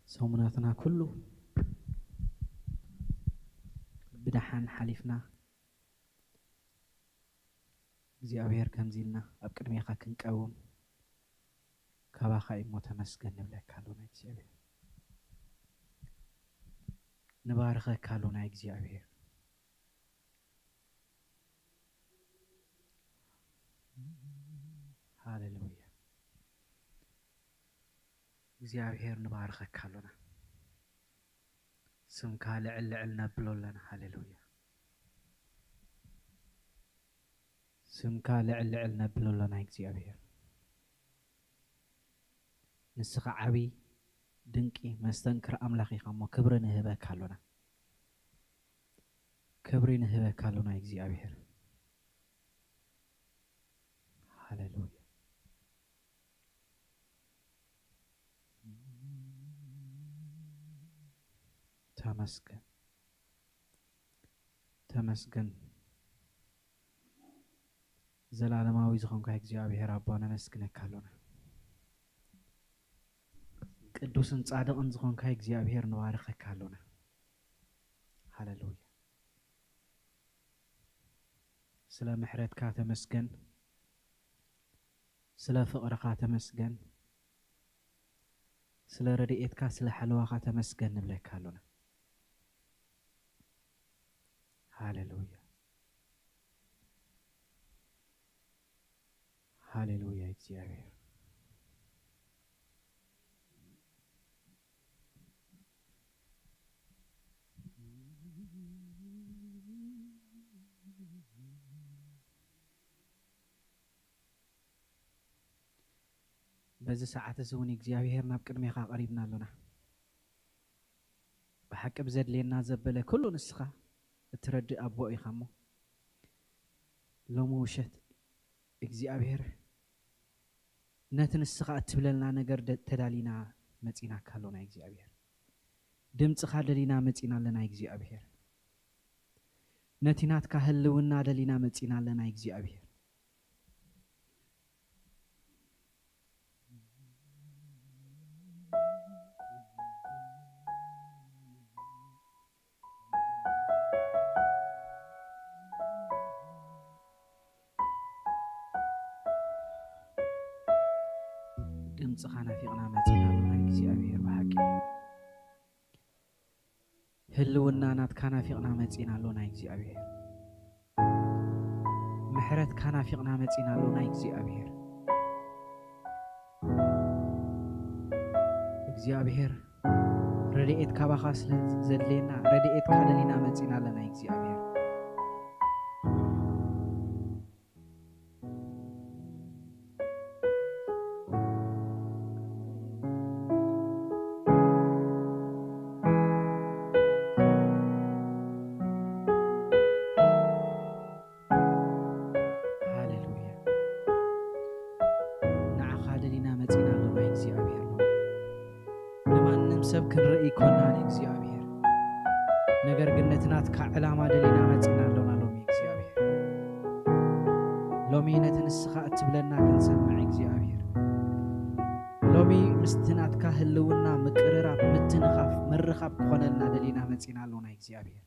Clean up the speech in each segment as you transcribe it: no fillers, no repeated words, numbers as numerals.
سومناتنا كله بدحان حليفنا እግዚአብሔር ከምዚልና ኣብ ቅድሜኻ ክንቀውም ካባኻ እሞ ተመስገን ንብለካ ኣለና እግዚአብሔር ንባርከካ ኣለና እግዚአብሔር ሃሌሉያ እግዚአብሔር ንባርከካ ኣለና ስምካ ልዕል ነብሎለና ሃሌሉያ ስምካ ልዕል ነብሎለና እግዚአብሔር ንስኻ ዓቢ ድንቂ መስተንክር ኣምላኽ ኢኻ እሞ ክብሪ ንህበካ ኣለና ክብሪ ንህበካ ኣለና እግዚአብሔር ሃሌሉያ ተመስገን ተመስገን ዘላለማዊ ዝኾንካ እግዚአብሔር አባና ነመስግነካ ኣለና ቅዱስን ጻድቅን ዝኾንካ እግዚአብሔር ንባርከካ ኣለና ሃሌሉያ ስለ ምሕረትካ ተመስገን ስለ ፍቅርካ ተመስገን ስለ ረድኤትካ ስለ ሓልዋካ ተመስገን ንብለካ ኣለና ሃሌሉያ ሃሌሉያ እግዚአብሔር በዚህ ሰዓት ዝውን እግዚአብሔር ናብ ቅድሜኻ ቀሪብና ኣለና ብሓቂ ብዘድልየና ዘበለ ኩሉ ንስኻ እትረድእ ኣቦ ኢኻ እሞ ሎሚ ውሸት እግዚአብሔር ነቲ ንስኻ እትብለልና ነገር ተዳሊና መፂናካ ኣለና እግዚአብሔር ድምፅኻ ደሊና መፂና ኣለና እግዚአብሔር ነቲ ናትካ ህልውና ደሊና መፂና ኣለና እግዚአብሔር ድምፅኻ ናፊቕና መፂና ኣለና እግዚአብሔር ብሓቂ ህልውና ናትካ ናፊቕና መፂና ኣለና እግዚአብሔር ምሕረትካ ናፊቕና መፂና ኣለና እግዚአብሔር እግዚአብሔር ረድኤት ካባኻ ስለ ዘድልየና ረድኤትካ ደሊና መፂና ኣለና እግዚአብሔር ሰብ ክንርኢ ኮናን እግዚአብሔር ነገር ግን ነትናትካ ዕላማ ደሊና መፂና ኣለና ሎሚ እግዚአብሔር ሎሚ ነቲ ንስኻ እትብለና ክንሰምዕ እግዚአብሔር ሎሚ ምስትናትካ ህልውና ምቅርራብ ምትንኻፍ ምርኻብ ክኾነልና ደሊና መፂና ኣለና እግዚአብሔር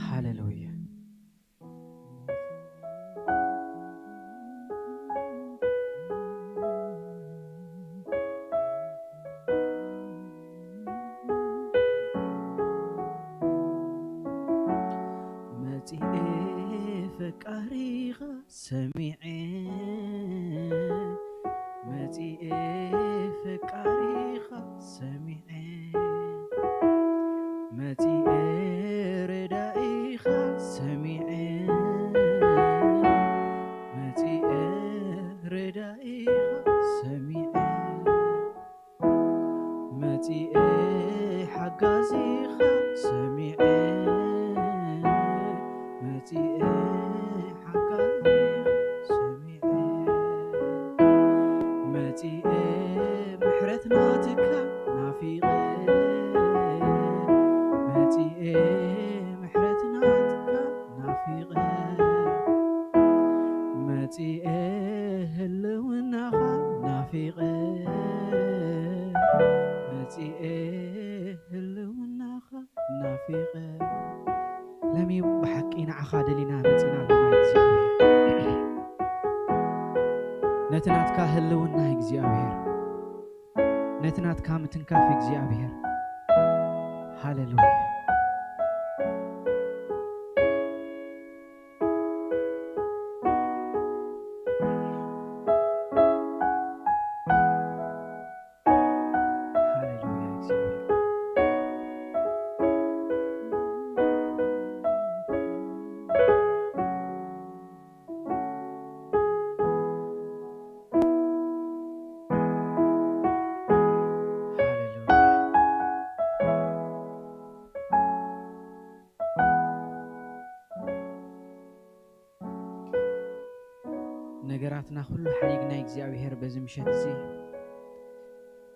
ሃሌሉያ فقاريغا سميعين متي فقاريغا سميعين متي ردائيغا سميعين متي ردائيغا سميعين متي حقازيغا سميعين متي محرتناتك نافيقة متي محرتناتك نافيقة متي هلونا دلينا متينا لنا إكزيابير نتنات كهلونا إكزيابير نتنات كامتنكاف إكزيابير هاليلويا ነገራትና ሁሉ ሓሪግና እግዚአብሔር በዚ ምሸት እዚ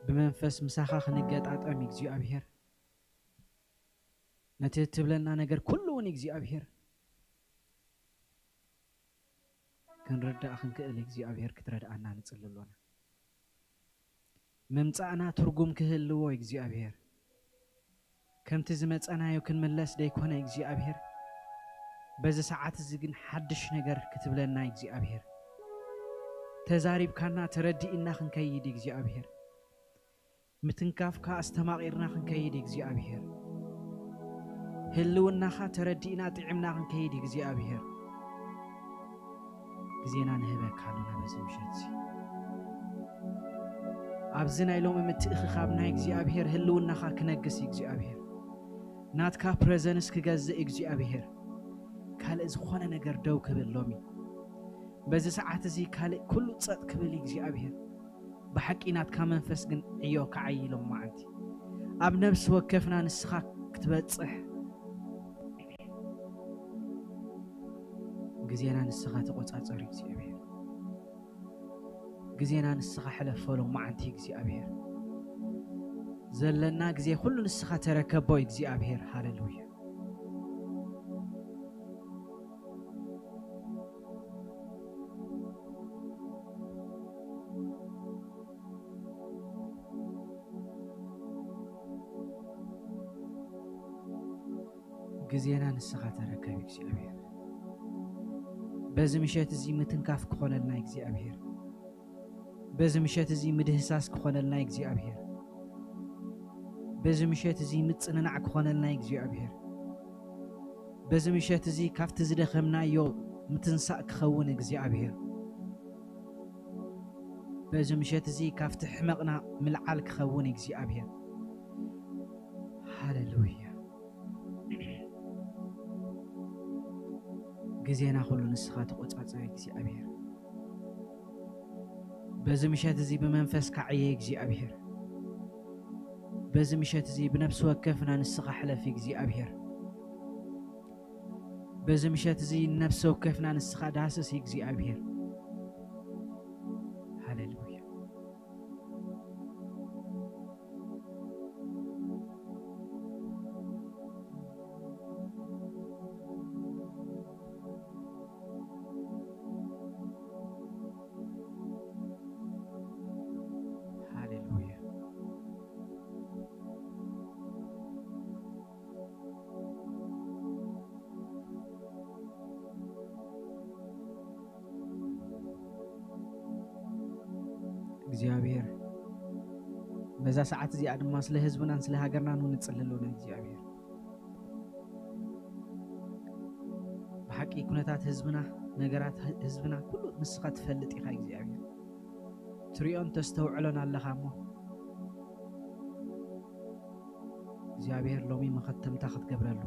ብመንፈስ ምሳኻ ክንገጣጠም እግዚአብሔር ነቲ ትብለና ነገር ኩሉ እውን እግዚአብሔር ክንርዳእ ክንክእል እግዚአብሔር ክትረዳእና ንጽልሎና መምጻእና ትርጉም ክህልዎ እግዚአብሔር ከምቲ ዝመጸናዮ ክንመለስ ደይኮነ እግዚአብሔር በዚ ሰዓት እዚ ግን ሓድሽ ነገር ክትብለና እግዚአብሔር ተዛሪብካና ተረዲእና ክንከይድ እግዚአብሔር ምትንካፍካ አስተማቂርና ክንከይድ እግዚአብሔር ህልውናኻ ተረዲእና ጥዕምና ክንከይድ እግዚአብሔር ግዜና ንህበካ ኣለና በዚ ምሸት ኣብዚ ናይ ሎሚ ምትእኽኻብና እግዚአብሔር ህልውናኻ ክነግስ እግዚአብሔር ናትካ ፕሬዘንስ ክገዝእ እግዚአብሔር ካልእ ዝኾነ ነገር ደው ክብል ሎሚ በዚ ሰዓት እዚ ካልእ ኩሉ ጸጥ ክብል እግዚአብሔር بحق إنات كمان فسجن عيوك عيلهم معتي أب نفس وكفنا نسخك كتبتصح جزينا نسخة تقطع صارك زي أبير جزينا نسخة حلف فلو معتي زي أبير زلنا جزي كل نسخة تركبوا زي أبير هاللويا جزينا نسخة تركبك زي أبير بزم مشات زي متنكاف كخون النايك زي أبير بزم مشات زي مدهساس كخون النايك زي أبير بزم مشات زي متصننع كخون النايك زي أبير بزم مشات زي كافت زدخمنا يو متنساء كخونك زي أبير بزم مشات زي كافت حمقنا ملعال كخونك زي أبير هاللويا جزينا خلو نسخات قطعة زي أبير بزمشات زي بمنفس كعيك زي أبير بزمشات زي بنفس وكفنا نسخة حلفيك زي أبير بزمشات زي نفس وكفنا نسخة داسسيك زي أبير هاللويا እግዚአብሔር በዛ ሰዓት እዚ አድማ ስለ ህዝብናን ስለ ሀገርናን እንጽልሎና እግዚአብሔር በሐቂ ኩነታት ህዝብና ነገራት ህዝብና ሁሉ ንስኻ ትፈልጥ ኢኻ እግዚአብሔር ትሪኦን ተስተውዕሎን ኣለኻሞ እግዚአብሔር ሎሚ መኸተምታ ክትገብረሉ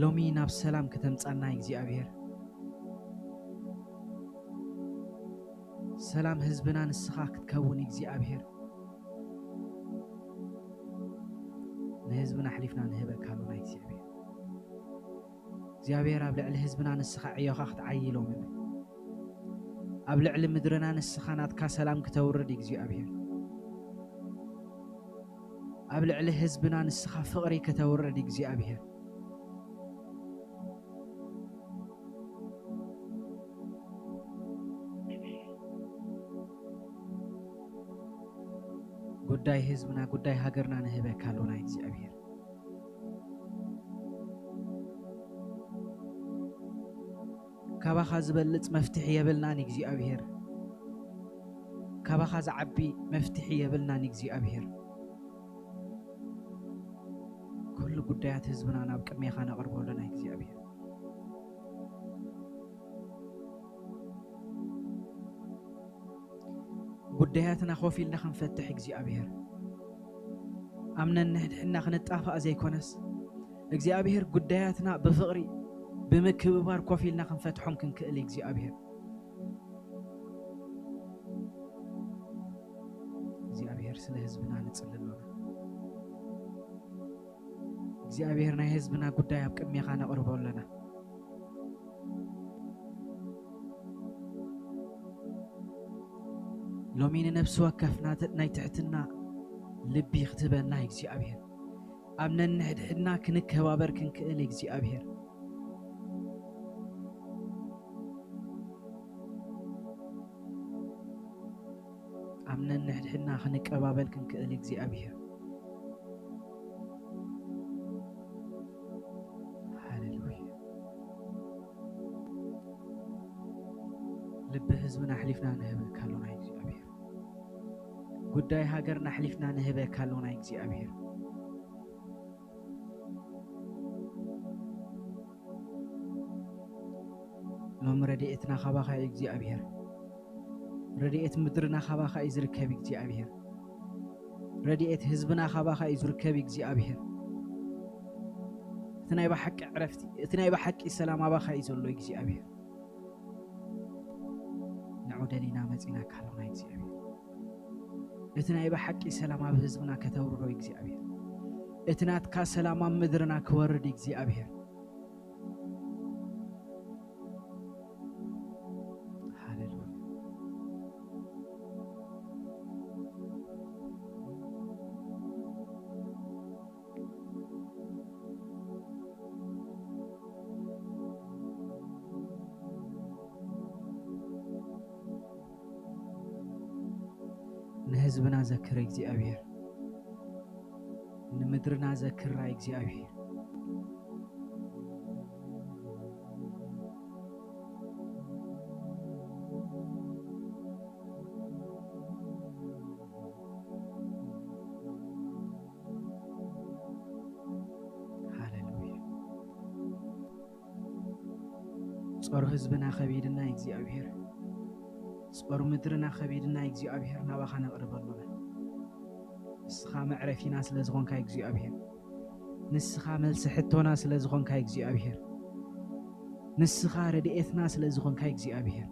ሎሚ ናብ ሰላም ከተምጻና እግዚአብሔር سلام حزبنا نسخاك تكون እግዚአብሔር نحزبنا حلفنا نهبك هالونا እግዚአብሔር ኣብ ልዕሊ ህዝብና ንስኻ ዕዮኻ ክትዓይሎም ኣብ ልዕሊ ምድርና ንስኻ ናትካ ሰላም ከተውርድ እግዚአብሔር ኣብ ልዕሊ ህዝብና ንስኻ ፍቕሪ ከተውርድ እግዚአብሔር ጉዳይ ህዝብና ጉዳይ ሀገርና ንህበካ ኣለና እግዚአብሔር كاباخا زبلت مفتح يبلنا نجزي أبير كاباخا زعبي مفتح يبلنا نجزي أبير كل قديات هزبنا أنا بكمية خانة قربوا لنا نجزي أبير قدياتنا خوفي لنا خنفتح نجزي أبير أمنا نحن خنتقافا زي كونس نجزي أبير قدياتنا بفقري بمكببار خوفي لنا خنفتحهم كنكئل نجزي أبير سله هزبنا نتصللونا እግዚአብሔርና ህዝብና ጉዳይ አብቀም ያኻና ቀርቦለና ሎሚን ነፍስ ወከፍና ናይ ትሕትና ልቢ ይኽትበና እግዚአብሔር አምነን ንሕድሕድና ክንከባበር ክንክእል እግዚአብሔር አምነን ንሕድሕድና ክንቀባበል ክንክእል እግዚአብሔር ልብ ህዝብና حلفنا نهبه ካሎና እግዚአብሔር ጉዳይ ሀገርና حلفنا نهبه ካሎና እግዚአብሔር ሎም ረድኤትና ኻባኻ እግዚአብሔር ረድኤት ምድርና ኻባኻ ይዝርከብ እግዚአብሔር ረድኤት ህዝብና ኻባኻ ይዝርከብ እግዚአብሔር እትናይ በሐቅ ዕረፍቲ እትናይ በሐቅ ሰላም አባኻ ይዘሎ እግዚአብሔር نعودلنا مزينا كالونا እግዚአብሔር እትናይ በሐቅ ሰላም አብ ህዝብና ከተውርዶ እግዚአብሔር እትናት ካ ሰላም ምድርና ከወርድ እግዚአብሔር ሃሌሉያ نهزبنا ذكر እግዚአብሔር نمدرنا ذكر እግዚአብሔር ሃሌሉያ ጾር ህዝብና ኸቢድና እግዚአብሔር صور مدرنا خبيدنا እግዚአብሔር ናባኻ ነቅርበሉና ንስኻ መዕረፊና ስለ ዝኾንካ እግዚአብሔር ንስኻ መልስ ሕቶና ስለ ዝኾንካ እግዚአብሔር ንስኻ ረድኤትና ስለ ዝኾንካ እግዚአብሔር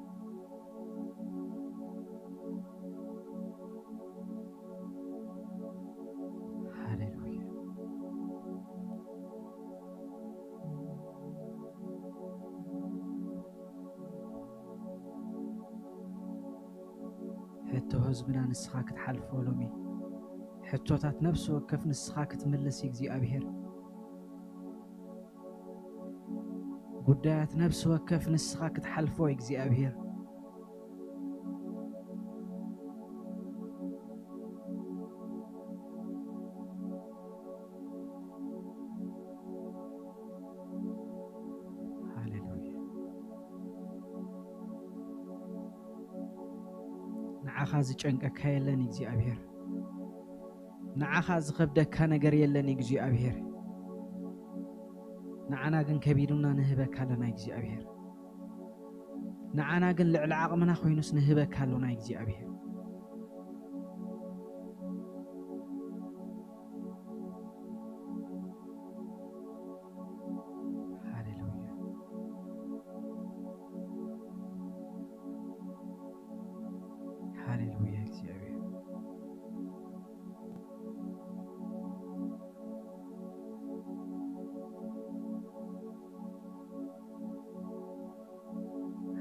ሃሌሉያ حتى هزبنا نسخا كتحلفو لومي حتوتات نفسه وكف نسخا كتملس እግዚአብሔር ጉዳያት نفسه وكف نسخا كتحلفو እግዚአብሔር نعخاز ጨንቀካ የለን እግዚአብሔር نعخاز خبدካ ነገር የለን እግዚአብሔር نعنا ግን ከቢዱና ንህበካ ለና እግዚአብሔር نعنا ግን ልዕሊ ዓቕምና ኮይኑስ ንህበካ ለና እግዚአብሔር هاليلويا እግዚአብሔር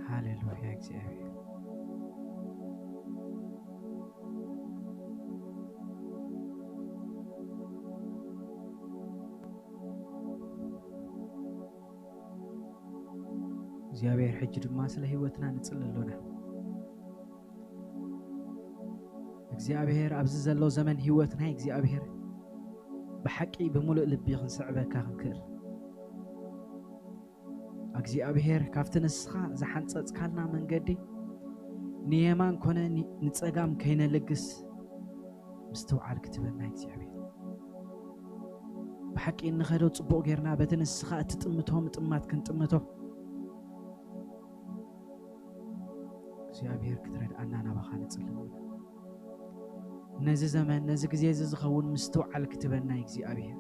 هاليلويا እግዚአብሔር እግዚአብሔር ሕጂ ድማ ስለ ህይወትና ንጽልሎና እግዚአብሔር አብዝ ዘለው ዘመን ህይወትና እግዚአብሔር በሐቂ በሙሉ ልብ ይኽንስዕበካ ክንክል እግዚአብሔር ካብቲ ንስኻ ዝሓንፀፅካልና መንገዲ ንየማን ኮነ ንፀጋም ከይነልግስ ምስትውዓል ክትበና እግዚአብሔር ብሓቂ እንኸዶ ጽቡቕ ጌርና በቲ ንስኻ እትጥምቶ ምጥማት ክንጥምቶ እግዚአብሔር ክትረድኣና ናባኻ ንጽልይ ነዚ ዘመን ነዚ ግዜ ዝኸውን ምስትውዓል ክትበና እግዚአብሔር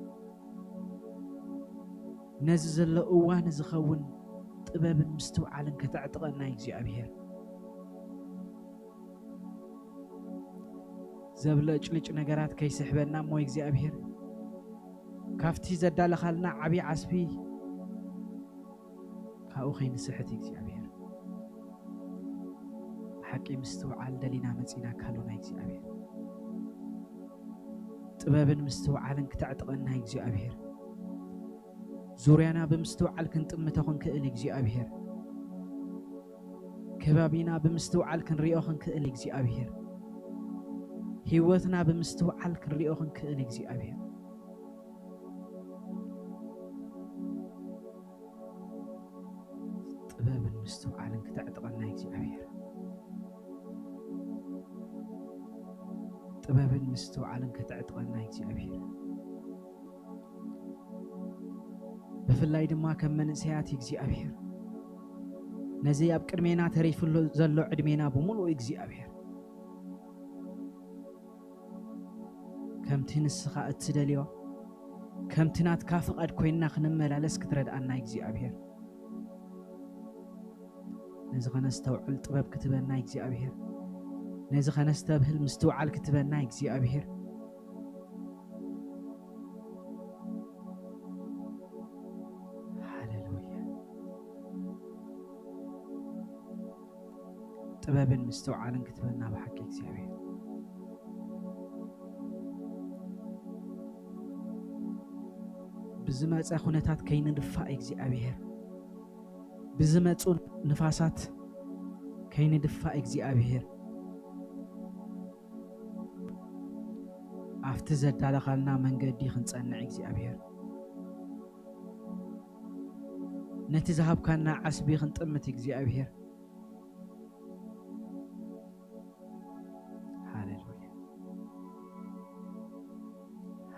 ነዚ ዘሎ እዋን ዝኸውን ጥበብን ምስትውዓልን ከተዕጥቐና እግዚአብሔር ዘብለጭልጭ ነገራት ከይስሕበና ሞ እግዚአብሔር ካፍቲ ዘዳለኻልና ዓብይ ዓስቢ ካብኡ ኸይንስሕት እግዚአብሔር ሓቂ ምስትውዓል ደሊና መፂና ካሎና እግዚአብሔር ጥበብን ምስትውዓልን ክትዕጥቐና እግዚአብሔር ዙርያና ብምስትውዓል ክንጥምቶ ክንክእል እግዚአብሔር ከባቢና ብምስትውዓል ክንሪኦ ክንክእል እግዚአብሔር ህይወትና ብምስትውዓል ክንሪኦ ክንክእል እግዚአብሔር ጥበብን ምስትውዓልን ክትዕጥቐና እግዚአብሔር ጥበብን ምስትውዓልን ክትዕጥቐና እግዚአብሔር ብፍላይ ድማ ከም መንእሰያት እግዚአብሔር ነዚ ኣብ ቅድሜና ተሪፍሎ ዘሎ ዕድሜና ብምሉእ እግዚአብሔር ከምቲ ንስኻ እትደልዮ ከምቲ ናትካ ፍቓድ ኮይንና ክንመላለስ ክትረድኣና እግዚአብሔር ነዚ ኸነስተውዕል ጥበብ ክትበና እግዚአብሔር ነዚ ኸነስተብህል ምስትውዓል ክትበና እግዚአብሔር ሃሌሉያ ጥበብን ምስትውዓልን ክትበና ብሓቂ እግዚአብሔር ብዝመፀ ኩነታት ከይንድፋእ እግዚአብሔር ብዝመፁ ንፋሳት ከይንድፋእ እግዚአብሔር ኣብቲ ዘዳለኻልና መንገዲ ክንጸንዕ እግዚአብሔር ነቲ ዝሃብካና ዓስቢ ክንጥምት እግዚአብሔር ሃሌሉያ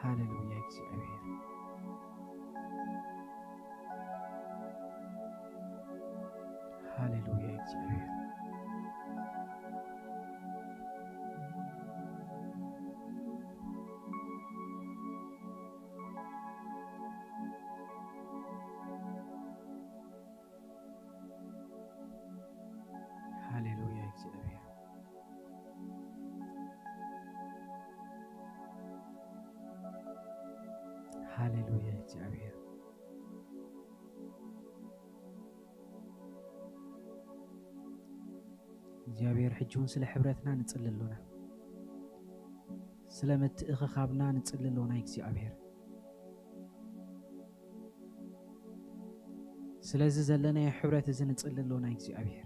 ሃሌሉያ እግዚአብሔር ሃሌሉያ እግዚአብሔር ሃሌሉያ እግዚአብሔር ሃሌሉያ እግዚአብሔር እግዚአብሔር ሕጂውን ስለ ሕብረትና ንጽልሎና ስለ ምትእኽኻብና ንጽልሎና እግዚአብሔር ስለዚ ዘለና ሕብረት እዚ ንጽልሎና እግዚአብሔር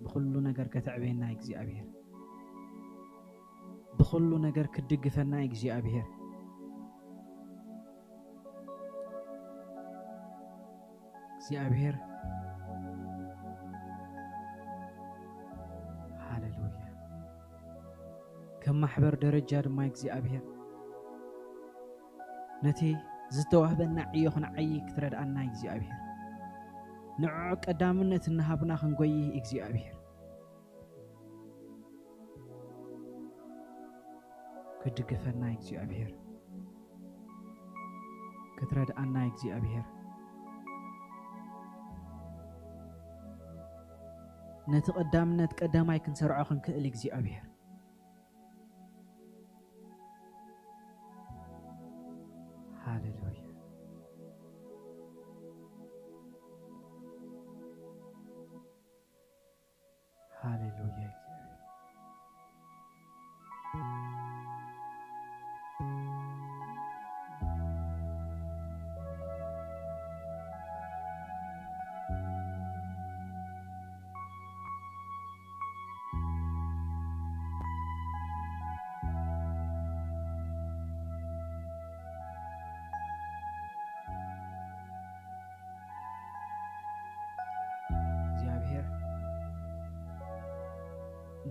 بكل ነገር ከተዕቤና እግዚአብሔር بكل ነገር ክድግፈና እግዚአብሔር እግዚአብሔር ሃሌሉያ ከማሕበር ደረጃ ድማ እግዚአብሔር ነቲ ዝተዋህበና ዕዮ ክንዓይ ክትረድኣና እግዚአብሔር ንዑ ቀዳምነት እንሃብና ክንጎይ እግዚአብሔር ክድግፈና እግዚአብሔር ክትረድኣና እግዚአብሔር ነቲ ቀዳምነት ቀዳማይ ክንሰርዖ ክንክእል እግዚአብሔር ሃሌሉያ ሃሌሉያ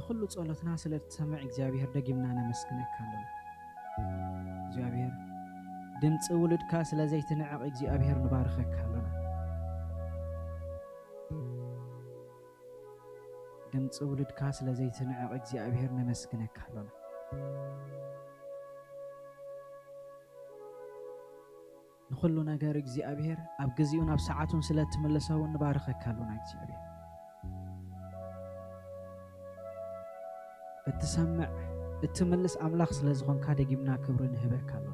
نخلو ጸሎትና ስለተሰማዕ እግዚአብሔር ደግምና ነመስግነካ ኣለና እግዚአብሔር ድምፂ ውልድካ ስለዘይትንዕቕ እግዚአብሔር ንባርከካ ኣለና ድምፂ ውልድካ ስለዘይትንዕቕ እግዚአብሔር ነመስግነካ ኣለና ንኹሉ ነገር እግዚአብሔር ኣብ ግዚኡን ኣብ ሰዓቱን ስለትመለሰው ንባርከካ ኣለና እግዚአብሔር እትሰምዕ እትመልስ አምላክ ስለዝኾንካ ደጊምና ክብር ንህበካ ኣለና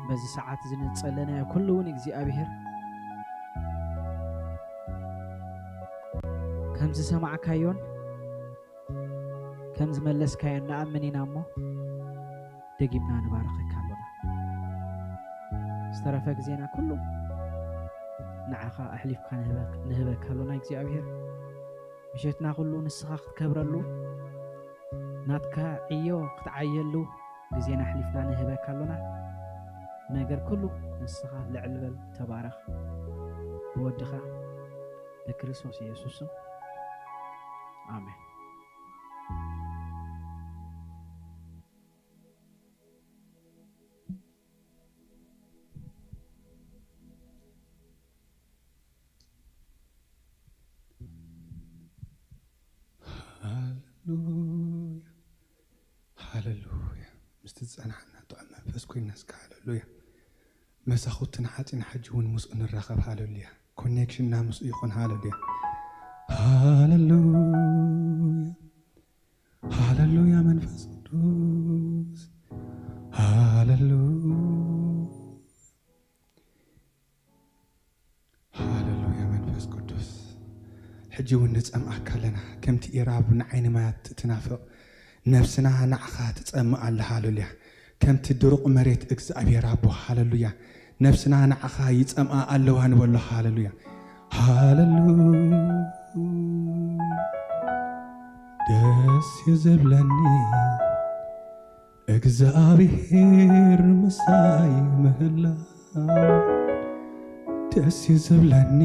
በዚ ሰዓት ዝንጸለና ኩሉውን እግዚአብሔር ከም ዝሰማዕካዮን ከም ዝመለስካዮን ንኣምኒና እሞ ደጊምና ንባርከካ ኣለና ዝተረፈ ግዜና ኩሉ ንዓኻ ኣሕሊፍካ ንህበካ ኣለና እግዚአብሔር ምሸትና ኩሉ ንስኻ ክትከብረሉ ናትካ ዕዮ ክትዓየሉ ግዜና ኣሕሊፍና ንህበካ ኣለና ነገር ኩሉ ንስኻ ልዕል በል ተባረኽ ብወድኻ በክርስቶስ ኢየሱስ አሜን هاللويا مستزعنحنا طعم بس كوين ناس هاللويا مسخوتنا حاتين حجون مسؤول الرخب هاللويا كونكشن نامس يكون هاللويا هاللويا هاللويا منفس قدوس هاللويا هاللويا منفس قدوس حجون نتأم أكلنا كم تيراب نعين ما تنافق نفسنا نعخا تتأمع الله هاللويا كم تدرق مريت እግዚአብሔር አቦ ሃሌሉያ ነፍስና نعخا يتأمع الله ونقول له هاللويا هاللويا ደስ ይዘብለኒ እግዚአብሔር መሳይ ምህላ ደስ ይዘብለኒ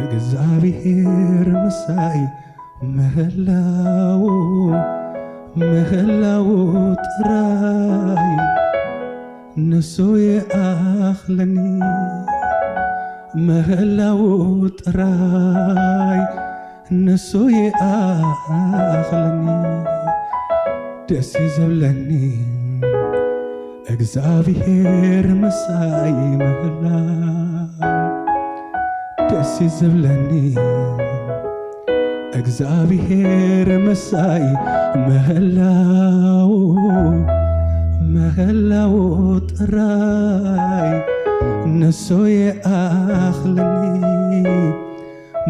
እግዚአብሔር መሳይ ምህላው ጥራይ ንሱ የአኽለኒ ምህላው ጥራይ ንሱ የአኽለኒ ደስ ይዘብለኒ እግዚአብሔር መሳይ ምህላ ደስ ይዘብለኒ እግዚአብሔር መሳይ ምህላው ጥራይ ንሱ የአኽለኒ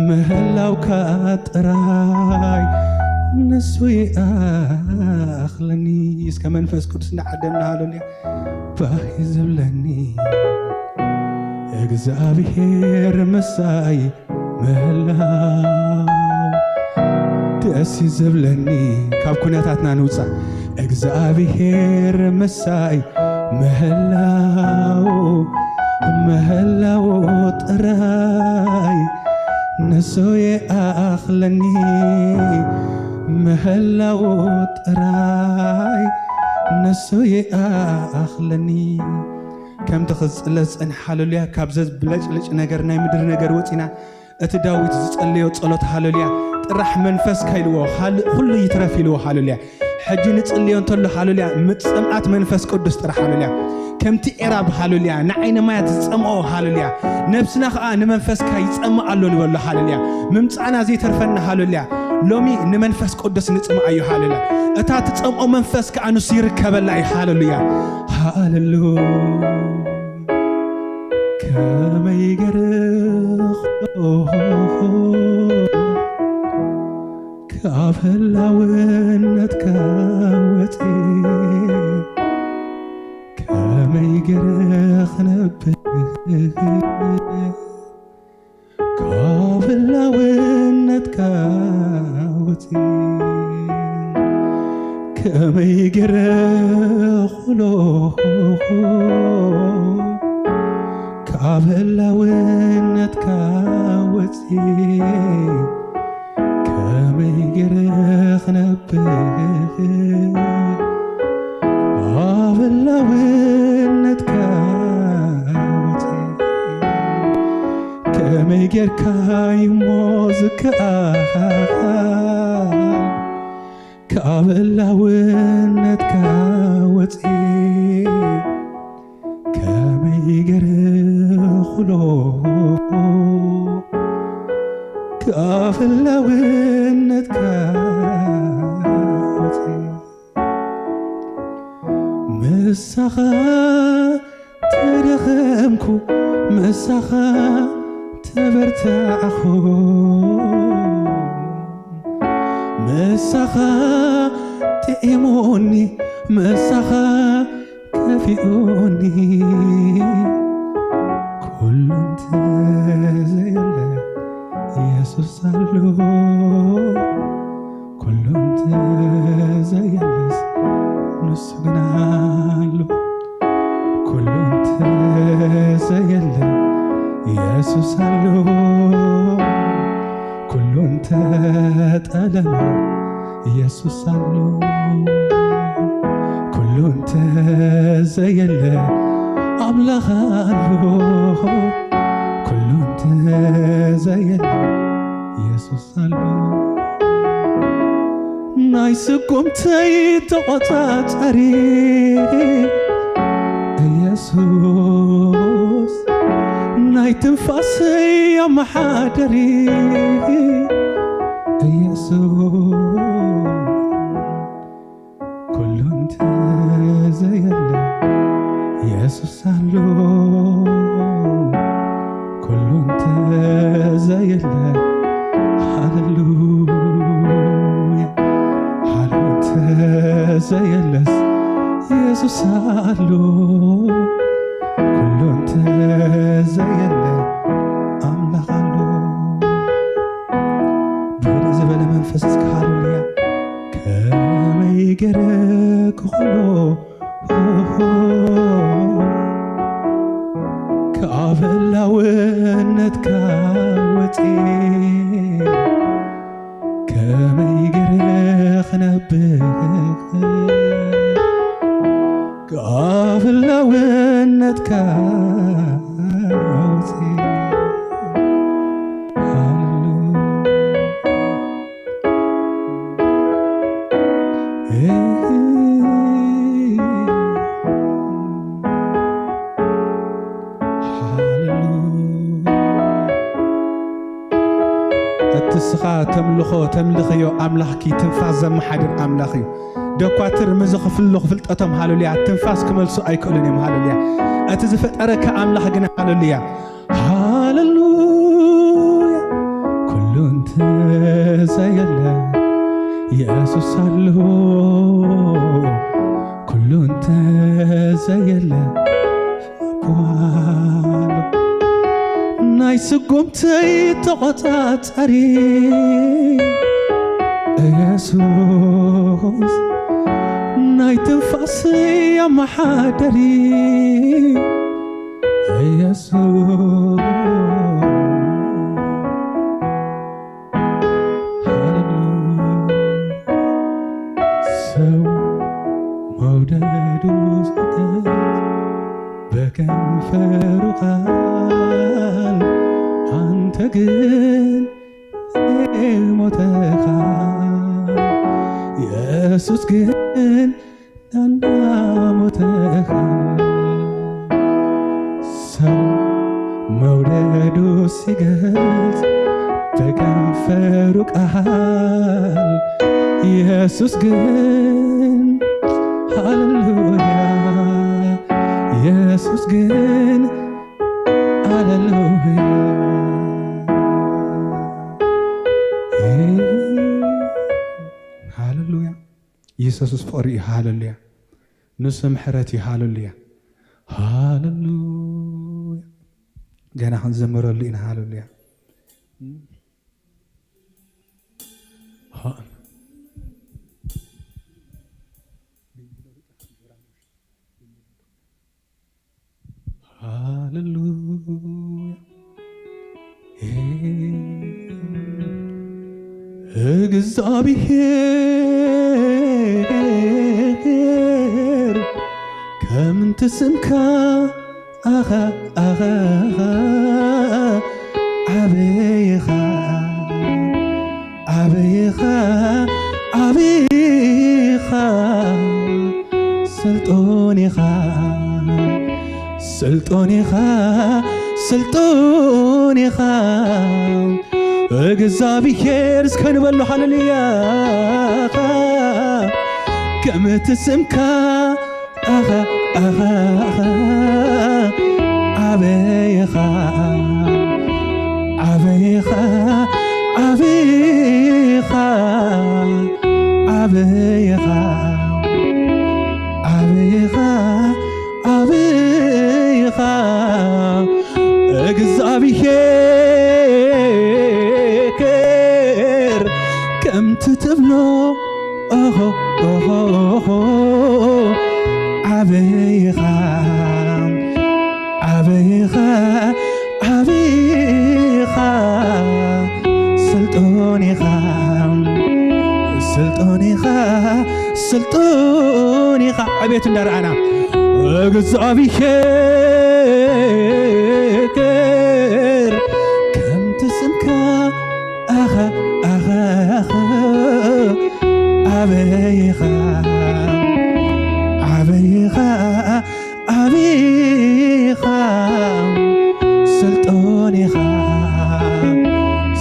ምህላው ካጥራይ ንሱ የአኽለኒ እስከ መንፈስ ቅዱስ ንዓደምና ሃሌሉያ ባህ ይዘብለኒ እግዚአብሔር መሳይ ምህላው ደስ ይዘብለኒ ካብ ኩነታትና ንውፃእ እግዚአብሔር መሳይ ምህላው ጥራይ ንሱ የአኽለኒ ምህላው ጥራይ ንሱ የአኽለኒ ከም ትኽፅለስ ሃሌሉያ ካብ ዘብለጭልጭ ነገር ናይ ምድር ነገር ወፂና እቲ ዳዊት ዝጸለዮ ጸሎት ሃሌሉያ ጥራሕ መንፈስ ካይልዎ ኩሉ ይትረፍ ኢልዎ ሃሌሉያ ሕጂ ንጽልዮ እንተሎ ሃሌሉያ ምጽምዓት መንፈስ ቅዱስ ጥራሕ ሃሌሉያ ከምቲ ኤራብ ሃሌሉያ ንዓይነ ማያት ዝጸምኦ ሃሌሉያ ነፍስና ከዓ ንመንፈስካ ይጸምዕ ኣሎ ንበሎ ሃሌሉያ ምምጻዕና ዘይተርፈና ሃሌሉያ ሎሚ ንመንፈስ ቅዱስ ንጽምዕ እዩ ሃሌሉያ እታ ትጸምኦ መንፈስ ከዓ ንሱ ይርከበላ እዩ ሃሌሉያ ሃሌሉያ ከመይ ገርኽ ካብ ህላውነትካ ወፂ ከመይ ገርኽ ነብር ካብ ህላውነትካ ወፂ ከመይ ገርኽ ካብ ህላውነትካ ወፂ وتي كما يجرخ نبه عبلاونتك وتي كما يجركاي موزك كعبلاونتك وتي كما يجرخ له كعبلاونتك وتي مسخا ترخمكو مسخا تبرتعخو مسخا تئموني مسخا كفئوني كل انت زي يسوس الله كل انت زي الناس نسجنالو كل انت زي يسوس الله كل انت تألمو يسوس الله كل انت زي أملاخ الله كل انت زي يسوس الله نايسكم تيتقطع تاريخ يسوس ناي تنفاسي يا محادري يسوس كل انت زي يسوس الله كل انت زي هاللويا حلو انت زي يسوس الله كل انت زي أملاخ الله بير زبل منفسك هاللويا كما يجرك خلو كعبلاونتك وتي كما يجرخ نبه كعبلاونتك وتي تسخا تملخو تملخيو أملاخكي تنفاس زم حدر أملاخي دكواتر مزخ فلو فلتقتم هالوليا تنفاس كملسو أي كلنيم هالوليا أتزفت أرك أملاخ جنا هالوليا هاللويا كل انت زي يسوس الله كل انت زي نايس قمتي تقطعت أري يسوس ناي تنفاسي يا محادري يسوس سو مودد وزدت بكنفر قال أنت قل موتك يسوس قل أنا موتك سو مودد وزدت بكنفر قال يسوس قل هاللويا يسوس قل هاللويا هاللويا يسوس فوري هاللويا نسم حرتي هاللويا هاللويا جانا حنزمر لنا هاللويا هاللويا እግዚአብሔር ከምንት ስምካ ዓበይኻ ዓበይኻ ዓበይኻ ስልጡን ኢኻ ስልጡን ኢኻ ስልጡን ኢኻ እግዚአብሔር እስከንበሉ ሃሌሉያ ከምት ስምካ ዓበይኻ ዓበይኻ ዓበይኻ ዓበይኻ ዓበይኻ ዓበይኻ እግዚአብሔር ከምት ትብሎ ዓበይኻ ዓበይኻ ዓበይኻ ስልጡን ኢኻ ስልጡን ኢኻ ስልጡን ኢኻ ዕቤት እንዳርአና እግዚአብሔር ከምት ስምካ ዓበይኻ ዓበይኻ ዓበይኻ ስልጡን ኢኻ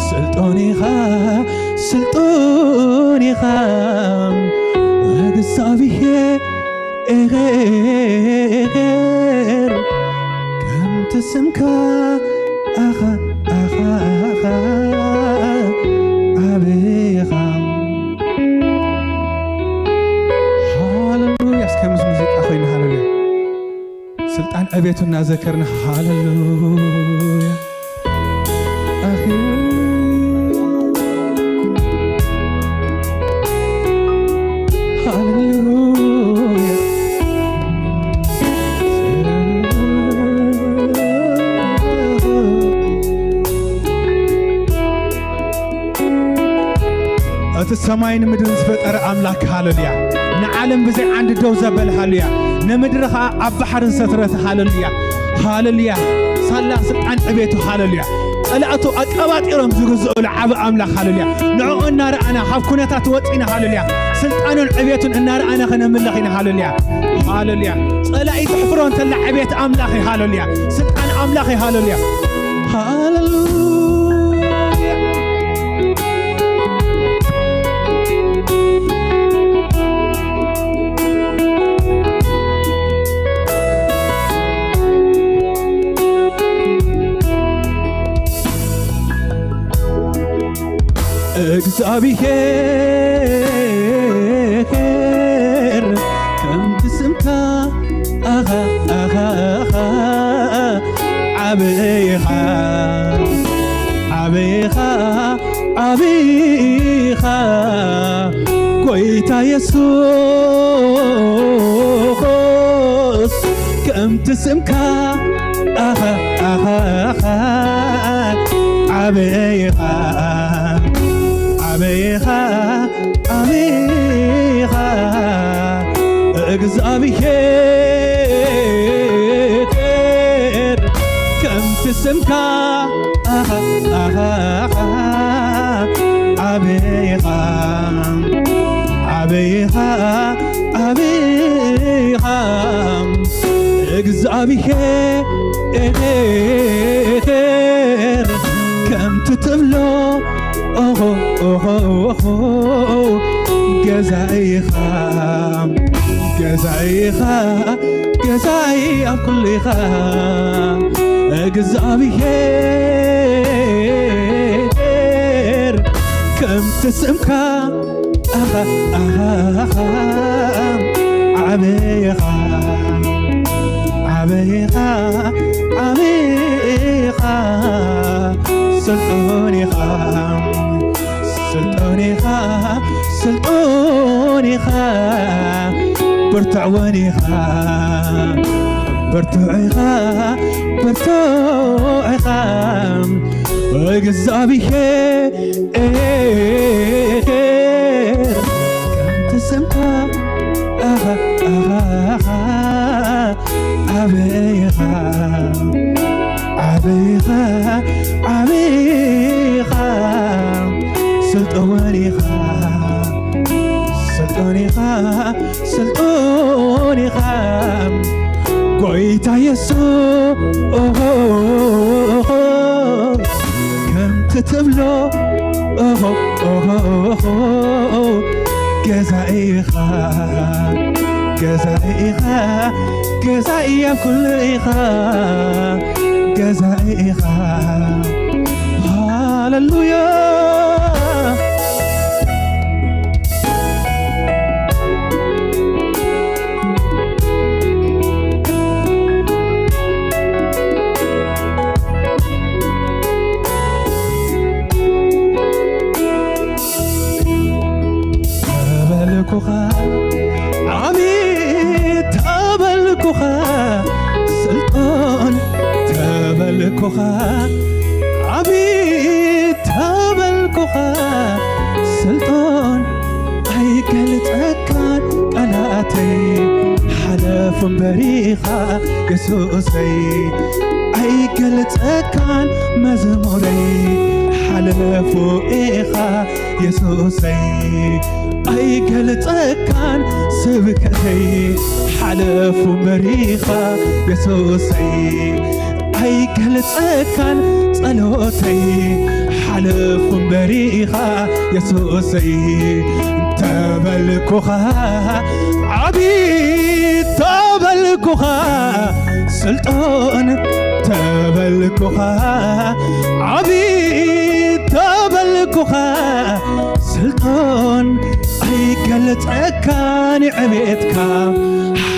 ስልጡን ኢኻ ስልጡን ኢኻ እግዚአብሔር ከምት ስምካ ዓበይኻ ሃሌሉያ እስከምዝ ሙዚቃ ኮይና ሃሌሉያ ስልጣን ዕቤቱና ዘከርና ሃሌሉያ ሰማይን ምድርን ዝፈጠረ ኣምላክ ሃሌሉያ ንዓለም ብዘይ ዓንዲ ደው ዘበለ ሃሌሉያ ንምድርኻ ኣብ ባሕርን ሰትረት ሃሌሉያ ሃሌሉያ ሳላ ስልጣን ዕቤቱ ሃሌሉያ ጸላእቱ ኣቀባጢሮም ዝግዝኡሉ ዓብ ኣምላክ ሃሌሉያ ንዕኡ እናረኣና ካብ ኩነታት ወፂና ሃሌሉያ ስልጣኑን ዕቤቱን እናረኣና ክነምልኽ ኢና ሃሌሉያ ሃሌሉያ ጸላኢ ትሕፍሮ እንተላ ዕቤት ኣምላኽ ሃሌሉያ ስልጣን ኣምላኽ ሃሌሉያ ሃሌሉያ እግዚአብሔር ከምት ስምካ ዓበይኻ ዓበይኻ ዓበይኻ ጎይታ ኢየሱስ ከምት ስምካ ዓበይኻ ዓበይኻ ዓበይኻ እግዚአብሔር ከምት ስምካ ዓበይኻ ዓበይኻ ዓበይኻ እግዚአብሔር ከምት ትብሎ ገዛኢኻ ገዛኢኻ ገዛኢ ኣብ ኩሉ ኢኻ እግዚአብሔር ከምት ስምካ ዓበይኻ ዓበይኻ ዓበይኻ ስልጡን ኢኻ ስልጡን ኢኻ ስልጡን ኢኻ ብርቱዕ እውን ኢኻ ብርቱዕ ኢኻ ብርቱዕ ኢኻ እግዚአብሔር ከምቲ ስምካ ዓብይኻ ዓብይኻ ዓብይኻ ስልጡን ኢኻ ስልጡን ኢኻ ስልጡን ኢኻ ጎይታ ኢየሱስ ከምቲ ትብሎ ገዛኢ ኢኻ ገዛኢ ኢኻ ገዛኢ ኣብ ኩሉ ኢኻ ገዛኢ ኢኻ ሃሌሉያ عميد تبلكوخا سلطان تبلكوخا عميد تبلكوخا سلطان أي قلت أكان قلاتي حلف بريخا يسوسي أي قلت أكان مزموري حلف إيخا يسوسي أي قلت أكان سبكتي حلف بريخا يسوسي أي قلت أكان صلوتي حلف بريخا يسوسي تبلكوخا عبيد تبلكوخا سلطان تبلكوخا عبيد تبلكوخا سلطان أي قلت أكان عبيدك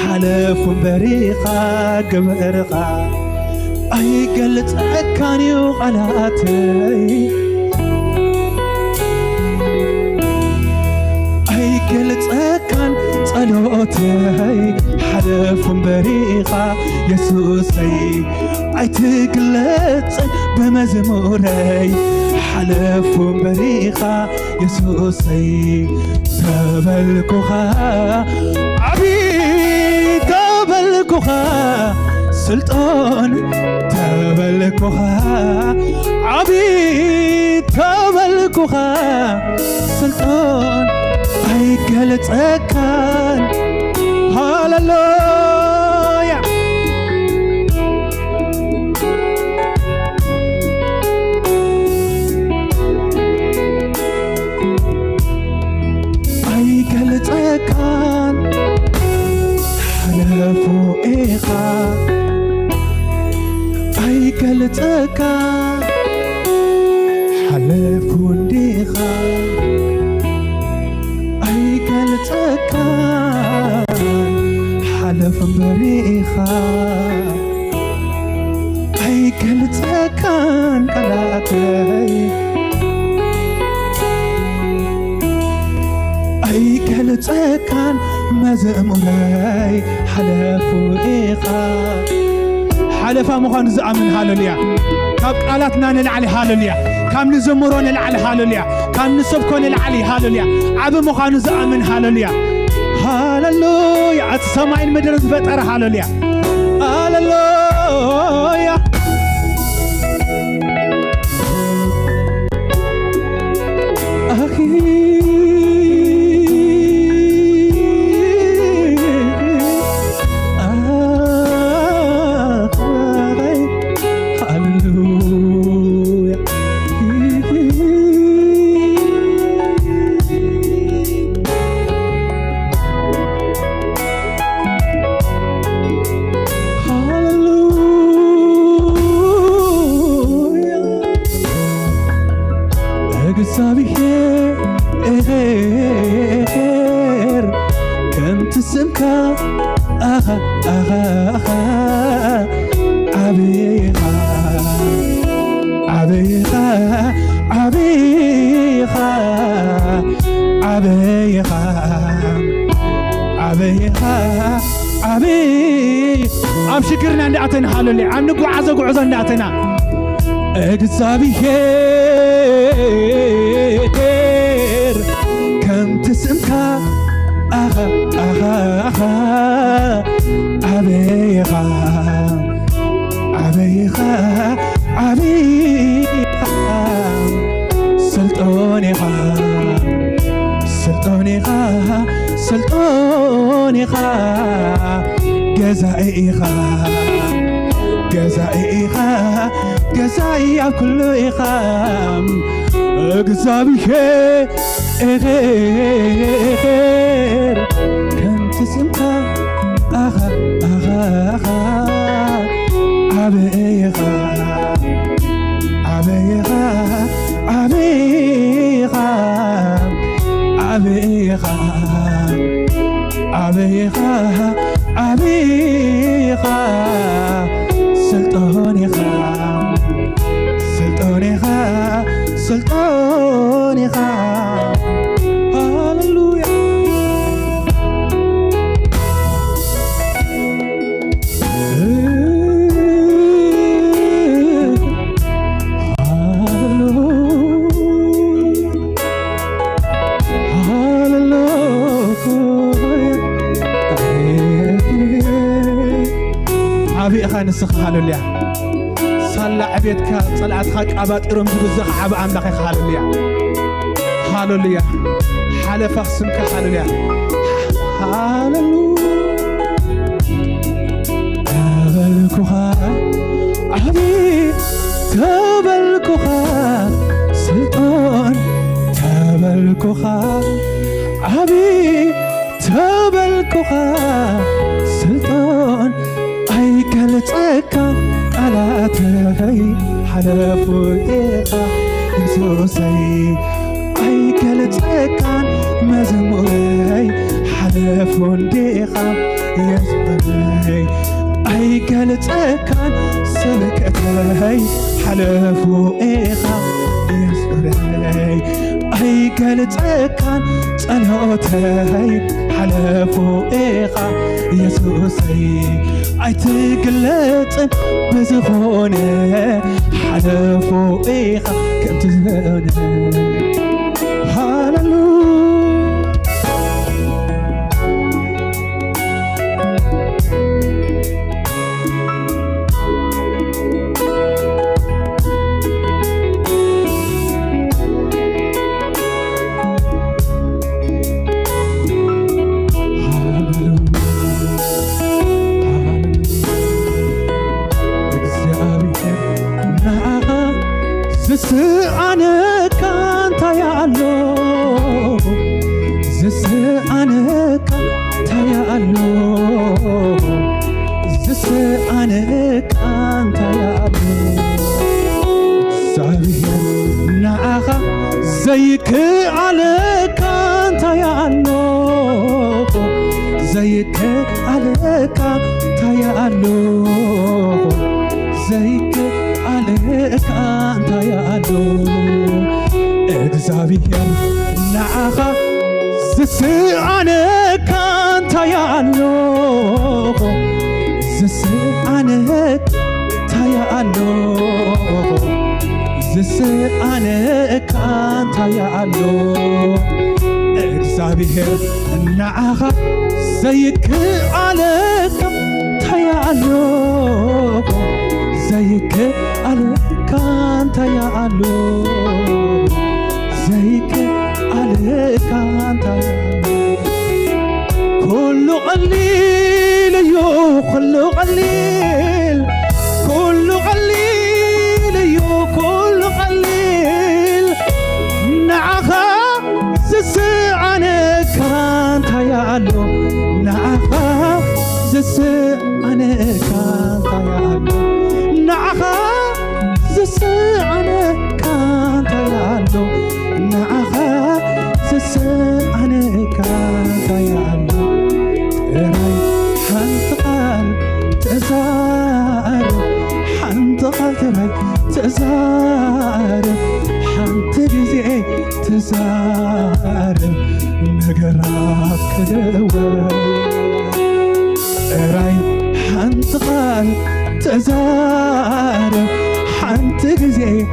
حلف بريخا قبرقا أي قلت أكان يغلاتي أي قلت أكان صلوتي حلف بريخا يسوسي أي تقلت بمزموري حلف بريخا يسوسي تبلكوخا عبيد تبلكوخا سلطان تبلكوخا عبيد تبلكوخا سلطان أي قلت أكان هاللويا أي قلت أكان حلفو إيخا أي قلت أكان حلفو ديخا أي قلت أكان حلف بريخا أي قلت أكان قلاتي أي قلت أكان مزموري حلفو إيخا حلفا مخان زعمن هالليا كاب قالاتنا نلعلي هالليا كام نزمرون نلعلي هالليا كام نسبكون نلعلي هالليا عب مخان زعمن هالليا هاللويا أتسمعين مدرس بتر هالليا هاللويا أخي እግዚአብሔር ከምቲ ስምካ ዓብይኻ ዓብይኻ ዓብይኻ ዓብይኻ ዓብይኻ ዓብይ ኣብ ሽግርና እንዳኣተና ሃለሉያ ኣብ ንጉዓዘ ጉዕዞ እንዳኣተና እግዚአብሔር ከም ትስምካ ኣኻ ዓበይኻ ዓበይኻ ዓበይኻ ስልጣን ኢኻ ስልጣን ኢኻ ስልጣን ኢኻ ገዛኢ ኢኻ ገዛኢ ኢኻ ገዛኢ ኣብ ኩሉ ኢኻ እግዚአብሔር ከም ትስምካ ኣኻ ዓበይኻ ዓበይኻ ዓበይኻ ዓበይኻ ዓበይኻ ዓበይኻ ስልጣን ኢኻ ስልጣን ኢኻ ስልጣን ኢኻ ሃሌሉያ ዓብኢኻ ንስኻ ሃሌሉያ ሳላ ዕቤትካ ጸልዓትኻ ቃባጢሮም ዝግዝእ ዓብ ኣምላኽ ኢኻ ሃሌሉያ ሃሌሉያ ሓለፋ ስምካ ሃሌሉያ ሃሌሉያ ተበልኩኻ ዓቢ ተበልኩኻ ስልጣን ተበልኩኻ ዓቢ ተበልኩኻ ስልጣን ኣይገልጸካ ቃላተይ ሓለፉ ኢኻ ኢየሱሰይ ኣይገልጸካን መዝሙረይ ሓለፉ እንዲኻ ኢየሱሰይ ኣይገልጸካን ስብከተይ ሓለፉ ኢኻ ኢየሱሰይ ኣይገልጸካን ጸሎተይ ሓለፉ ኢኻ ኢየሱሰይ ኣይትግለጽን ብዝኾነ ሓለፉ ኢኻ ከምቲ ዝኾነ ሃሌሉያ ዝስኣነካ እንታይ ኣሎ ዝስኣነካ እንታይ ኣሎ ዝስኣነካ እንታይ ኣሎ እግዚአብሔር ንዓኻ ዘይክኣለካ እንታይ ኣሎ ዘይክኣለካ እንታይ ኣሎ ዘይክኣለካ እንታይ ኣሎ እግዚአብሔር ንዓኻ ዝስኣነካ እንታይ ኣሎ ዝስኣነካ እንታይ ኣሎ ዝስኣነካ እንታይ ኣሎ እግዚአብሔር ንዓኻ ዘይክኣለካ እንታይ ኣሎ ዘይክኣለካ እንታይ ኣሎ ዘይክኣለካ እንታይ ኣሎ ኩሉ ቀሊል እዩ ኩሉ ቀሊል ኩሉ ቀሊል እዩ ኩሉ ቀሊል ንዓኻ ዝስኣነካ እንታይ ኣሎ ንዓኻ ዝስኣነካ እንታይ ኣሎ ንዓኻ ዝስኣነካ እንታይ ኣሎ ንዓኻ ዝስኣነካ እንታይ ኣሎ ጥራይ ሓንቲ ቃል ትዛረብ ሓንቲ ቃል ጥራይ ትዛረብ ሓንቲ ግዜ ትዛረብ ነገራት ክደወል ጥራይ ሓንቲ ቃል ትዛረብ ሓንቲ جزء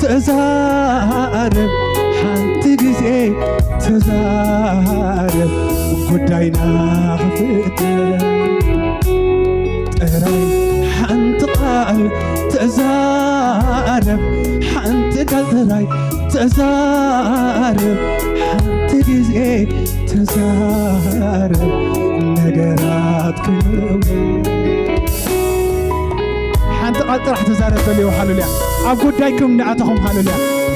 تزارب حنت جزء تزارب قدينا خفتة تراي حنت قال تزارب حنت قال تراي تزارب حنت جزء تزارب نجرات كل حنت قال راح تزارب لي وحلوليا أقول دايكم نعتهم حلوليا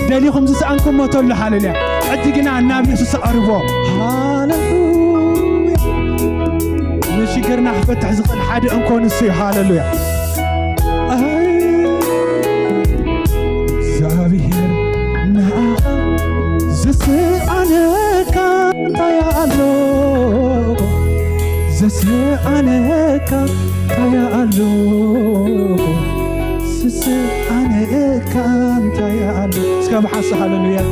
دليكم زسانكم ما تقول حلوليا أتجينا النبي يسوع أربو هاللويا نشكرنا حفتح زقل حد أنكون السي هاللويا زابير نا زسي عليك يا الله زسي عليك يا الله زسي عليك يا الله سكاب حس هاللويا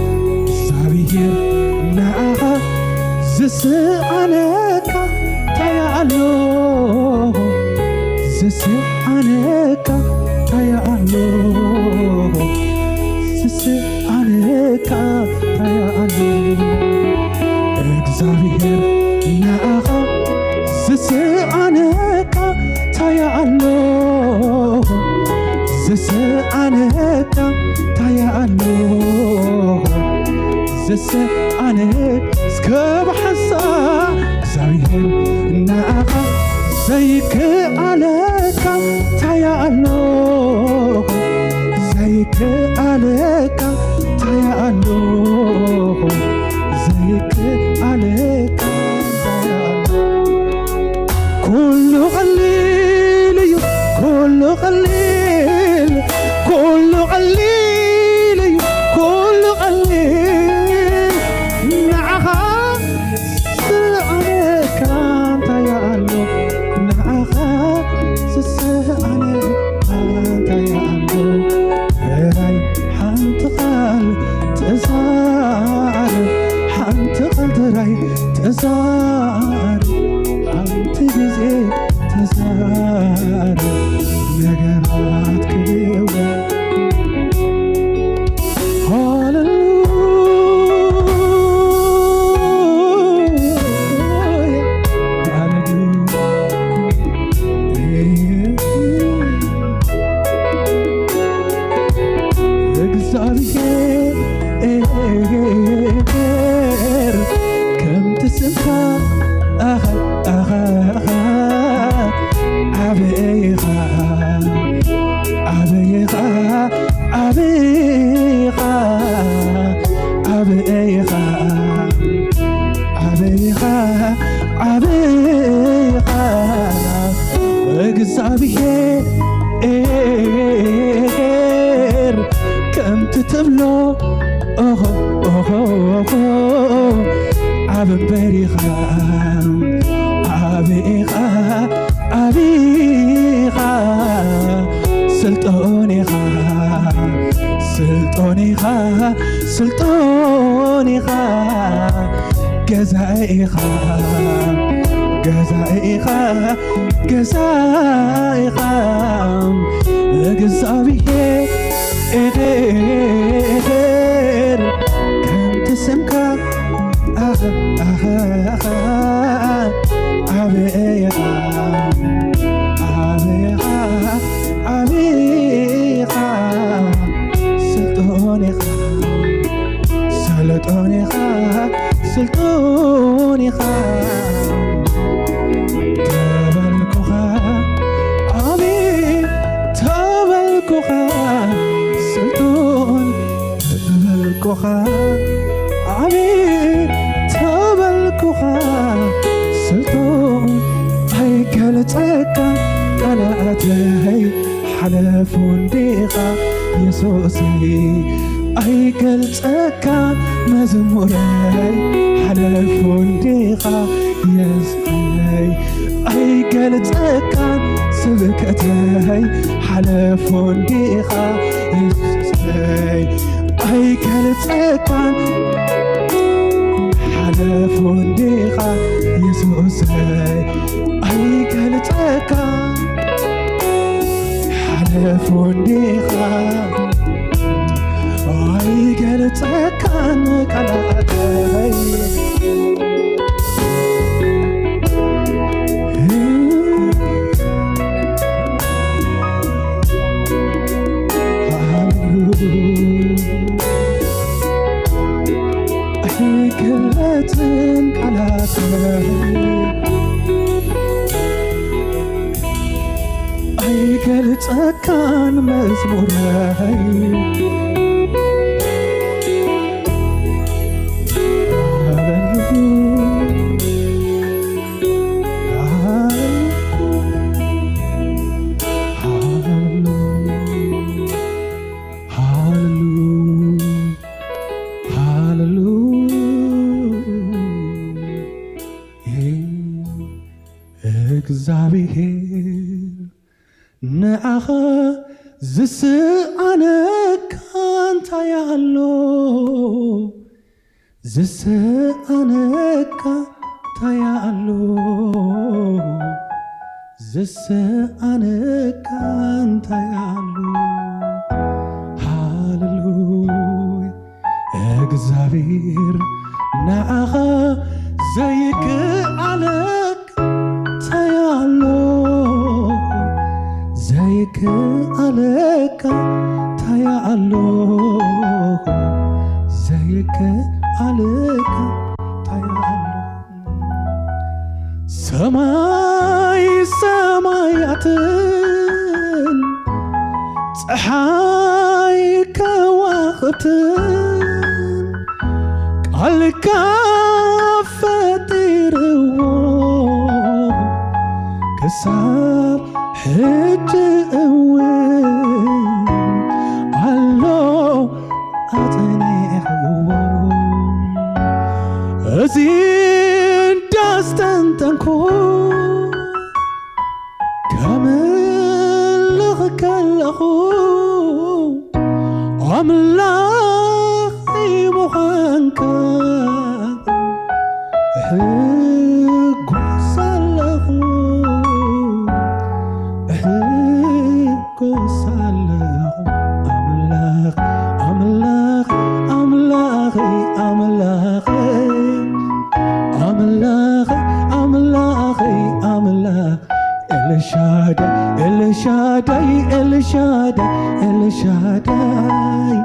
زابير نا زسي عليك يا الله زسي عليك يا الله زسي عليك يا الله እግዚአብሔር ናኻ زسي عليك يا الله زسي عليك يا الله زسي عليك سكب حسا እግዚአብሔር ናኻ زيك عليك يا الله زيك عليك يا الله زيك عليك يا الله كل قليل كل قليل كل قليل كل قليل نعها زسي عليك يا الله نعها زسي عليك يا الله هاي حنت قال تزار حنت قدري تزار حنت جزء تزار نجرات كليوة እግዚአብሔር ከምቲ ትብሎ ዓብን በሪኻ ዓብኢኻ ዓብኢኻ ስልጦኒኻ ስልጦኒኻ ስልጦኒኻ ገዛኢኻ ገዛኢኻ ገዛኢኻ እግዚአብሔር ከምቲ ስምካ ዓብኢኻ ዓብኢኻ ዓብኢኻ ስልጦኒኻ ስልጦኒኻ ስልጦኒኻ سلطان تبلكوها عميد تبلكوها سلطان هيكل تكا قلعتي حلفون ديغا يسوسي هيكل تكا مزموري حلفون ديغا يسوسي هيكل تكا سبكتي حلفون ديغا يسوسي هيكل تكا حلفون ديغا يسوسي هيكل تكا حلفون ديغا አይገልጸካን መዝሙረይ እግዚአብሔር ንዓኸ ዝስኣነካ እንታይ ኣሎ ዝስኣነካ እንታይ ኣሎ ዝስኣነካ እንታይ ኣሎ ሃሌሉያ እግዚአብሔር ንዓኸ ዘይክኣለካ እንታይ ኣሎ ዘይክኣለካ እንታይ ኣሎ ዘይክኣለካ እንታይ ኣሎ ሰማይ ሰማያትን ፀሓይ ከዋኽብትን ቃልካ ፈጢርዎ ክሳብ ሕጂ እውን ኣሎ ኣፀኒዕዎ እዚ እንዳስተንተንኩ ከምልኽ ከለኹ ኣምላኽ ምዃንካ እሕጐስ ኣለኹ እሕጐስ ኣለኹ ኣምላኽ ኣምላኽ ኣምላኽ ኣምላኽ ኣምላኽ ኣምላኽ ኣምላኽ ኤልሻዳይ ኤልሻዳይ ኤልሻዳይ ኤልሻዳይ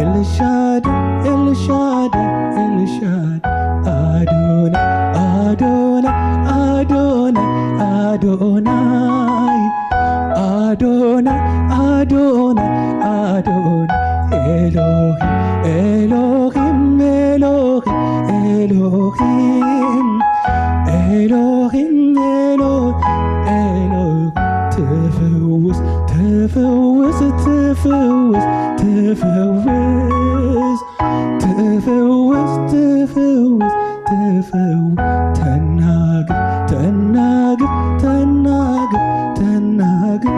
ኤልሻዳይ ኤልሻዳይ ኤልሻዳይ አዶናይ አዶናይ አዶናይ አዶናይ አዶናይ አዶናይ አዶናይ ኤሎሂም ኤሎሂም ኤሎሂም ኤሎሂም ኤሎሂም ትፍውስ ትፍውስ ትፍውስ ትፍውስ ትፍውስ ትፍውስ ትፍውስ ተናግር ተናግር ተናግር ተናግር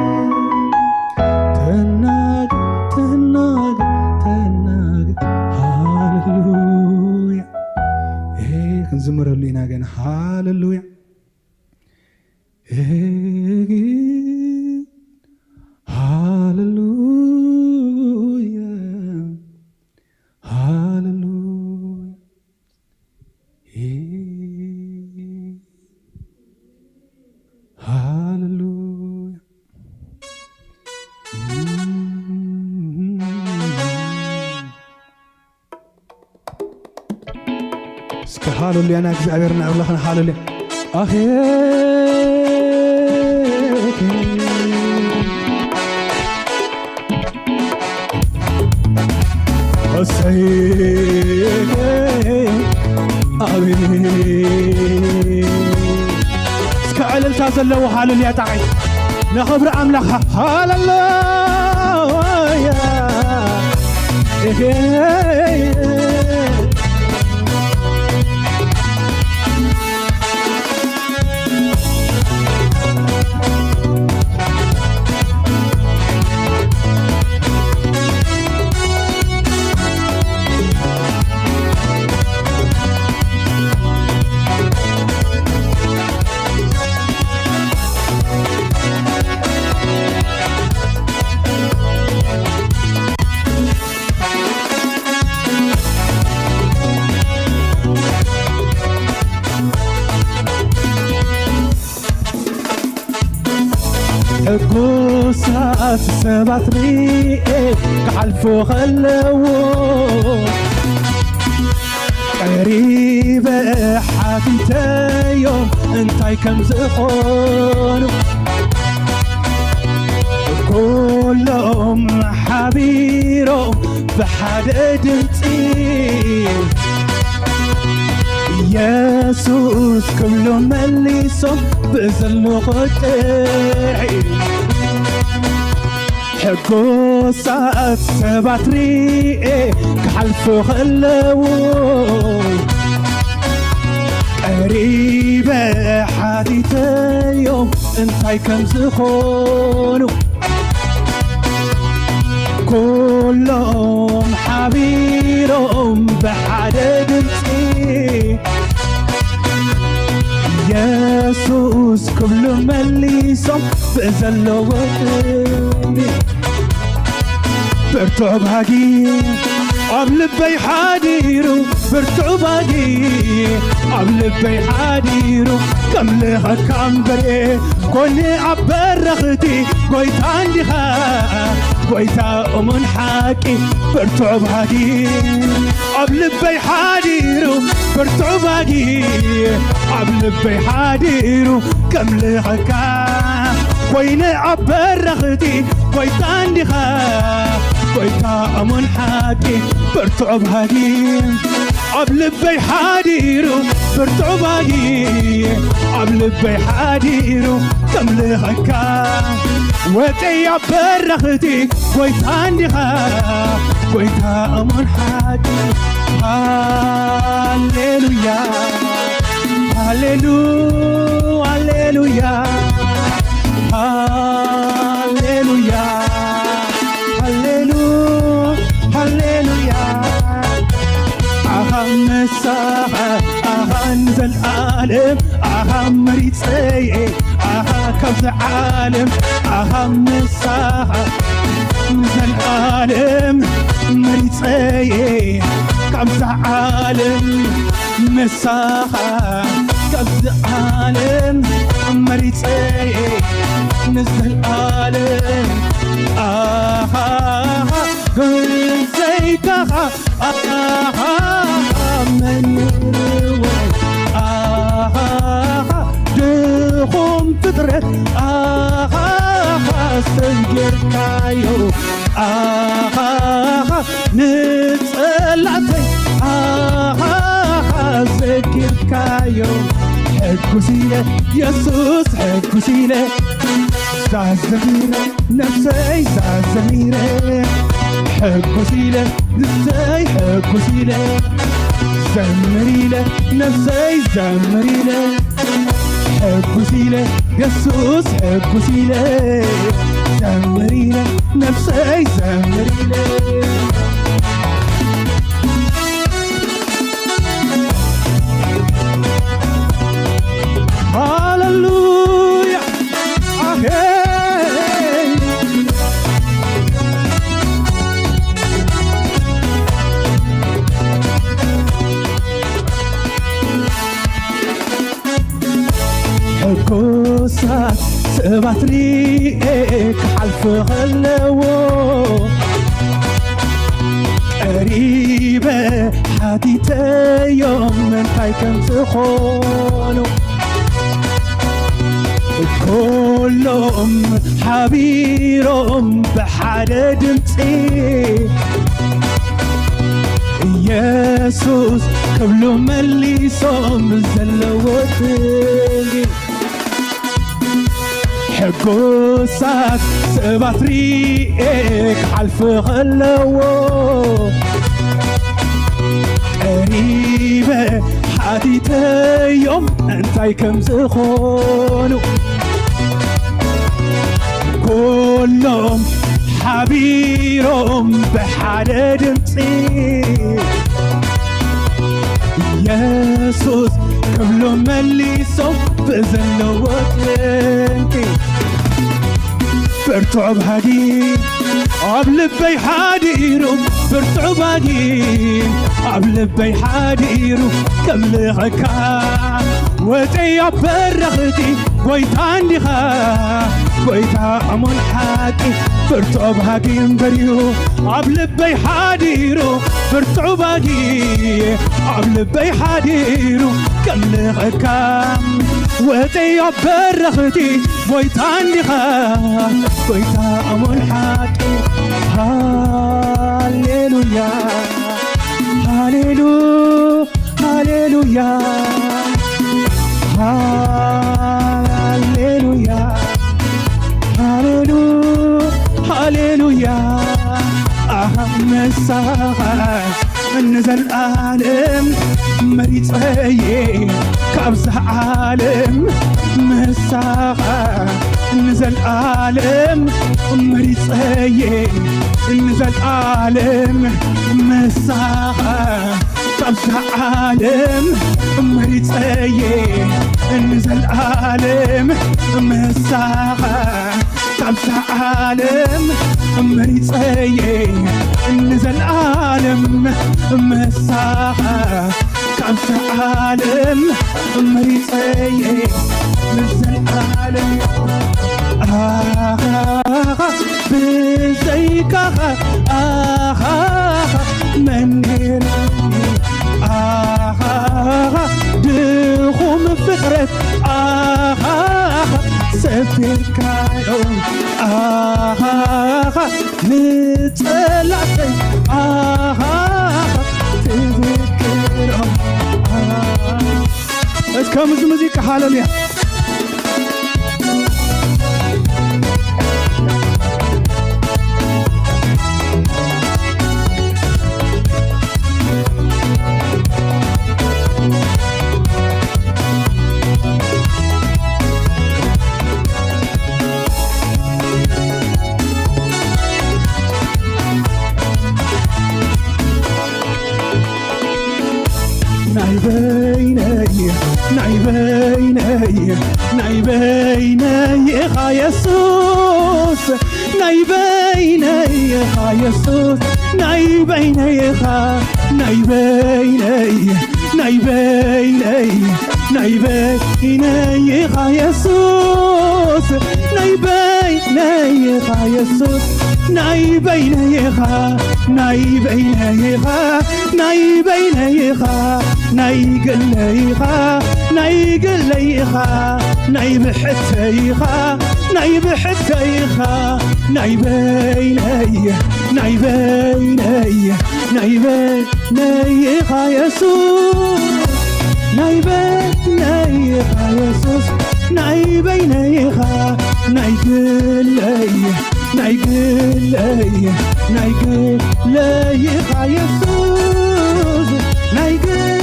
ተናግር ተናግር ተናግር ሃሌሉያ ክንዝምረሉ ኢና ገና ሃሌሉያ ሃሌሉያ ሃሌሉያ ሃሌሉያ እስከ ሃሌሉያና እግዚአብሔርና አምላኽና ሃሌሉያ አኼ እሰይ አሜን እስከ ዕልልታ ዘለዎ ሃሌሉያ ጣዕይ ንኽብሪ ኣምላኽ ሃሌሉያ ሕጉሳት ሰባት ሪኤ ክሓልፉ ኸለዎ قريبة حاتيتيهم انتاي كم زخونوا كلهم حبيرهم بحد دمتي يسوس كلهم مليسهم بزلو قطعي حكو ساعت سبات ريقي كحلفو خلو قريبة حديتيهم انتاي كم زخونوا كلهم حبيرهم بحد دمتي يسوس كلهم مليسهم بزلو وقلبي برتعو بهاقي قبل بي حاديرو برتعو باقي قبل بي حاديرو كم لها كم بري كوني عبر رختي قويت عندي خا قويتا أمن حاكي برتعو بهاقي قبل بي حاديرو برتعو باقي قبل بي حاديرو كم لها كم كوني عبر رختي قويت عندي خا قويتا أمن حاكي برتعو بهاقي قبل بي حاديرو برتعو باقي قبل بي حاديرو كم لغكا وتيا برختي قويت عندي خا قويتا أمن حاكي هاليلويا هاليلو هاليلويا هاليلويا هاليلو هاليلويا أهم الساعة أهنزل عالم أهم ريتسي كفز عالم أهم الساعة نزل عالم مريتسي كفز عالم مساحة كفز عالم مريتسي نزل عالم قل زيتها من دخوم تدرك سنجر كايو نتسلعتي سنجر كايو حكوسيلة يسوس حكوسيلة زازميرة نفسي زازميرة حكوسيلة نفسي حكوسيلة زمريلة نفسي زمريلة حكوسيلة يسوس حكوسيلة زمريلة نفسي زمريلة هاللويا حكوسات سبات ريقك حلف غلو قريبة حديتي يوم من حيكم تخونوا كلهم حبيرهم بحد دمتي يسوس كلهم مليسهم زلوتي حكوسات سبات ريقك حلف غلو قريبة حديتي يوم انتاي كم زخونوا كلهم حبيرهم بحد دمتي يسوس كلهم مليسهم بزلوتي برتعو بهاقي قبل بي حاديرو برتعو باقي قبل بي حاديرو كم لغكا وتي برختي ويتا عندها ويتا أمون حاكي برتعب هاكي انبريو عبلبي حاديرو برتعب هاكي عبلبي حاديرو كم لغكام وتي برختي ويتا عندها ويتا أمون حاكي هاليلويا هاليلو هاليلويا هاليلويا هاليلو هاليلويا مساحة نزل عالم مريض ايه كابزة عالم مساحة نزل عالم مريض ايه نزل عالم مساحة كابزة عالم مريض ايه نزل عالم مساحة كابزة عالم مريض ايه نزل عالم مساحة كابزة عالم مريض ايه نزل عالم بزيك من غير دخوم فكرة سفرك يوم نتلعب تذكرهم اسكم الموسيقى حاليا ناي بيني يا يسوس ناي بيني يا يسوس ناي بيني ناي بيني ناي بيني ناي بيني يا يسوس ناي بيني يا يسوس ناي بيني ناي بيني ناي بيني ناي قليها ناي قليها ناي بحتيها ناي بحتيها ناي بيني ناي بيني ناي بيني يسوس ناي بيني يسوس ناي بيني ناي قلي ناي قلي ناي قلي يسوس ناي قلي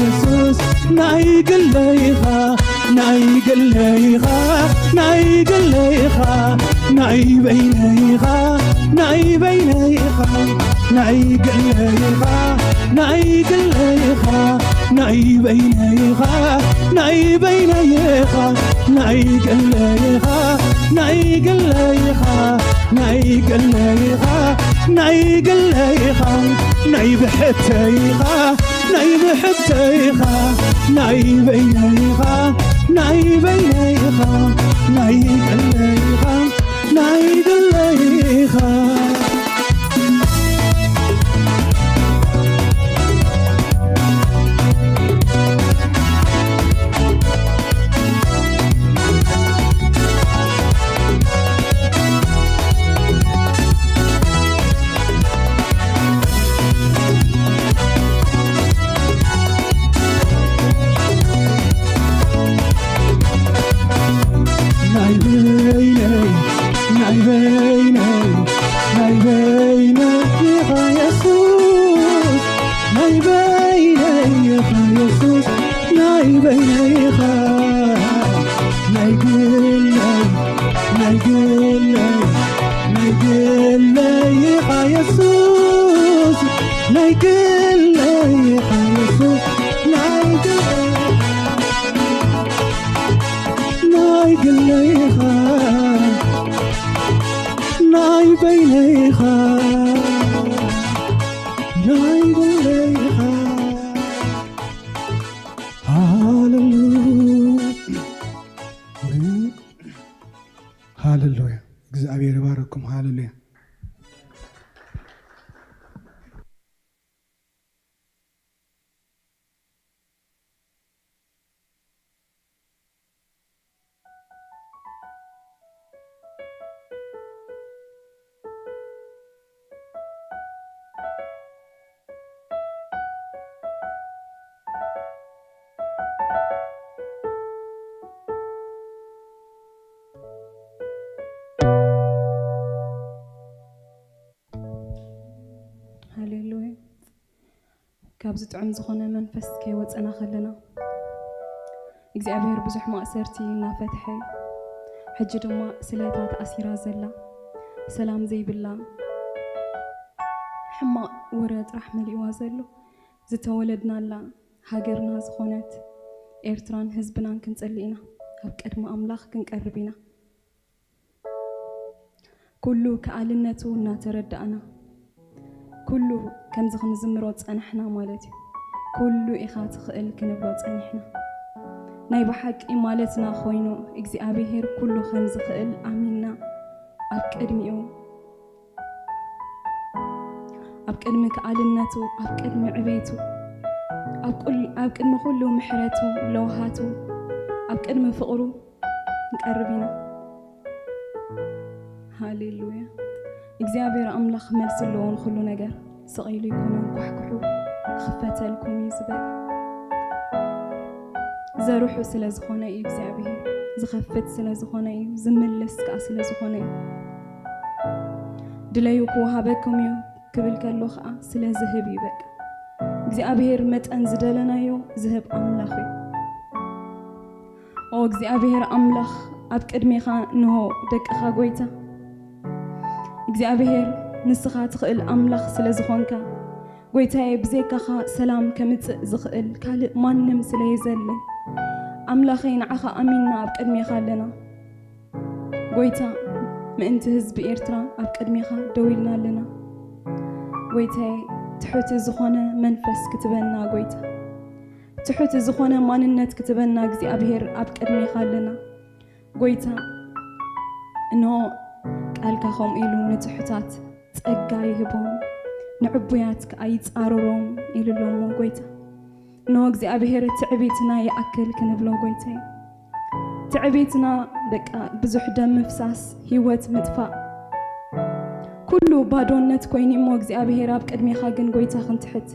يسوس ناي قليها ناي قليها ناي قليها ناي بينيها ناي بينيها ناي قليها ناي قليها ناي بينيها ناي بينيها ناي قليها ناي قليها ناي قليها ناي قليها ناي بحتيها ناي بحتيها ناي بينيها ناي بينيها ناي قليها ناي قليها كابز تعم زخنا منفس كي وصنا خلنا እግዚአብሔር ብዙሕ ማእሰርቲ እናፈትሐ ሕጂ ድማ ስለታት ኣሲራ ዘላ ሰላም ዘይብላ ሕማቕ ወረ ጥራሕ መሊእዋ ዘሎ ዝተወለድናላ ሃገርና ዝኾነት ኤርትራን ህዝብናን ክንጸልይ ኢና ኣብ ቀድሚ ኣምላኽ ክንቀርብ ኢና ኩሉ ከኣልነቱ እናተረዳእና ኩሉ ከምዚ ክንዝምሮ ጸንሕና ማለት እዩ ኩሉ ኢኻ ትኽእል ክንብሎ ጸኒሕና ናይ በሓቂ ማለትና ኮይኑ እግዚአብሔር ኩሉ ከም ዝኽእል ኣሚንና ኣብ ቅድሚኡ ኣብ ቅድሚ ከኣልነቱ ኣብ ቅድሚ ዕቤቱ ኣብ ቅድሚ ኩሉ ምሕረቱ ለውሃቱ ኣብ ቅድሚ ፍቕሩ ንቀርብ ኢና ሃሌሉያ እግዚአብሔር ኣምላኽ መልስ ኣለዎ ንኩሉ ነገር ስቒሉ ይኩነን ኩሕኩሑ ክፈተልኩም እዩ ዝበል ዘሩሑ ስለ ዝኾነ እዩ እግዚአብሔር ዝኸፍት ስለ ዝኾነ እዩ ዝምልስ ከዓ ስለ ዝኾነ እዩ ድለዩ ክወሃበኩም እዩ ክብል ከሎ ከዓ ስለ ዝህብ እዩ በቃ እግዚአብሔር መጠን ዝደለናዮ ዝህብ ኣምላኽ እዩ ኦ እግዚአብሔር ኣምላኽ ኣብ ቅድሜኻ ንሆ ደቅኻ ጎይታ እግዚአብሔር ንስኻ ትኽእል ኣምላኽ ስለ ዝኾንካ ጎይታዬ ብዘይካኻ ሰላም ከምጽእ ዝኽእል ካልእ ማንም ስለ የዘለ ኣምላኸይ ንዓኻ ኣሚንና ኣብ ቅድሜኻ ኣለና ጎይታ ምእንቲ ህዝቢ ኤርትራ ኣብ ቅድሜኻ ደው ኢልና ኣለና ጎይታዬ ትሑት ዝኾነ መንፈስ ክትበና ጎይታ ትሑት ዝኾነ ማንነት ክትበና እግዚአብሔር ኣብ ቅድሜኻ ኣለና ጎይታ እንሆ ቃልካ ከምኡ ኢሉ ንትሑታት ጸጋ ይህቦም ንዕቡያት ከዓ ይጻረሮም ኢሉሎሞ ጎይታ نو እግዚአብሔር ትዕቢትና ይአክል ክንብሎ ጎይታዬ ትዕቢትና በቃ ብዙሕ ደም ፍሳስ ህይወት ምጥፋእ ኩሉ ባዶነት ኮይኑ ሞ እግዚአብሔር ኣብ ቅድሜኻ ግን ጎይታ ክንትሕት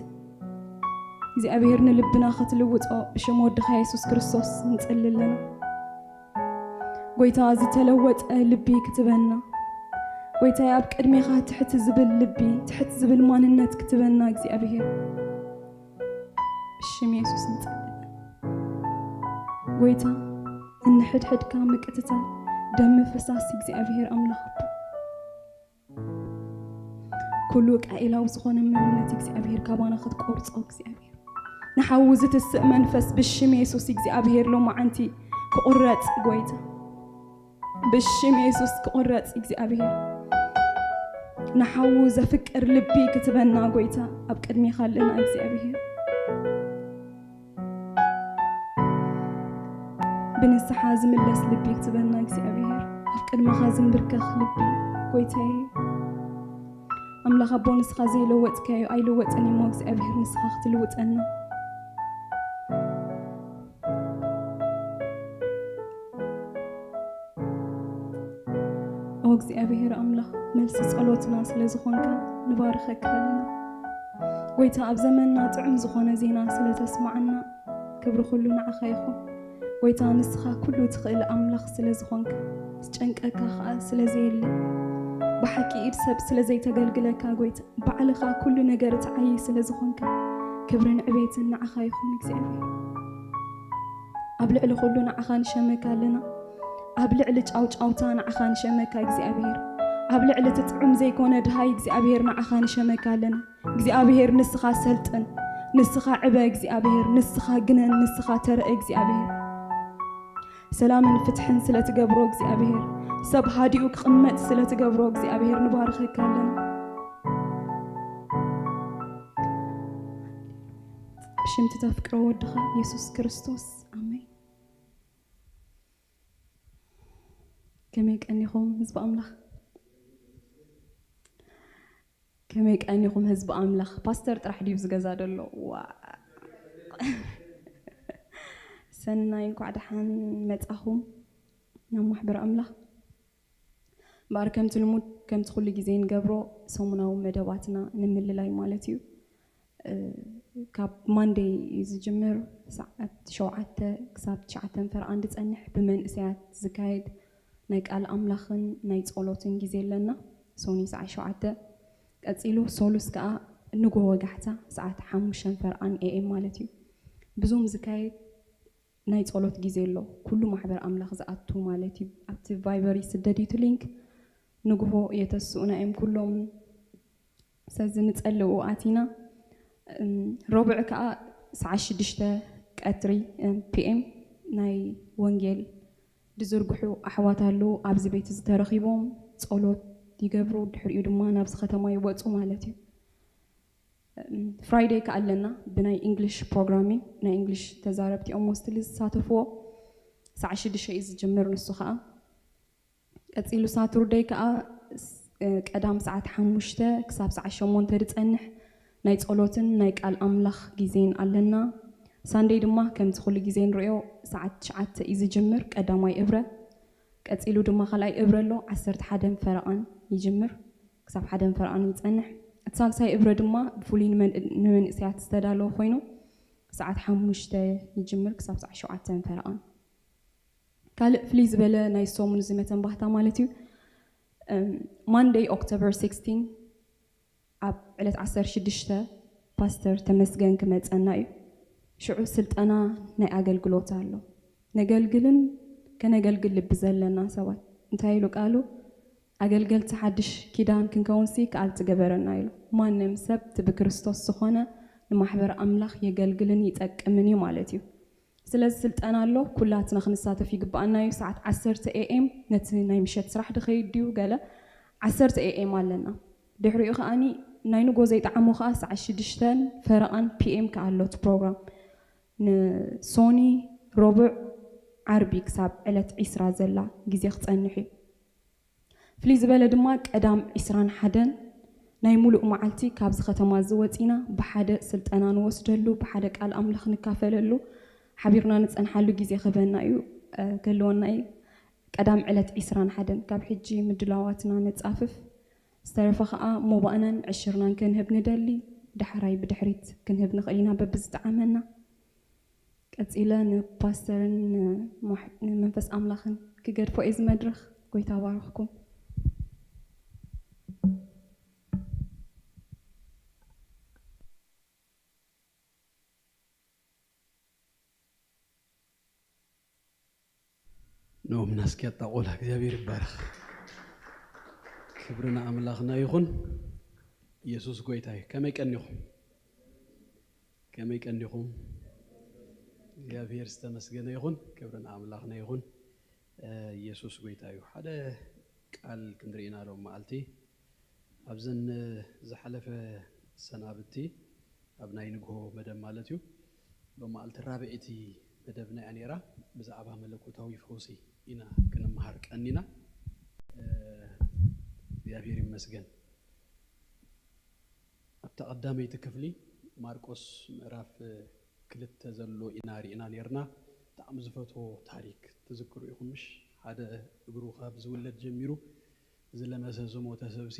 እግዚአብሔር ንልብና ክትልውጦ ብሽም ወድኻ ኢየሱስ ክርስቶስ ንጽልለና ጎይታ ዝተለወጠ ልቢ ክትበና ጎይታ ኣብ ቅድሜኻ ትሕት ዝብል ልቢ ትሕት ዝብል ማንነት ክትበና እግዚአብሔር بشم يسوع نتقبل قويتا إن حد كان مقتتال دم فساس እግዚአብሔር أملاخ كلوك عائلة وزخون منت እግዚአብሔር كابانا خد قرص እግዚአብሔር نحوزت السق منفس بشم يسوع እግዚአብሔር لو ما أنتي كقرات قويتا بشم يسوع كقرات እግዚአብሔር نحوز فكر لبي كتبنا قويتا أبقدمي خلنا እግዚአብሔር بنسحة زملس لبي كتبنا እግዚአብሔር أفكر مخازن بركخ لبي قويتاي أملاخ أبو نسخة زي لوت كايو أي لوت أني مو እግዚአብሔር نسخة تلوت أنا أو እግዚአብሔር أملاخ ملس صلوتنا سلزخونك نبارخك لنا قويتا أب زمننا طعم زخونة زينا سلتسمعنا كبر خلونا عخايخو ويتا نسخة كله تخيل أملاخ سلزخونك سجنكك خا سلزيل بحكي إرسب سلزي تقلقلك قويتا بعلخا كل نجار تعي سلزخونك كبرن عبيتنا عخا يخون እግዚአብሔር أبلع لخلونا عخان شمكا لنا أبلع لجاوج أوتانا عخان شمكا እግዚአብሔር أبلع لتطعم زي كونه دهاي እግዚአብሔርنا عخان شمكا لنا እግዚአብሔር نسخة سلطن نسخة عبا እግዚአብሔር نسخة جنن نسخة ترى እግዚአብሔር سلام فتحن سلا تقبرو እግዚአብሔር سب هاديو قمت سلا تقبرو እግዚአብሔር نبارخك لنا بشمت تفكرو ودخا يسوع كريستوس آمين كميك أنيكم حزب أملاخ كميك أنيكم حزب أملاخ باستر طرح ديبز غزادلو سناين قعدحان متأخم نعم محبر أملاخ باركم تلمود كم تخلي جزين قبرو سومنا ومدواتنا نمل لاي مالتيو كاب ماندي يزجمر ساعات شوعات كساب شعتن فرعند تنح بمن ساعات زكايد نايك على أملاخن نايت أولوتن جزين لنا سوني ساعة شوعات أتصيلو سولوس كا ንጎ ወጋሕታ ሰዓት 5:40 AM ማለት እዩ ብዙም ዝካየድ ናይ ጸሎት ጊዜ ኣሎ ኩሉ ማሕበር ኣምላኽ ዝኣቱ ማለት እዩ ኣብቲ ቫይበር ይስደድ እዩ ሊንክ ንግሆ የተስኡና እዮም ኩሎም ሰዝንጸልኡ ኣቲና ረቡዕ ከዓ ሰዓት 6 ቀትሪ PM ናይ ወንጌል ድዝርግሑ ኣሕዋት ኣለዉ ኣብዚ ቤት ዝተረኺቦም ጸሎት ይገብሩ ድሕሪኡ ድማ ናብዚ ከተማ ይወፁ ማለት እዩ ፍራይዴይ ከዓ ኣለና ብናይ እንግሊሽ ፕሮግራሚንግ ናይ እንግሊሽ ተዛረብቲ እዮም ሞስትሊ ዝሳተፍዎ ሰዓት 6 እዩ ዝጅምር ንሱ ከዓ ቀፂሉ ሳቱርዴይ ከዓ ቀዳም ሰዓት 5 ክሳብ ሰዓት 8 ዝጸንሕ ናይ ጸሎትን ናይ ቃል ኣምላኽ ጊዜን ኣለና ሳንዴይ ድማ ከምቲ ኩሉ ጊዜ ንሪኦ ሰዓት 9 እዩ ዝጅምር ቀዳማይ እብረ ቀፂሉ ድማ ካልኣይ እብረ ኣሎ 11 ፈረቓን ይጅምር ክሳብ 1 ፈረቓን ይጸንሕ እትሳልሳይ እብረ ድማ ብፍሉይ ንመንእስያት ዝተዳለወ ኮይኑ ሰዓት 5 ይጅምር ክሳብ ሰዓት 7 ፈረቓን ካልእ ፍልይ ዝበለ ናይ ሰሙን ዝመተን ባህታ ማለት እዩ ማንዴይ ኦክቶበር 16 ኣብ ዕለት 16 ፓስተር ተመስገን ክመፀና እዩ ሽዑ ስልጠና ናይ ኣገልግሎት ኣሎ ነገልግልን ከነገልግል ልቢ ዘለና ሰባት እንታይ ኢሉ ቃሉ ኣገልገልቲ ሓድሽ ኪዳን ክንከውንሲ ከኣል ትገበረና ኢሉ ማንም ሰብ ብክርስቶስ ዝኾነ ንማሕበር ኣምላኽ የገልግልን ይጠቅምን እዩ ማለት እዩ ስለዚ ስልጠና ኣሎ ኩላትና ክንሳተፍ ይግባአና እዩ ሰዓት 10 AM ነቲ ናይ ምሸት ስራሕ ድኸይድ ድዩ ገለ 10 AM ኣለና ድሕሪኡ ከዓኒ ናይ ንጎ ዘይጣዕሙ ከዓ ሰዓት 6 ፈረቓን PM ከዓ ኣሎት ፕሮግራም ንሶኒ ረቡዕ ዓርቢ ክሳብ ዕለት 20 ዘላ ጊዜ ክጸንሕ እዩ ፍልይ ዝበለ ድማ ቀዳም 21 ናይ ሙሉእ መዓልቲ ካብዚ ከተማ ዝወፂና ብሓደ ስልጠና ንወስደሉ ብሓደ ቃል ኣምላኽ ንካፈለሉ ሓቢርና ንጸንሓሉ ጊዜ ክበና እዩ ገለወና እዩ ቀዳም ዕለት 21 ካብ ሕጂ ምድላዋትና ነጻፍፍ ዝተረፈ ከዓ ሞባእናን ዕሽርናን ክንህብ ንደሊ ዳሕራይ ብድሕሪት ክንህብ ንኽእል ኢና በብዝጠዓመና ቀፂለ ንፓስተርን ንመንፈስ ኣምላኽን ክገድፎ እየ ዝመድረኽ ጎይታ ባርኽኩም نوم ناس كيات تقولها እግዚአብሔር ይባረክ ክብርና አምላኽና ይሁን ኢየሱስ ጎይታዬ ከመይ ቀንዲኹም እግዚአብሔር ዝተመስገነ ይሁን ክብርና አምላኽና ይሁን ኢየሱስ ጎይታዬ ሓደ ቃል ክንድሪና ሎም ማልቲ ኣብዘን ዝሓለፈ ሰናብቲ ኣብ ናይ ንግሆ መደብ ማለት እዩ ሎም ማልቲ ራብዒቲ መደብና ያኔራ ብዛዕባ መለኮታዊ ፈውሲ ኢና ክንመሃር ቀኒና እግዚአብሔር ይመስገን ኣብታ ቀዳመይቲ ክፍሊ ማርቆስ ምዕራፍ 2 ዘሎ ኢና ነርና ብጣዕሚ ዝፈትዎ ታሪክ ትዝክሩ ኢኹም ምሽ ሓደ እግሩ ካብ ዝውለድ ጀሚሩ ዝለመሰ ዝሞተ ሰብሲ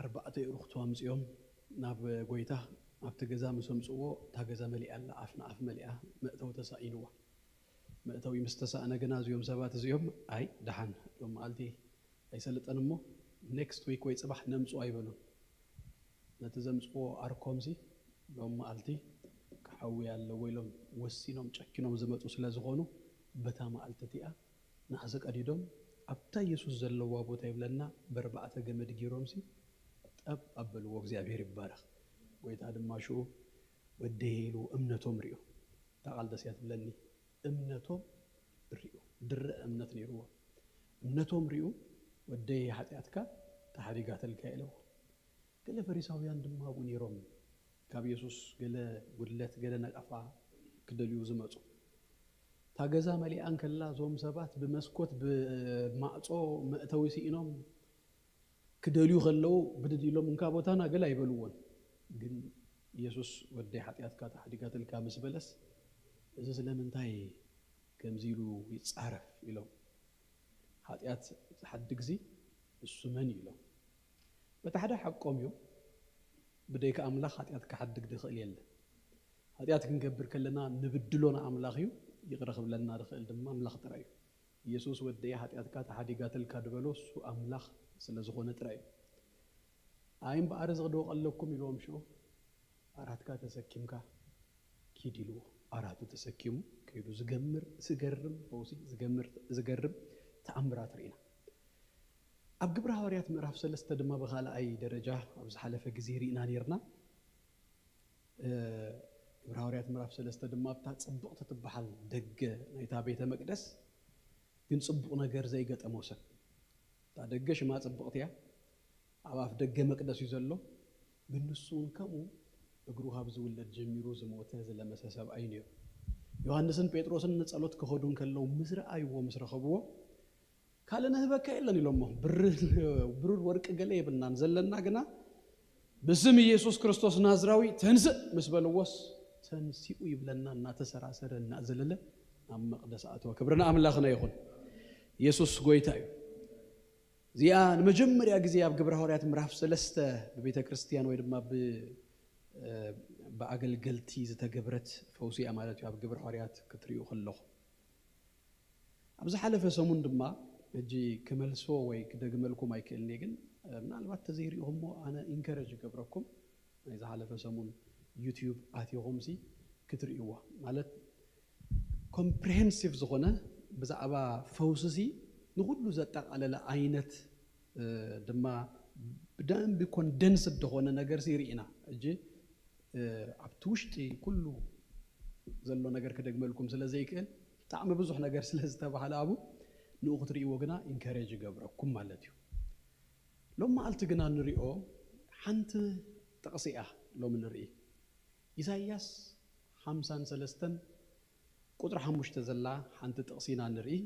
4 እሩኽቱ ኣምፂኦም ናብ ጎይታ ኣብቲ ገዛ ምሰምፅዎ እታ ገዛ መሊኣ ኣላ ኣፍና ኣፍ መሊኣ መእተው ተሳኢንዋ መእተው ምስተሳእነ ገና እዚኦም ሰባት እዚኦም ኣይ ደሓን ሎም ማልቲ ኣይሰልጠን እሞ ኔክስት ዊክ ወይ ፅባሕ ነምፁ ኣይበሉን ነቲ ዘምፅዎ ኣርኮምሲ ሎም ማልቲ ክሓዊ ኣለዎ ኢሎም ወሲኖም ጨኪኖም ዝመፁ ስለ ዝኾኑ በታ ማልቲ እቲኣ ናሕዚ ቀዲዶም ኣብታ ኢየሱስ ዘለዋ ቦታ ይብለና በርባዕተ ገመድ ጊሮምሲ ጠብ ኣበልዎ እግዚአብሔር ይባረክ ጎይታ ድማ ሽኡ ወደይሉ እምነቶም ሪኡ ታቃል ደስያት ብለኒ እምነቶም ሪኡ ድረ እምነት ነይሩዎ እምነቶም ሪኡ ወደይ ኃጢአትካ ተሐዲጋተልካ ኢለው ገለ ፈሪሳውያን ድማ አቡ ነይሮም ካብ ኢየሱስ ገለ ጉድለት ገለ ነቀፋ ክደልዩ ዝመፁ ታገዛ መሊአን ከላ ዞም ሰባት ብመስኮት ብማዕጾ መእተዊ ሲኢኖም ክደልዩ ከለው ብድዲሎም እንካ ቦታና ገለ አይበሉዎን ግን ኢየሱስ ወደይ ኃጢአትካ ተሐዲጋተልካ ምስ በለስ እዚ ስለምንታይ ከምዚሉ ይጻረፍ ኢሎም ኃጢአት ዝሐድግ ዚ እሱ መን ኢሎም በተሐደ ሐቆም እዩ بديك أملاخ هاتيات كحدك دخل يلا هاتيات كنكبر كلنا نبدلون أملاخ يو يغرق لنا دخل دم أملاخ ترايو يسوع ودي هاتيات كات حديقات الكادبلوس وأملاخ سلزخونة ترايو አይን በአርዝ ገዶ ቀለኩም ይሎም ሾ አራት ካ ተሰኪምካ ኪዲሉ አራቱ ተሰኪሙ ከይዱ ዝገርም ፈውሲ ዝገርም ተአምራት ሪና ኣብ ግብረ ሐዋርያት ምዕራፍ 3 ድማ በኻልኣይ ደረጃ ኣብ ዝሓለፈ ግዜ ሪና ነርና ግብረ ሐዋርያት ምዕራፍ 3 ድማ ኣብታ ጽቡቕቲ ትበሃል ደገ ናይታ ቤተ መቅደስ ግን ጽቡቕ ነገር ዘይገጠሞ ሰብ ታ ደገ ሽማ ጽቡቕቲ እያ ኣብ ኣፍ ደገ መቅደስ እዩ ዘሎ ግን ንሱን ከምኡ እግሩ ካብ ዝውለድ ጀሚሩ ዝሞተ ዝለመሰ ሰብኣይ ነይሩ ዮሐንስን ጴጥሮስን ንጸሎት ክኸዱን ከለው ምስረኣይዎ ምስረኸብዎ ካለነ ህበካ የለን ኢሎሞ ብሩር ወርቅ ገለ ይብልናን ዘለና ግና በስም ኢየሱስ ክርስቶስ ናዝራዊ ተንስእ ምስ በልዎስ ተንሲኡ ይብለና እናተሰራሰረ እናዘለለ ኣብ መቅደስ ኣተወ ክብርና ኣምላኽና ይኹን ኢየሱስ ጎይታ እዩ እዚኣ ንመጀመርያ ግዜ ኣብ ግብረ ሐዋርያት ምዕራፍ 3 በቤተ ክርስቲያን ወይ ድማ በአገልገልቲ ዝተገብረት ፈውሲያ ማለት እዩ ኣብ ግብረ ሐዋርያት ክትሪኡ ከለኹ ኣብ ዝሓለፈ ሰሙን ድማ እጂ ክመልሶ ወይ ክደግመልኩም ኣይክእልኒ ግን ምናልባት ተዘይሪኦሞ ኣነ ኢንከሬጅ ገብረኩም ናይ ዝሓለፈ ሰሙን ዩቲዩብ ኣትይኹም ሲ ክትሪእዋ ማለት ኮምፕሬሄንሲቭ ዝኾነ ብዛዕባ ፈውሲ ንኹሉ ዘጠቃለለ ዓይነት ድማ ብደንብ ኮንደንስ ዝኾነ ነገር ሲሪኢና እጂ ኣብቲ ውሽጢ ኩሉ ዘሎ ነገር ክደግመልኩም ስለዘይክእል ብጣዕሚ ብዙሕ ነገር ስለዝተባሃለ ኣቡ ንኡ ክትሪእዎ ግና ኢንከሬጅ ገብረኩም ማለት እዩ ሎም መዓልቲ ግና ንሪኦ ሓንቲ ጥቕሲ እያ ሎም ንርኢ ኢሳይያስ 53 ቁጥሪ 5 ዘላ ሓንቲ ጥቕሲ ኢና ንርኢ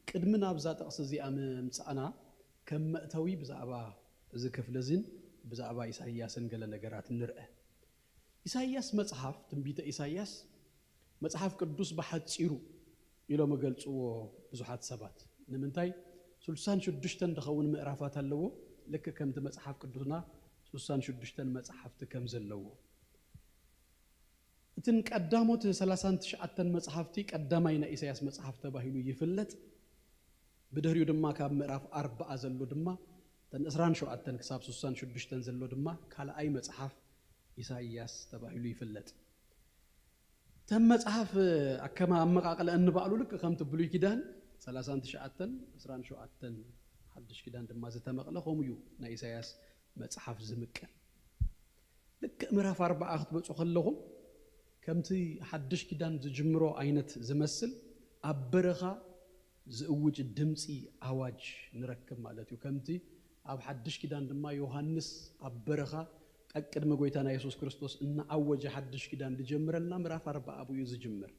ቅድሚ ናብዛ ጥቕሲ እዚኣ ምምፃእና ከም መእተዊ ብዛዕባ እዚ ክፍሊ እዚን ብዛዕባ ኢሳይያስን ገለ ነገራት ንርአ ኢሳይያስ መጽሐፍ ትንቢተ ኢሳይያስ መጽሐፍ ቅዱስ በሓፂሩ ኢሎም ገልጽዎ ብዙሓት ሰባት ንምንታይ 66 ድኸውን ምዕራፋት ኣለዎ ልክ ከምቲ መጽሐፍ ቅዱስና 66 መጽሐፍቲ ከም ዘለዎ እትን ቀዳሞት 39 መጽሐፍቲ ቀዳማይ ናይ ኢሳይያስ መጽሐፍ ተባሂሉ ይፍለጥ ብድሕሪኡ ድማ ካብ ምዕራፍ 40 ዘሎ ድማ ተን 27 ክሳብ 66 ዘሎ ድማ ካልኣይ መጽሐፍ ኢሳይያስ ተባሂሉ ይፍለጥ ተም መጽሐፍ ኣከማ ኣመቃቅለ እንባዕሉ ልክ ከምቲ ብሉይ ኪዳን 39 27 ሓድሽ ኪዳን ድማ ዝተመቕለ ከምኡ እዩ ናይ ኢሳይያስ መጽሐፍ ዝምቀል ልክ ምዕራፍ 40 ክትበጽሑ ከለኹም ከምቲ ሓድሽ ኪዳን ዝጅምሮ ዓይነት ዝመስል ኣብ በረኻ ዝእውጅ ድምፂ ኣዋጅ ንረክብ ማለት እዩ ከምቲ ኣብ ሓድሽ ኪዳን ድማ ዮሐንስ ኣብ በረኻ ቅድሚ ጎይታና ኢየሱስ ክርስቶስ እናኣወጀ ሓድሽ ኪዳን ዝጀምረልና ምዕራፍ 40 እዩ ዝጅምር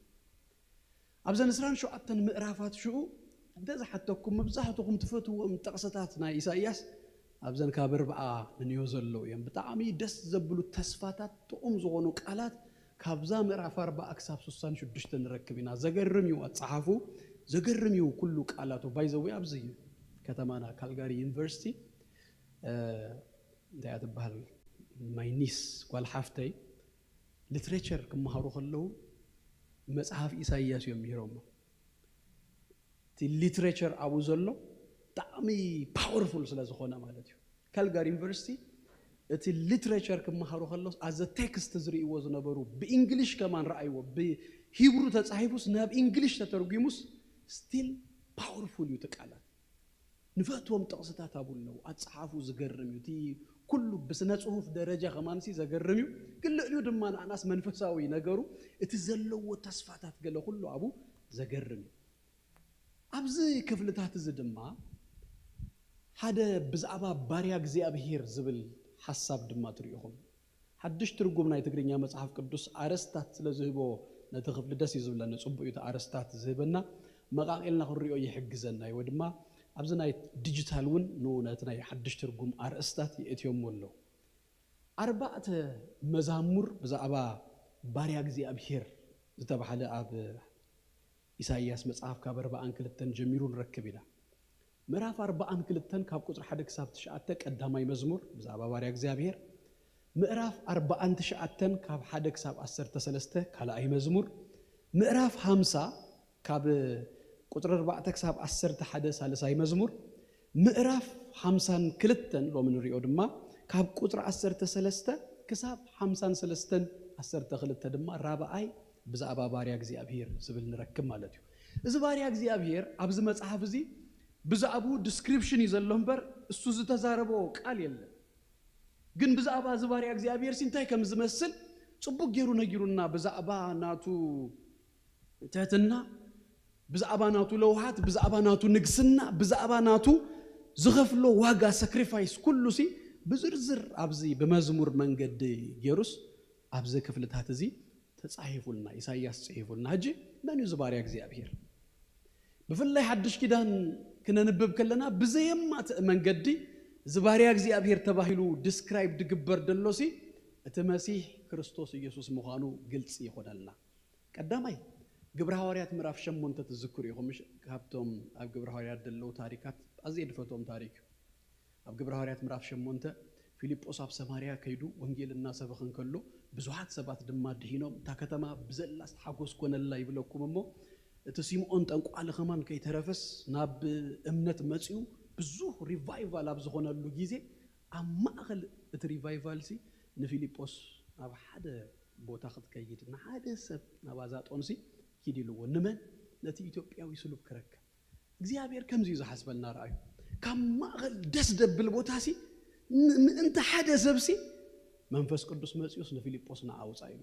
ኣብዘን 27 ምዕራፋት ሽኡ እንደዛ ሓተኩም መብዛሕትኩም ትፈትዎም ጥቕስታት ናይ ኢሳይያስ ኣብዘን ካብ 40 ንንዮ ዘለው እዮም ብጣዕሚ ደስ ዘብሉ ተስፋታት ጥዑም ዝኾኑ ቃላት ካብዛ ምዕራፍ 40 ክሳብ 66 ንረክብ ኢና ዘገርም እዩ ኣጻሓፉ ዘገርም እዩ ኩሉ ቃላቱ ባይዘዊ ኣብዚ ከተማና ካልጋሪ ዩኒቨርሲቲ እንታይ ትበሃል ማይ ኒስ ጓል ሓፍተይ ሊትሬቸር ክመሃሩ ከለው መጽሐፍ ኢሳይያስ እዮም ይሮሞ እቲ ሊትሬቸር አቡ ዘሎ ብጣዕሚ ፓወርፉል ስለዝኾነ ማለት እዩ ካልጋሪ ዩኒቨርሲቲ እቲ ሊትሬቸር ክመሃሩ ከለው ኣዘ ቴክስት ዝርእይዎ ዝነበሩ ብእንግሊሽ ከማን ረኣይዎ ብሂብሩ ተጻሒፉስ ናብ እንግሊሽ ተተርጉሙስ ስቲል ፓወርፉል እዩ ተቃላት ንፈትዎም ጥቕስታት ኣቡለው ኣጻሓፉ ዝገርም እዩ እቲ ኩሉ ብስነ ጽሁፍ ደረጃ ከማንሲ ዘገርም እዩ ግን ልዕሊኡ ድማ ንኣናስ መንፈሳዊ ነገሩ እቲ ዘለዎ ተስፋታት ገለ ኩሉ ኣቡ ዘገርም እዩ ኣብዚ ክፍልታት እዚ ድማ ሓደ ብዛዕባ ባርያ እግዚኣብሔር ዝብል ሓሳብ ድማ ትሪኢኹም ሓድሽ ትርጉም ናይ ትግርኛ መጽሐፍ ቅዱስ ኣረስታት ስለዝህቦ ነቲ ክፍሊ ደስ ይዝብለኒ ጽቡቕ እዩ ኣረስታት ዝህበና መቃቂልና ክንሪኦ ይሕግዘና እዩ ድማ ኣብዚ ናይ ዲጂታል ውን ነቲ ናይ ሓድሽ ትርጉም ኣርእስታት የእትዮም ኣለው 4 መዛሙር ብዛዕባ ባርያ እግዚኣብሔር ዝተባሃለ ኣብ ኢሳይያስ መጽሐፍ ካብ 42 ጀሚሩ ንረክብ ኢና ምዕራፍ 42 ካብ ቁጥሪ 1 ክሳብ 9 ቀዳማይ መዝሙር ብዛዕባ ባርያ እግዚኣብሔር ምዕራፍ 49 ካብ 1 ክሳብ 13 ካልኣይ መዝሙር ምዕራፍ 50 ካብ ቁጥሪ 4 ክሳብ 11 ሳልሳይ መዝሙር ምዕራፍ 52 ሎም ንሪኦ ድማ ካብ ቁጥር 13 ክሳብ 53 12 ድማ ራብዓይ ብዛዕባ ባርያ እግዚአብሔር ዝብል ንረክብ ማለት እዩ እዚ ባርያ እግዚአብሔር ኣብዚ መጽሓፍ እዚ ብዛዕባ ዲስክሪፕሽን ይዘሎ እምበር እሱ ዝተዛረበ ቃል የለን ግን ብዛዕባ እዚ ባርያ እግዚአብሔር ሲንታይ ከም ዝመስል ጽቡቅ ገይሩ ነጊሩና ብዛዕባ ናቱ ተትና ብዛዕባ ናቱ ለውሃት ብዛዕባ ናቱ ንግስና ብዛዕባ ናቱ ዝኸፍሎ ዋጋ ሳክሪፋይስ ኩሉ ሲ ብዝርዝር ኣብዚ በመዝሙር መንገድ ገይሩስ ኣብዚ ክፍልታት እዚ ተጻሒፉልና ኢሳይያስ ጽሒፉልና ሕጂ መን እዩ ባርያ እግዚአብሔር ብፍላይ ሓድሽ ኪዳን ክነንብብ ከለና ብዘየማት መንገዲ ዝባርያ እግዚአብሔር ተባሂሉ ዲስክራይብ ድግበር ደሎሲ እቲ መሲሕ ክርስቶስ ኢየሱስ ምዃኑ ግልጽ ይሆናልና ቀዳማይ ግብረ ሐዋርያት ምዕራፍ 8 ተዝክሩ ይኹም ካብቶም ኣብ ግብረ ሐዋርያት ደለው ታሪካት ኣዝየ ድፈቶም ታሪክ ኣብ ግብረ ሐዋርያት ምዕራፍ 8 ፊልጶስ ኣብ ሰማርያ ከይዱ ወንጌልና ሰበኸን ከሎ ብዙሓት ሰባት ድማ ድሂኖም እታ ከተማ ብዘላስ ሓጎስ ኮነላ ይብለኩም እሞ እቲ ሲምዖን ጠንቋለ ኸማን ከይተረፈስ ናብ እምነት መጽኡ ብዙሕ ሪቫይቫል ኣብ ዝኾነሉ ጊዜ ኣብ ማእኸል እቲ ሪቫይቫል ሲ ንፊልጶስ ኣብ ሓደ ቦታ ክትከይድ ንሓደ ሰብ ናብ ኣዛጦንሲ ኪድልዎ ንመን ነቲ ኢትዮጵያዊ ስሉብ ክረክብ እግዚአብሔር ከምዚ ዝሓስበልና ረአዩ ካብ ማእኸል ደስ ደብል ቦታ ሲ ምእንተ ሓደ ሰብሲ መንፈስ ቅዱስ መጽኡስ ንፊልጶስ ንኣውፃ ኢሉ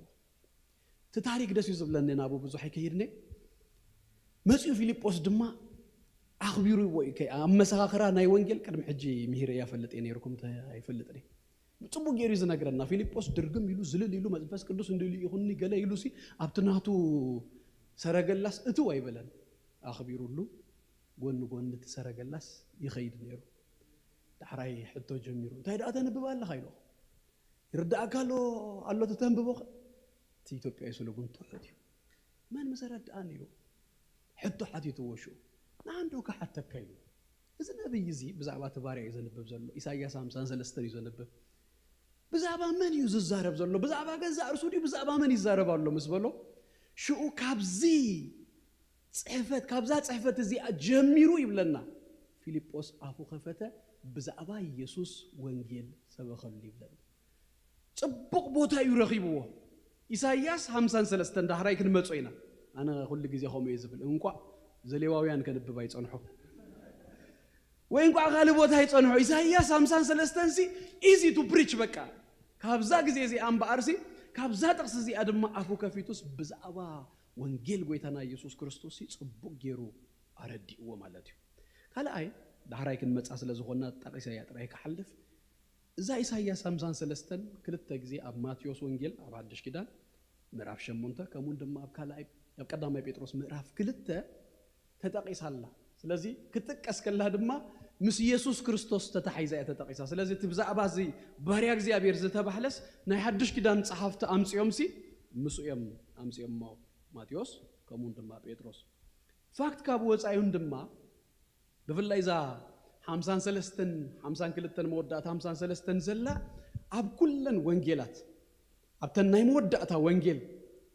እቲ ታሪክ ደስ ይዝብለኒ ናቡ ብዙሕ ይከይድኒ መጽኡ ፊልጶስ ድማ ኣኽቢሩ ወይ ኣብ መሰኻኽራ ናይ ወንጌል ቅድሚ ሕጂ ምሂር ያፈልጥ ነይርኩም ኣይፈልጥኒ ጽቡቅ ገይሩ ዝነግረና ፊልጶስ ድርግም ኢሉ ዝልል ኢሉ መንፈስ ቅዱስ እንድሉ ይኹኒ ገለ ኢሉ ሲ ኣብትናቱ ሰረገላስ እቱ አይበለን አኽቢሩሉ ጎን ተሰረገላስ ይኸይድ ነይሩ ዳሕራይ ሕቶ ጀሚሩ እንታይ ዳእተ ንብባለ ኸይሎ ይርዳእካሎ አሎ ተንብቦ ኢትዮጵያ ይስሉጉን ተውት ማን መሰረት አንይሉ ሕቶ ሓቲቱ ወሹ ናንዶ ከሓተከይሉ እዚ ነብይ እዚ ብዛዕባ ተባሪያ ይዘንብብ ዘሎ ኢሳይያስ 53 ይዘንብብ ብዛዕባ መን ይዝዛረብ ዘሎ ብዛዕባ ገዛ እርሱ ዲ ብዛዕባ መን ይዛረባሎ መስበሎ ሽኡ ካብዚ ጽሕፈት ካብዛ ጽሕፈት እዚ ጀሚሩ ይብለና ፊልጶስ አፉ ኸፈተ ብዛዕባ ኢየሱስ ወንጌል ሰበኸሉ ይብለና ጽቡቅ ቦታ ይረኺብዎ ኢሳይያስ 53 ዳሕራይ ክንመጽ ኢና አነ ሁሉ ጊዜ ኸመ ይዝብል እንኳ ዘሌዋውያን ከንብብ አይጸንሑ ወይ እንኳ ኻሊ ቦታ አይጸንሑ ኢሳይያስ 53 ሲ ኢዚ ቱ ፕሪች በቃ ካብዛ ጊዜ እዚ አንባርሲ ካብዛ ጥቅስ እዚ አድማ አፉ ከፊቱስ ብዛዕባ ወንጌል ጎይታና ኢየሱስ ክርስቶስ ጽቡቅ ገይሩ አረዲእዎ ማለት እዩ ካልአይ ዳሕራይ ክንመጻ ስለዝኾና ጠቂሰ ያጥራይ ከሐልፍ እዛ ኢሳይያስ 53 ክልተ ጊዜ ኣብ ማቴዎስ ወንጌል ኣብ ሓድሽ ኪዳን ምዕራፍ 8 ከምኡን ድማ ኣብ ካልአይ ኣብ ቀዳማይ ጴጥሮስ ምዕራፍ 2 ተጠቂሳላ ስለዚ ክትጥቀስ ከላ ድማ ምስ ኢየሱስ ክርስቶስ ተታሒዛ ተጠቂሳ ስለዚ ትብዛዕባ እዚ ባርያ እግዚአብሔር ዝተባህለስ ናይ ሓድሽ ኪዳን ጸሓፍቲ ኣምጽዮምሲ ምስኦም ኣምጽዮም ማቴዎስ ከምኡን ድማ ጴጥሮስ ፋክት ካብ ወጻዩን ድማ ብፍላይ ዛ 52 መወዳእታ 53 ዘላ ኣብ ኩለን ወንጌላት ኣብተን ናይ መወዳእታ ወንጌል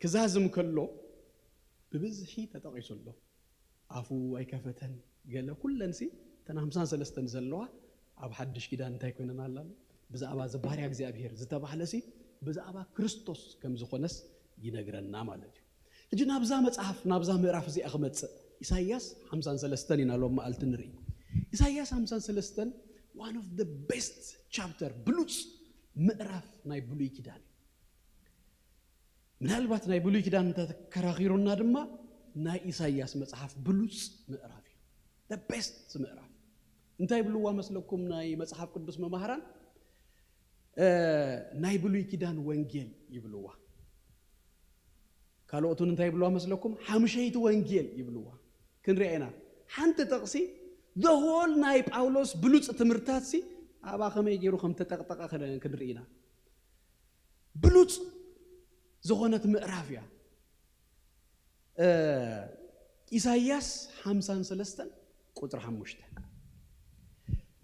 ክዛዝም ከሎ ብብዝሒ ተጠቂሱሎ አፉ ኣይከፈተን ገለ ኩለንሲ ተን 53 ዘለዋ ኣብ ሓድሽ ኪዳን እንታይ ኮይነና አላ ብዛዕባ ዘባርያ እግዚአብሔር ዝተባህለሲ ብዛዕባ ክርስቶስ ከም ዝኾነስ ይነግረና ማለት እዩ እጂ ናብዛ መጽሐፍ ናብዛ ምዕራፍ እዚ ኣኽመጽእ ኢሳይያስ 53 ኢናሎ ማልት ንርኢ ኢሳይያስ 53 one of the best chapter ብሉጽ ምዕራፍ ናይ ብሉይ ኪዳን ምናልባት ናይ ብሉይ ኪዳን ተከራኺሩና ድማ ናይ ኢሳይያስ መጽሐፍ ብሉጽ ምዕራፍ እዩ the best ምዕራፍ እንታይ ብሉዋ መስለኩም ናይ መጽሐፍ ቅዱስ መማህራን ናይ ብሉይ ኪዳን ወንጌል ይብሉዋ ካልኦቱን እንታይ ብሉዋ መስለኩም ሓምሸይቲ ወንጌል ይብሉዋ ክንሪአና ሓንቲ ጠቕሲ the whole ናይ ጳውሎስ ብሉጽ ትምህርታት ሲ ኣባ ኸመይ ገይሩ ከም ተጠቅጠቀ ክንሪኢና ብሉጽ ዝኾነት ምዕራፍ እያ ኢሳይያስ 53 ቁጥር 5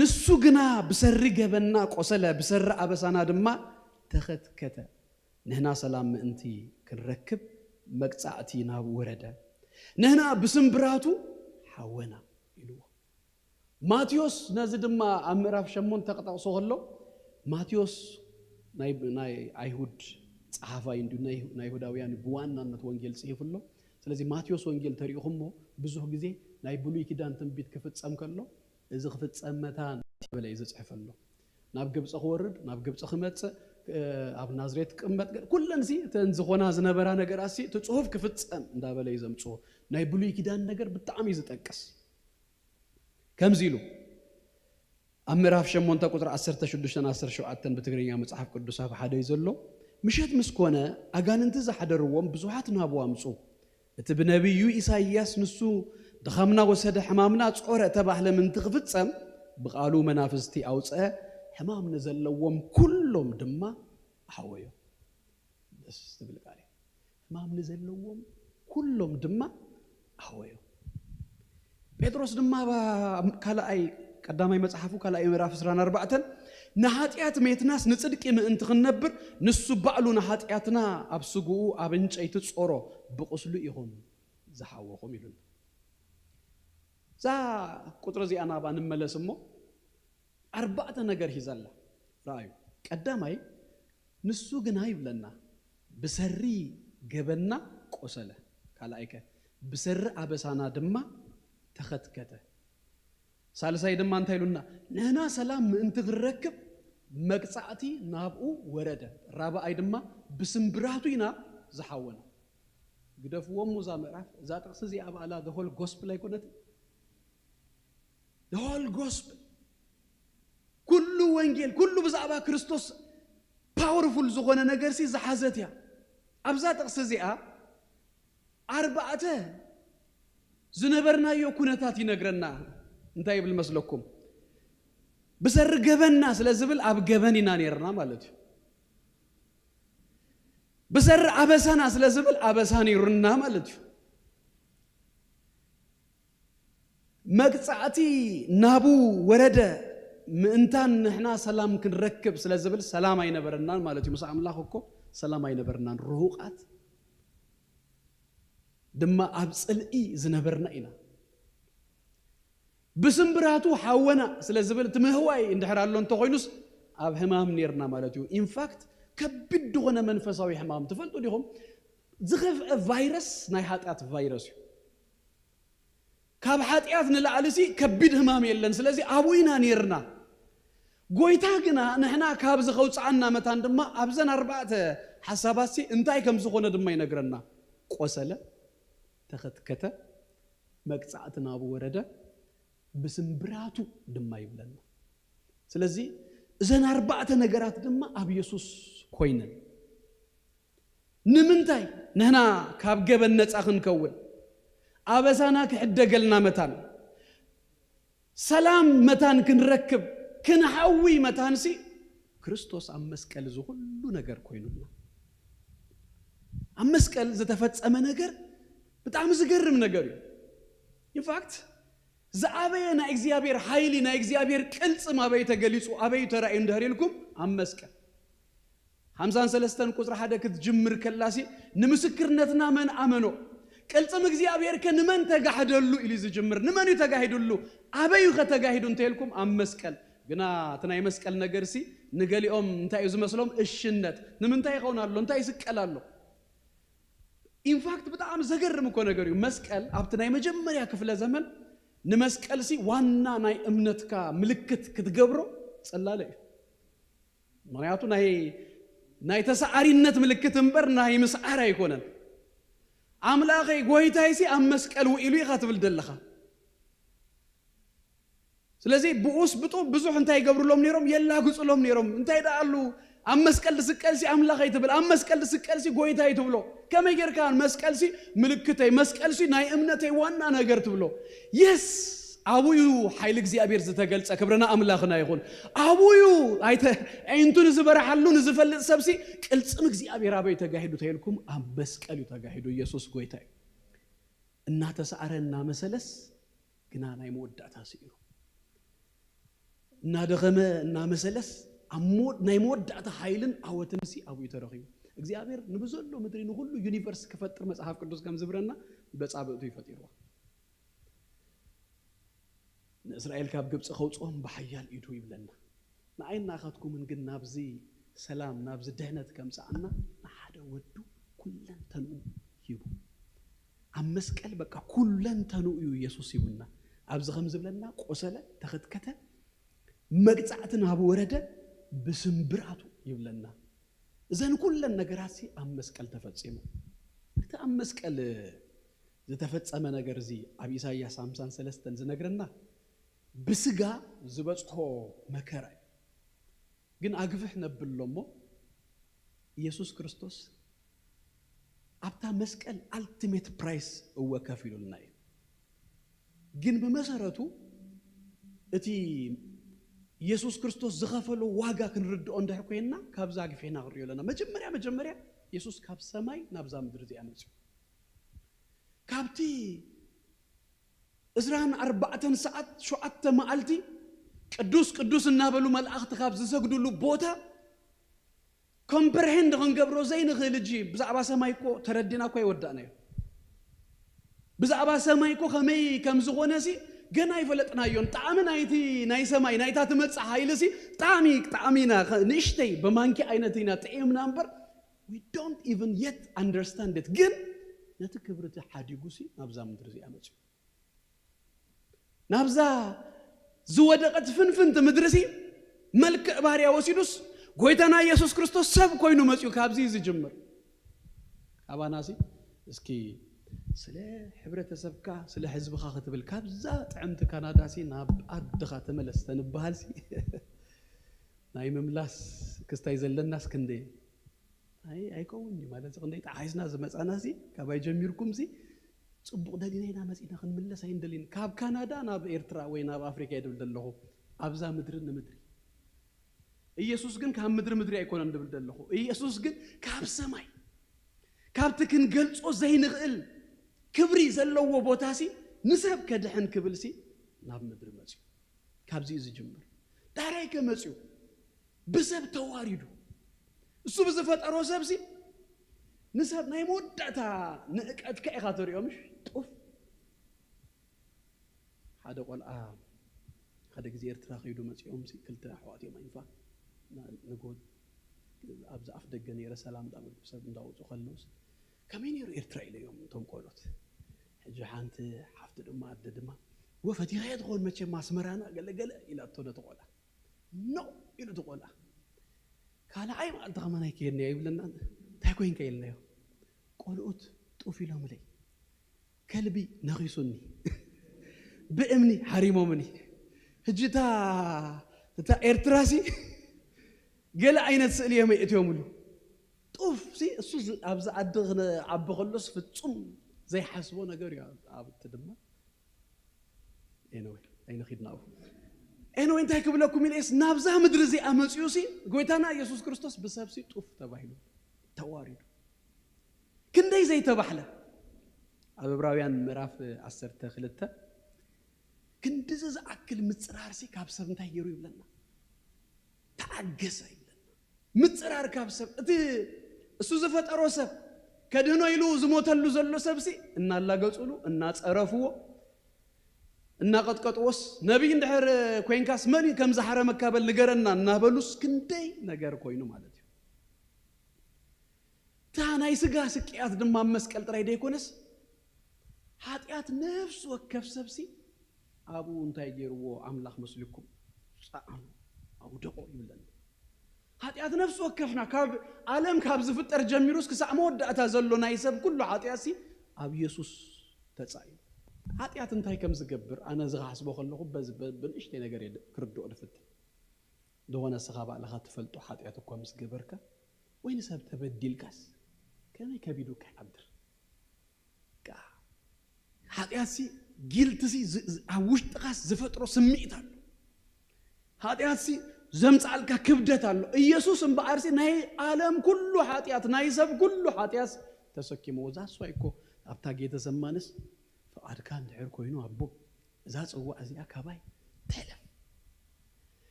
ንሱ ግና ብሰሪ ገበና ቆሰለ ብሰሪ አበሳና ድማ ተኸትከተ ንህና ሰላም ምእንቲ ክንረክብ መቅጻዕቲ ናብ ወረደ ንህና ብስምብራቱ ሓወና ኢልዎ ማቴዎስ ነዚ ድማ ኣብ ምዕራፍ 8 ተጠቅሶ ከሎ ማቴዎስ ናይ አይሁድ ጸሐፋይ እንዱ ናይ ይሁዳውያን በዋናነት ወንጌል ጽሕፍሎ ስለዚህ ማቴዎስ ወንጌል ተሪኹሞ ብዙሕ ግዜ ናይ ብሉይ ኪዳን ትንቢት ክፍጸም ከሎ እዚ ክፍጸም መታን በላይ ዝጽሕፈሎ ናብ ግብጽ ክወርድ ናብ ግብጽ ክመጽእ ኣብ ናዝሬት ቅመጥ ኩለንሲ ተንዝኾና ዝነበራ ነገራሲ ትጽሑፍ ክፍጸም እንዳበላይ ዘምጽኦ ናይ ብሉይ ኪዳን ነገር ብጣዕሚ ዝጠቅስ ከምዚ ኢሉ ኣብ ምዕራፍ 8 ቁጥሪ 16-17 በትግርኛ መጽሐፍ ቅዱስ ኣብ ሓደ ይዘሎ ምሸት ምስኮነ ኣጋንንት ዝሓደርዎም ብዙሓት ናብዋ ኣምጹ እቲ ብነቢዩ ኢሳይያስ ንሱ ድኻምና ወሰደ ሕማምና ጾረ ተባህለ ምንቲ ክፍጸም ብቃሉ መናፍስቲ ኣውጽአ ሕማም ንዘለዎም ኩሎም ድማ ኣሕወዮ ደስ ትብል ቃል ሕማም ንዘለዎም ኩሎም ድማ ኣሕወዮ ጴጥሮስ ድማ ካልኣይ ቀዳማይ መጽሐፉ ካልኣይ ምዕራፍ 24 ንኃጢአት ሜትናስ ንጽድቂ ምእንቲ ክነብር ንሱ ባዕሉ ንኃጢአትና ኣብ ስጉኡ ኣብ እንጨይቲ ጾሮ ብቁስሉ ይኹን ዝሓወኹም ኢሉን ዛ ቁጥሪ እዚኣና ባ ንመለስ እሞ ኣርባዕተ ነገር ሂዛላ ረአዩ ቀዳማይ ንሱ ግና ይብለና ብሰሪ ገበና ቆሰለ ካልኣይከ ብሰሪ ኣበሳና ድማ ተኸትከተ ሳልሳይ ድማ እንታይ ኢሉና ንሕና ሰላም ምእንቲ ክረክብ መቅጻዕቲ ናብኡ ወረደ ራብኣይ ድማ ብስምብራቱ ኢና ዝሓወና ግደፍዎም ዛ ምዕራፍ እዛ ጥቕሲ እዚኣ በኣላ the whole gospel ኣይኮነት the whole gospel ኩሉ ወንጌል ኩሉ ብዛዕባ ክርስቶስ ፓወርፉል ዝኾነ ነገርሲ ዝሓዘት እያ ኣብዛ ጥቕሲ እዚኣ ኣርባዕተ ዝነበርናዮ ኩነታት ይነግረና እንታይ ይብል መስለኩም ብሰሪ ገበና ስለ ዝብል ኣብ ገበን ኢና ነርና ማለት እዩ ብሰሪ ኣበሳና ስለ ዝብል ኣበሳን ይሩና ማለት እዩ መቅጻዕቲ ናቡ ወረደ ምእንታን ንሕና ሰላም ክንረክብ ስለ ዝብል ሰላም ኣይነበረናን ማለት እዩ ምስ ኣምላኽ እኮ ሰላም ኣይነበረናን ርሁቃት ድማ ኣብ ጽልኢ ዝነበርና ኢና ብስምብራቱ ሓወና ስለ ዝብል ትምህዋይ እንድሕራሎ እንተኾይኑስ ኣብ ሕማም ነርና ማለት እዩ ኢንፋክት ከቢድ ዝኾነ መንፈሳዊ ሕማም ትፈልጡ ዲኹም ዝኸፍአ ቫይረስ ናይ ኃጢአት ቫይረስ እዩ ካብ ኃጢአት ንላዕልሲ ከቢድ ሕማም የለን ስለዚ ኣብኡ ኢና ነርና ጎይታ ግና ንሕና ካብ ዝኸውፅዓና መታን ድማ ኣብዘን ኣርባዕተ ሓሳባሲ እንታይ ከም ዝኾነ ድማ ይነግረና ቆሰለ ተኸትከተ መቅጻዕቲ ናቡ ወረደ ብስምብራቱ ድማ ይብለና ስለዚ እዘን ኣርባዕተ ነገራት ድማ ኣብ ኢየሱስ ኮይነን ንምንታይ ንሕና ካብ ገበን ነፃ ክንከውን ኣበሳና ክሕደገልና መታን ሰላም መታን ክንረክብ ክንሓዊ መታንሲ ክርስቶስ ኣብ መስቀል ዝሁሉ ነገር ኮይኑና ኣብ መስቀል ዝተፈጸመ ነገር በጣም ዝገርም ነገር እዩ ኢንፋክት زعابي نا إخزيابير حيلي نا إخزيابير كلس ما بيته جلسوا أبي ترى إن دهريلكم أمسك همزان سلستان كوزر حدا كتجمر كلاسي نمسكرنتنا من أمنو كلس ما إخزيابير كنمن تجاهدلو إلي زجمر نمن يتجاهدلو أبي يتجاهدون تيلكم أمسكال جنا تناي مسكال نجرسي نقولي نتاي زمسلهم الشنت نمن تاي قونا الله نتاي سكالله إن فاكت بتعم زجر مكون جريو مسكال أبتناي مجمر يا كفلا زمن نمسكال سي وانا ناي أمنتك ملكت كتجبره صلالي مرياتو ناي تسعري النت ملكت مبر ناي مسعر يكونن عملاقي قويتاي سي أم مسكال وإلوي خاتب الدلخة سلازي بؤوس بطو بزوح انتاي قبرو لهم نيروم يلا قصو لهم نيروم انتاي دعالو أم مسكال سكال سي عملاقي تبل أم مسكال سكال سي قويتاي تبلو كما يجر كان مسكال سي ملكتاي مسكال سي ناي أمنتاي وانا ناقر تبلو يس أبويو حيلك زي أبير زتقل سكبرنا أملاخنا يقول أبويو أنتو نزبر حلو نزفل سبسي قلت سمك زي أبير أبي تجاهدو تيلكم أم مسكالو تجاهدو يسوس قويتاي إنها تسعرنا مسلس كنا ناي مودعتها سيرو نادغمه نامسلس أمود نايمود دعت حيلن أو تنسي أو يترخيو إخزيابير نبزلو مدري نقولو يونيفرس كفتر مسحف قدوس كم زبرنا بس عبدو يفتيروا إسرائيل كاب جبس خوصهم بحيال إيدو يبلنا نعين أخذكم من قلنا بزي سلام نابز دهنة كم سعنا نحدا ودو كلن تنو يبو عمسك قلبك كلن تنو يسوع يبونا أبز خمس بلنا قصلة تاخد كته مقطعتنا أبو ورده بسمبراتو يبلنا إذن كلن نجراسي عمسك قل تفتسمه أنت عمسك قل زتفتسم نجرزي أبي إسحاق 53 زنجرنا بسجا زبطه مكرة جن أقفح نبلمو يسوع كريستوس أبتا مسكال ultimate price هو كافيل لنا جن بمسارته أتي يسوع كريستوس زغفله واجا كنرد عنده حكينا كابز أقفحنا غريو لنا مجمريا يسوع كاب سماي نبزا مدرزي أمسو كابتي إزران 4 ساعات شو أتى مالتي قدوس النابلو ملأخت خابز سجدوا له بوتا comprehend غنقبرو زين غيلجي بزعبا سمايكو تردينا كوي ودانا بزعبا سمايكو خمي كم زغونسي جنا يفلتنا يون طعم نايتي ناي سماي نايتا تمص حايلسي طعمينا نشتي بمانكي اينتينا طعم نمبر we don't even yet understand it جن نتكبرت حاديغوسي نابزا مدرزي امچ نابزا زودقت فنفنت مدرسي ملك باريا وسيدوس ጎይታና ኢየሱስ ክርስቶስ ሰብ ኮይኑ መጽኡ ካብዚ ዝጅምር አባናሲ እስኪ ስለ ሕብረተሰብካ ስለ ህዝብካ ክትብል ካብዛ ጥዕምቲ ካናዳሲ ናብ አድኻ ተመለስ ተንበሃልሲ ናይ መምላስ ክስታይ ዘለናስ ክንዴ አይኮውን ማለት ክንዴ ጣይስና ዝመጻናሲ ካባይ ጀሚርኩምሲ ጽቡቅ ደግነና መጽኢና ክንመለስ አይንደሊን ካብ ካናዳ ናብ ኤርትራ ወይ ናብ አፍሪካ ይደብል ደለኹ አብዛ ምድርን ምድሪ ኢየሱስ ግን ካብ ምድሪ አይኮን እንደብል ደለኹ ኢየሱስ ግን ካብ ሰማይ ካብትክን ገልጾ ዘይንግእል ክብሪ ዘለዎ ቦታሲ ንሰብ ከድሕን ክብልሲ ናብ ምድሪ መጽኡ ካብዚ ዝጅምር ዳራይ ከመጽኡ ብሰብ ተዋሪዱ እሱ ብዝፈጠሮ ሰብሲ ንሰብ ናይ መወዳእታ ንእቀት ከኢኻ ተሪኦምሽ ጡፍ ሓደ ቆልዓ ሓደ ግዜ ኤርትራ ከይዱ መጽኦምሲ ክልተ ኣሕዋትዮም አይንፋ نقول أبز أفدقني رسالة من دامك بسبب داوود وخلوس كمين يرو إرترائيل يوم توم قولت جحانت حفت الأمة عدد دما وفتي غير تقول ما تشي ما سمرانا قال إلى الطولة تقولها نو إلى تقولها قال أي ما أنت غمانا يكيرني يبلنا تاكوين كيلنا يو قولت توفي لهم لي كلبي نغيسوني بأمني حريمو مني هجتا تا إرتراسي قال عينت سأليه ما يأتيهم له طوف سي السوز أبز عدغنا عب خلص في الصم زي حسبونا قريا عب تدمر أين خدناه أنت هيك بلاكم من إيش نابزه مدرزي أمس يوسي قويتنا يسوع كريستوس بسبب طوف تباهله توارد كندي زي تبحله أبو براويان مراف 10 خلته كندز أكل متصرارسي كابسب نتاي يروي بلنا تعجز متصرار كابسب እሱ ዘፈጠሮ ሰብ ከድኖ ይሉ ዝሞተሉ ዘሎ ሰብሲ እና ላገጹሉ እና ጸረፍዎ እና ቀጥቀጥወስ ነብይ እንድሕር ኮይንካስ መን ከም ዝሐረ መካበል ንገረና እና በሉስ ክንደይ ነገር ኮይኑ ማለት እዩ ታናይ ስጋ ስቅያት ድማ መስቀል ጥራይ ደይኮነስ ኃጢአት ነፍስ ወከፍ ሰብሲ አቡ እንታይ ገይርዎ አምላኽ መስልኩም ጻአኑ አቡ ደቆ ይብለን ኃጢአት ነፍስ ወከፍና ካብ ዓለም ካብ ዝፍጠር ጀሚሩስ ክሳዕ መወዳእታ ዘሎ ናይ ሰብ ኩሉ ኃጢአሲ ኣብ ኢየሱስ ተጻይ ኃጢአት እንታይ ከም ዝገብር ኣነ ዝሓስቦ ከለኹ በንእሽተ ነገር ክርድኦ ድፍት ደሆነ ሰኻባ ለኻ ትፈልጦ ኃጢአት እኳ ምስ ገበርካ ወይ ንሰብ ተበዲልካስ ከመይ ከቢዱ ከዓብር ኃጢአሲ ጊልትሲ ኣብ ውሽጥኻስ ዝፈጥሮ ስምዒት ኣሎ ኃጢአሲ ዘምጻልካ ክብደት ኣሎ ኢየሱስ እምበኣርሲ ናይ ዓለም ኩሉ ኃጢአት ናይ ሰብ ኩሉ ኃጢአት ተሰኪሞ ዛስ ዋይኮ ኣብታ ጌተ ሰማንስ ፈቃድካ እንድሕር ኮይኑ ኣቦ እዛ ጽዋዕ እዚኣ ካባይ ተለፍ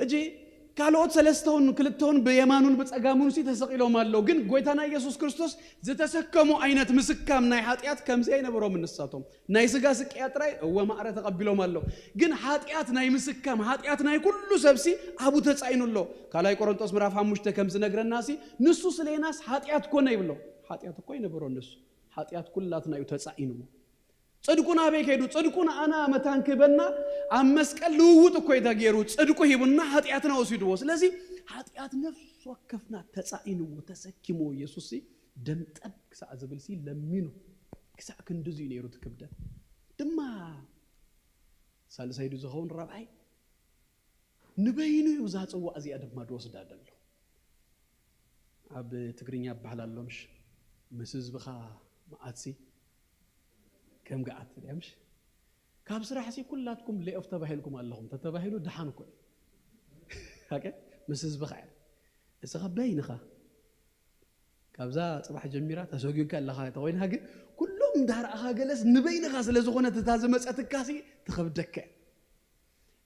እጂ ካልኦት ሰለስተውን ክልተውን በየማኑን በጸጋሙን ሲ ተሰቂሎም አለው ግን ጎይታና ኢየሱስ ክርስቶስ ዝተሰከሙ አይነት ምስካም ናይ ኃጢአት ከምዚ አይነበሮም እንሳቶም ናይ ስጋ ስቅያት ራይ ወማዕረ ተቀብሎም አለው ግን ኃጢአት ናይ ምስካም ኃጢአት ናይ ኩሉ ሰብሲ አቡ ተጻይኑሎ ካላይ ቆሮንቶስ ምዕራፍ 5 ከምዚ ነግረናሲ ንሱ ስለናስ ኃጢአት ኮነ ይብሎ ኃጢአት እኮ ይነበሮ ንሱ ኃጢአት ኩላትና እዩ ተጻይኑ ጽድቁና በከይዱ ጽድቁና አና መታንከበና አመስቀል ልውውጥ እኮ ይታገሩ ጽድቁ ሂቡና ኃጢአትና ወስዱዎ ስለዚህ ኃጢአት ነፍስ ወከፍና ተጻይኑ ተሰኪሞ ኢየሱስ ደምጠብ ክሳዕ ዝብልሲ ለሚኑ ክሳዕ ክንድዙ ይነሩ ተከብደ ድማ ሳልሳይዱ ዝኸውን ረባይ ንበይኑ ይውዛጽዋ እዚያ ድማ ድወስዳደሎ አብ ትግርኛ ባህላለምሽ መስዝብኻ ማአትሲ كم قعدت اليومش كاب صراحة سي كلاتكم اللي افتباهلكم اللهم تتباهلوا دحانكم هكا مسز بخير اسغبين خا كابزا صباح جميرة تسوقين كان لها توين هاك كلهم دار اخا جلس نبين خا سلازخونه تتازمصتكاسي تخبدك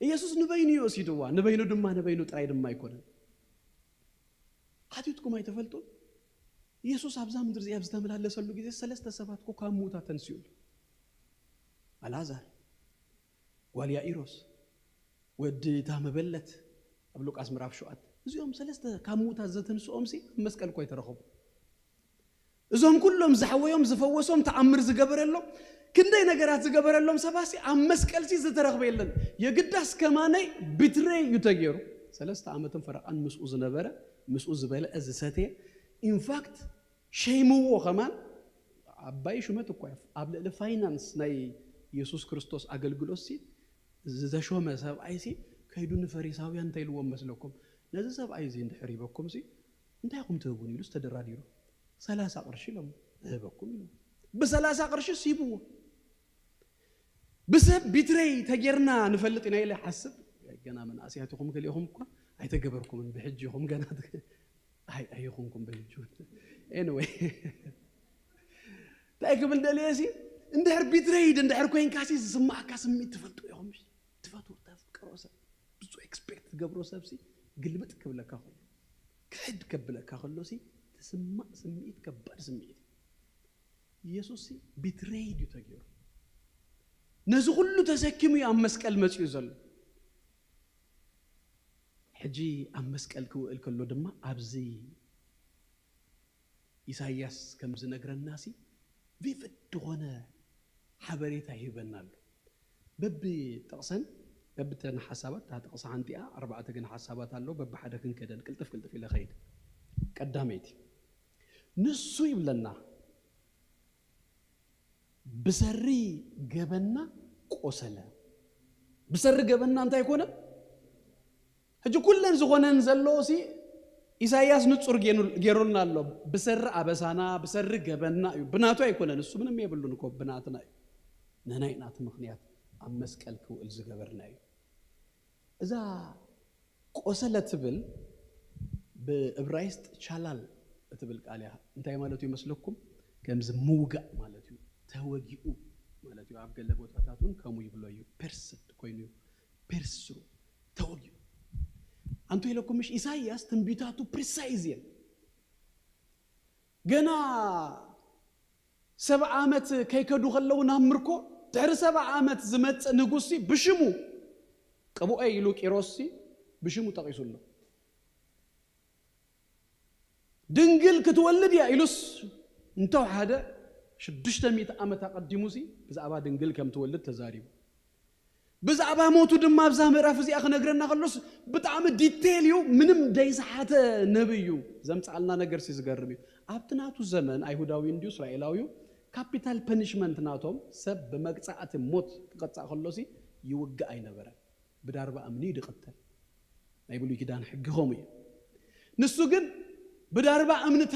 ኢየሱስ نبين يوسيدوا نبين دما نبين طراي دما يكون حديثكم አይተፈልጡ ኢየሱስ አብዛ ምድር ዚያብዝ ተመላለሰሉ ጊዜ ሰለስተ ሰባት ኮ ካሙታ ተንሲዩ አልዓዛር ወልያኢሮስ ወድ ታመበለት አብሉቃስ ምዕራፍ 7 እዚኦም ሰለስተ ካሙታ ዘተንሱኦም ሲ መስቀል ኮይ ተረኸቡ እዞም ኩሎም ዝሐወዮም ዝፈወሶም ተአምር ዝገበረሎም ክንደይ ነገራት ዝገበረሎም ሰባሲ አብ መስቀል ሲ ዝተረኸበ የለን የግዳስ ከማነይ ቢትሬይ ይተገሩ ሰለስተ ዓመትን ፈረቃን ምስኡ ዝነበረ ምስኡ ዝበለ እዝሰቴ ኢንፋክት ሸይሙዎ ከማን አባይ ሹመት እኮ አብለ ለፋይናንስ ናይ ኢየሱስ ክርስቶስ አገልግሎት ሲ ዘሾመ ሰብአይ ሲ ከይዱን ፈሪሳውያን ታይልዎም መስለኩም ነዚ ሰብአይ ዚ እንድሕሪበኩም ሲ እንታይኩም ተቡን ይሉስ ተደራዲሩ 30 ቅርሽ ለም ህበኩም ይሉ በ30 ቅርሽ ሲቡዎ በሰብ ቢትሬይ ተገርና ንፈልጥና ኢለ ሐስብ ገና ምን አሲያትኩም ከሊኩም እኮ አይተገበርኩም በህጅኩም ገና አይኹንኩም በህጁ anyway ታይክብል ደለሲ እንደህር ቢትሬይድ እንደህር ኮይን ካሲ ዝማካ ስሜት ተፈልጡ ይሁን ተፈቱ ተፍቅሮሰ ብዙ ኤክስፔክት ገብሮሰብሲ ግልብጥ ከብለካ ሆኖ ከድ ከብለካ ሆሎሲ ተስማ ስሜት ከባድ ስሜት ኢየሱስ ቢትሬይድ ይተገሩ ነዚ ሁሉ ተሰኪሙ ያመስቀል መጽዩ ዘሎ ሕጂ አመስቀል ክውል ከሎ ድማ አብዚ ኢሳይያስ ከም ዝነግረናሲ ቪፍድ ሆነ حبريتا هيبنال ببي تقسن ببتن حسابات تقص عندي 4 جن حسابات الله بب حدا كن كدن قلطف الى خيد قداميتي نسو يبلنا بسري جبنا قوسلا بسر جبنا انت يكون هجو كلن زغونن زلوسي ኢሳይያስ ንጹር ጌሮልና አለው በሰር አበሳና በሰር ገበና ብናቱ አይኮነን እሱ ምንም የብሉን እኮ ብናትና ነናይናት ምክንያት አመስቀል ክውል ዝገበርናዩ እዛ ቆሰለት ብል በዕብራይስጥ ቻላል እትብል ቃልያ እንታይ ማለቱ ይመስልኩም ከምዝ ሙጋ ማለቱ ተወጊኡ ማለቱ አብገለ ቦታታቱን ከሙ ይብሎዩ ፐርስድ ኮይኑ ፐርስሩ ተወጊኡ አንቱ ይለኩምሽ ኢሳይያስ ትንቢታቱ ፕሪሳይዝ ገና 7 ዓመት ከይከዱ ኸለው ናምርኮ ድሕሪ 7 ዓመት ዝመጽ ንጉሲ ብሽሙ ቀቡኤ ይሉ ቂሮሲ ብሽሙ ተቂሱሎ ድንግል ክትወልድ ያ ኢሉስ እንተው ሓደ 600 ዓመት አቀድሙሲ ብዛዕባ ድንግል ከም ትወልድ ተዛሪቡ ብዛዕባ ሞቱ ድማ ብዛ ምዕራፍ እዚ አخነግረና ከሎስ በጣም ዲቴይል ዩ ምንም ደይሳሓተ ነብዩ ዘምጻልና ነገር ሲዝገርም ዩ አብትናቱ ዘመን አይሁዳዊ እንዲው እስራኤላዊ ካፒታል ፐኒሽመንት ናቶም ሰብ በመቅጻአት ሞት ተቀጻ ከሎሲ ይወጋ አይነበረ በዳርባ አምኒ ይድቀተል አይብሉ ይኪዳን ሕግሆም ዩ ንሱ ግን በዳርባ አምንተ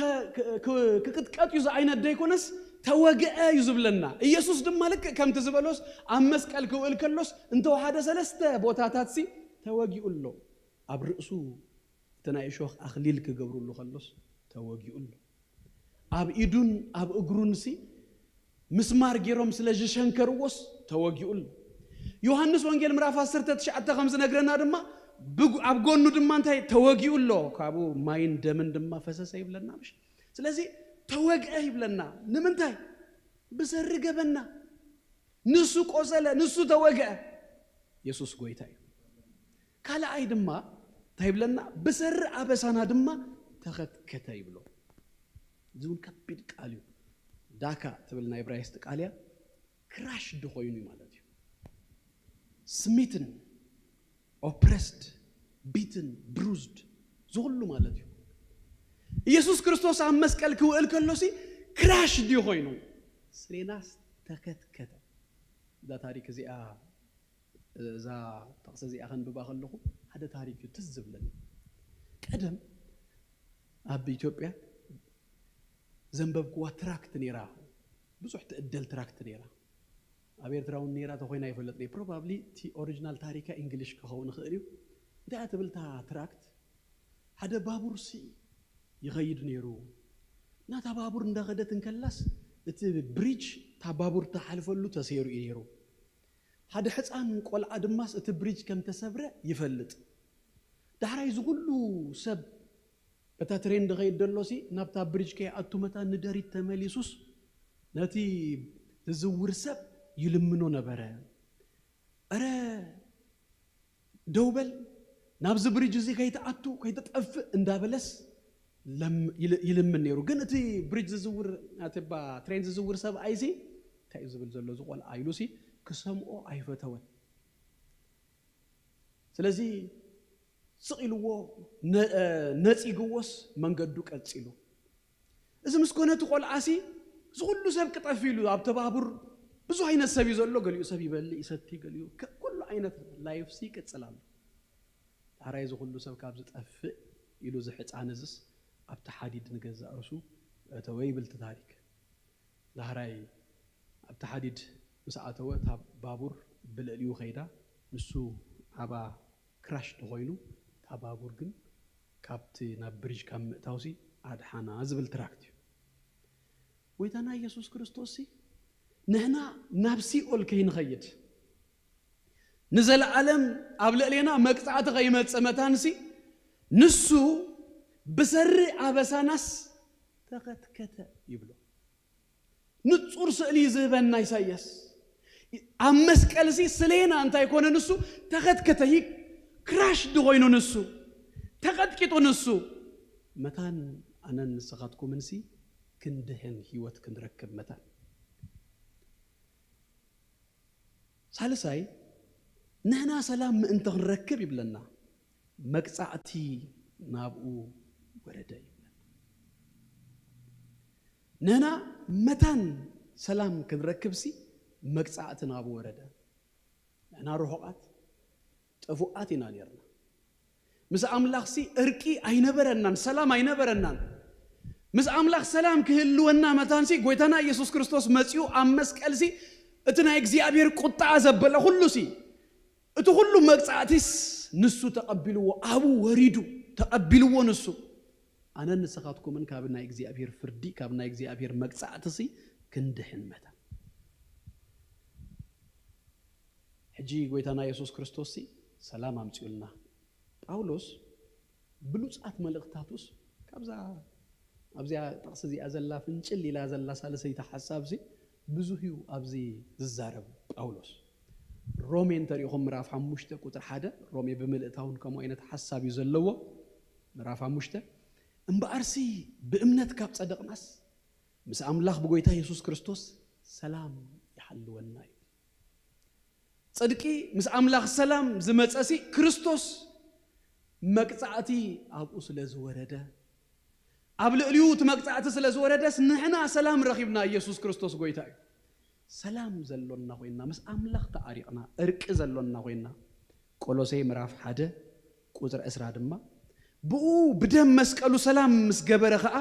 ከቅጥቀጥ ይዘ አይነት ደይኮነስ ተወገአ ይዝብለና ኢየሱስ ድማ ለከ ከም ተዝበሎስ አመስቀል ክውል ከሎስ እንተው ሓደ ሰለስተ ቦታታትሲ ተወጊኡሎ አብ ርእሱ ተናይሾህ አኽሊል ከገብሩሉ ከሎስ ተወጊኡሎ አብ ኢዱን አብ እግሩንሲ ምስማር ጌሮም ስለጅሸንከርዎስ ተወጊኡሎ ዮሐንስ ወንጌል ምዕራፍ 10 ተሽዓተ 5 ነግረና ድማ ኣብ ጎኑ ድማ እንታይ ተወጊኡሎ ካብኡ ማይን ደምን ድማ ፈሰሰ ይብለና ምሽ ስለዚህ ተወግአ ይብለና ንምንታይ ብሰሪ ገበና ንሱ ቆሰለ ንሱ ተወግአ ኢየሱስ ጎይታ እዩ ካልኣይ ድማ እንታይ ይብለና ብሰሪ ኣበሳና ድማ ተኸትከተ ይብሎ ዝውን ከቢድ ቃል እዩ ዳካ ትብልና ዕብራይስጥ ቃል እያ ክራሽ ድኾይኑ ማለት እዩ ስሚትን ኦፕረስድ ቢትን ብሩዝድ ዝሁሉ ማለት እዩ ኢየሱስ ክርስቶስ ኣብ መስቀል ክውዕል ከሎሲ ክራሽ ድኾይኑ ስሬናስ ተከትከተ ዳ ታሪክ እዚኣ እዛ ጥቕሲ እዚኣ ከንብባ ከለኹ ሓደ ታሪክ እዩ ትዝ ዝብለኒ ቀደም ኣብ ኢትዮጵያ ዘንበብክዋ ትራክት ነይራ ብዙሕ ትእደል ትራክት ነይራ ኣብ ኤርትራውን ነይራ ተኾይና ይፈለጥ ፕሮባብሊ እቲ ኦሪጂናል ታሪካ እንግሊሽ ክኸውን ይኽእል እዩ እንታይ ትብልታ ትራክት ሓደ ባቡርሲ ይኸይድ ነይሩ ናታ ባቡር እንዳኸደት እንከላስ እቲ ብሪጅ ታ ባቡር ተሓልፈሉ ተሰይሩ እዩ ነይሩ ሓደ ሕፃን ቆልዓ ድማስ እቲ ብሪጅ ከም ተሰብረ ይፈልጥ ዳሕራይ ዝኩሉ ሰብ በታ ትሬን ድኸይድ ደሎሲ ናብታ ብሪጅ ከይኣቱ መታ ንደሪት ተመሊሱስ ነቲ ዝዝውር ሰብ ይልምኖ ነበረ ኣረ ደውበል ናብዚ ብሪጅ እዚ ከይተኣቱ ከይተጠፍእ እንዳበለስ ይልምን ነይሩ ግን እቲ ብሪጅ ዝዝውር ኣተባ ትሬን ዝዝውር ሰብ ኣይሲ እንታይ እዩ ዝብል ዘሎ ዝቆልዓ ኢሉሲ ክሰምዖ ኣይፈተወን ስለዚ ስቂልዎ ነፂግዎስ መንገዱ ቀፂሉ እዚ ምስኮነቱ ቆልዓሲ ዝኩሉ ሰብ ክጠፍ ኢሉ ኣብ ተባቡር ብዙ ዓይነት ሰብ ዘሎ ገሊኡ ሰብ ይበልዕ ይሰቲ ገሊኡ ኩሉ ዓይነት ላይፍ ሲ ይቅፅላሉ ዳሕራይ ዝኩሉ ሰብ ካብ ዝጠፍእ ኢሉ ዝሕፃን እዝስ ኣብቲ ሓዲድ ንገዛእ ርሱ እተወ ይብል ታሪክ ዳሕራይ ኣብቲ ሓዲድ ምስ ኣተወ እታ ባቡር ብልዕሊኡ ኸይዳ ንሱ ኣባ ክራሽ ተኾይኑ እታ ባቡር ግን ካብቲ ናብ ብሪጅ ካብ ምእታውሲ ኣድሓና ዝብል ትራክት እዩ ጎይታና ኢየሱስ ክርስቶስ ንሕና ናብ ሲኦል ከይንኸይድ ንዘለዓለም ኣብ ልዕሊና መቅፃዕቲ ከይመፅእ መታንሲ ንሱ ብሰሪ ኣበሳናስ ተኸትከተ ይብሎ ንጹር ስእሊ ዝህበና ኢሳይያስ ኣብ መስቀልሲ ስለና እንታይ ኮነ ንሱ ተኸትከተ ክራሽ ድኾይኑ ንሱ ተቐጥቂጡ ንሱ መታን ኣነን ንስኻትኩምንሲ ክንድህን ህይወት ክንረክብ መታን ሳልሳይ ንሕና ሰላም ምእንተ ክንረክብ ይብለና መቅፃዕቲ ናብኡ ወረደ ይብለና ንሕና መታን ሰላም ክንረክብሲ መቅፃዕቲ ናብኡ ወረደ ንሕና ርሑቃት ጥፉኣት ኢና ነርና ምስ ኣምላኽሲ እርቂ ኣይነበረናን ሰላም ኣይነበረናን ምስ ኣምላኽ ሰላም ክህልወና መታንሲ ጎይታና ኢየሱስ ክርስቶስ መፂኡ ኣብ መስቀልሲ እቲ ናይ እግዚኣብሔር ቁጣ ዘበለ ኩሉሲ እቲ ኩሉ መቅፃዕቲስ ንሱ ተቐቢልዎ ኣቡ ወሪዱ ተቐቢልዎ ንሱ ኣነ ንስኻትኩምን ካብ ናይ እግዚኣብሔር ፍርዲ ካብ ናይ እግዚኣብሔር መቅፃዕቲሲ ክንድሕን መታን ሕጂ ጎይታና ኢየሱስ ክርስቶስ ሰላም ኣምፂኡልና ጳውሎስ ብሉፃት መልእኽታቱስ ካብዛ ኣብዚያ ጥቕሲ እዚኣ ዘላ ፍንጭል ኢላ ዘላ ሳለሰይቲ ሓሳብሲ ብዙሕ እዩ ኣብዚ ዝዛረብ ጳውሎስ ሮሜ እንተሪኢኹም ምዕራፍ 5 ቁጥር 1 ሮሜ ብምልእታውን ከምኡ ዓይነት ሓሳብ እዩ ዘለዎ ምዕራፍ 5 እምበኣርሲ ብእምነት ካብ ጸደቕናስ ምስ ኣምላኽ ብጎይታ ኢየሱስ ክርስቶስ ሰላም ይሓልወና እዩ ጽድቂ ምስ ኣምላኽ ሰላም ዝመፀሲ ክርስቶስ መቅፃዕቲ ኣብኡ ስለ ዝወረደ ኣብ ልዕሊኡ እቲ መቅፃዕቲ ስለ ዝወረደስ ንሕና ሰላም ረኺብና ኢየሱስ ክርስቶስ ጎይታ እዩ ሰላም ዘሎና ኮይና ምስ ኣምላኽ ተኣሪቕና እርቂ ዘሎና ኮይና ቆሎሴይ ምዕራፍ 1 ቁጥር 20 ድማ ብኡ ብደም መስቀሉ ሰላም ምስ ገበረ ከዓ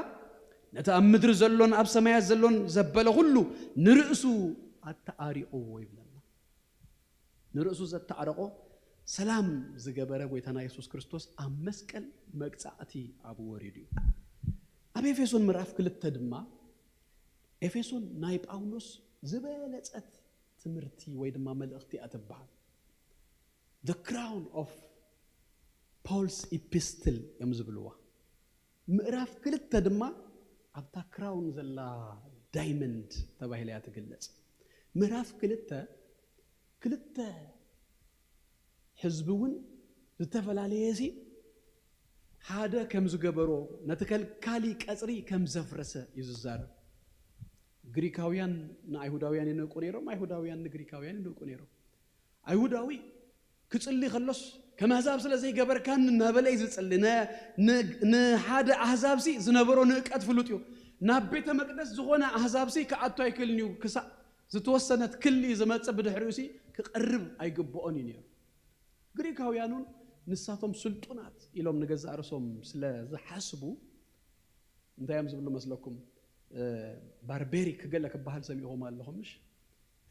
ነቲ ኣብ ምድሪ ዘሎን ኣብ ሰማያት ዘሎን ዘበለ ሁሉ ንርእሱ ኣተኣሪቑዎ ይብለና ንርእሱ ዘተኣረቆ ሰላም ዝገበረ ጎይታና ኢየሱስ ክርስቶስ ኣብ መስቀል መቅፃዕቲ ኣብ ወሪዱ እዩ ኣብ ኤፌሶን ምዕራፍ 2 ድማ ኤፌሶን ናይ ጳውሎስ ዝበለፀት ትምህርቲ ወይ ድማ መልእኽቲ ኣትበሃል the crown of ፖልስ ኢፒስትል يمزبلوا ምዕራፍ ክልተ ድማ ኣብታ ክራውን ዘላ ዳይመንድ ተባሂላ ትግለጽ ምዕራፍ ክልተ ህዝቡን ዝተፈላለየሲ ሓደ ከም ዝገበሮ ነተከልካሊ ቀጽሪ ከም ዘፍረሰ ይዝዛረብ ግሪካውያን ንአይሁዳውያን ይነቁ ነይሮም አይሁዳውያን ንግሪካውያን ይነቁ ነይሮም አይሁዳዊ ክጽሊ خلص كما أحزاب سلازي جبر كان نبلة يزلنا نحاد أحزاب سي زنبرو نقط فلوتيو نبيت مقدس زغنا أحزاب سي كأتوا يكلنيو كسا زتوسنت كل زمان تبدأ حريوسي كقرب أيجبؤني نير غريكاويانون نساتهم سلطنات إلهم نجز أرسهم سلا زحسبوا دايم زبلو مسلكم باربيريك قال لك بحال سميهم اللهمش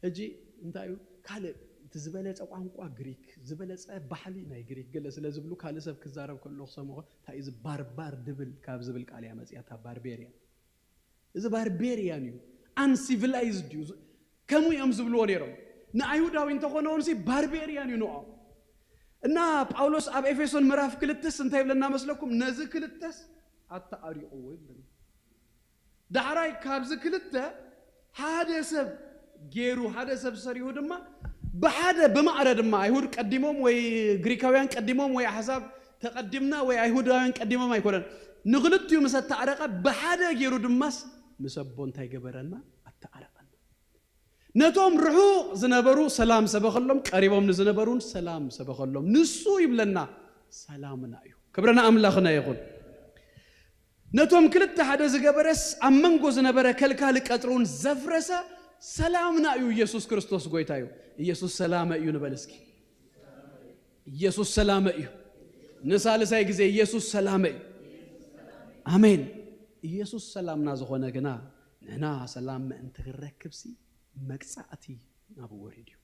هجي انتايو كاله تزبلت أو عنقوا غريك زبلت بحالي ناي غريك قال سلا زبلو كاله سب كزارب كله سموه تايز باربار دبل كاب زبل قاليا مزياتا باربيريان إذا باربيريان يو uncivilized يو كمو يوم زبلو نيرو نا أيهودا وين تخونون سي باربيريان يو نوع نا باولوس أب إفسون مراف كلتس انتهي لنا مسلكم نز كلتس حتى أريعوا يبلن دعراي كابز كلته هذا سب غيرو هذا سب سريو دما بحدا بمعرض ما يهود قديمهم وي غريكاويان قديمهم وي احزاب تقدمنا وي ايهوداويان قديمهم ايكونن نغلطيو مسا تعرقه بحدا غيرو دماس مسبون تاي غبرنا اتعرقنا نتوم روحو زنبرو سلام سبخلهم قريبهم نزنبرون سلام سبخلهم نسو يبلنا سلامنا ايو كبرنا املاخنا يقول نتوم كلت حدا زغبرس امنغو زنبره كلكال قطرون زفرسه سلامنا ايو يسوع كريستوس غويتايو يسوع سلام ايو نبلسكي يسوع سلام ايو نسالساي غزي يسوع سلام ايو امين يسوع سلامنا زخونه غنا نحنا سلام انت ركبسي مقصاتي نابو وريديو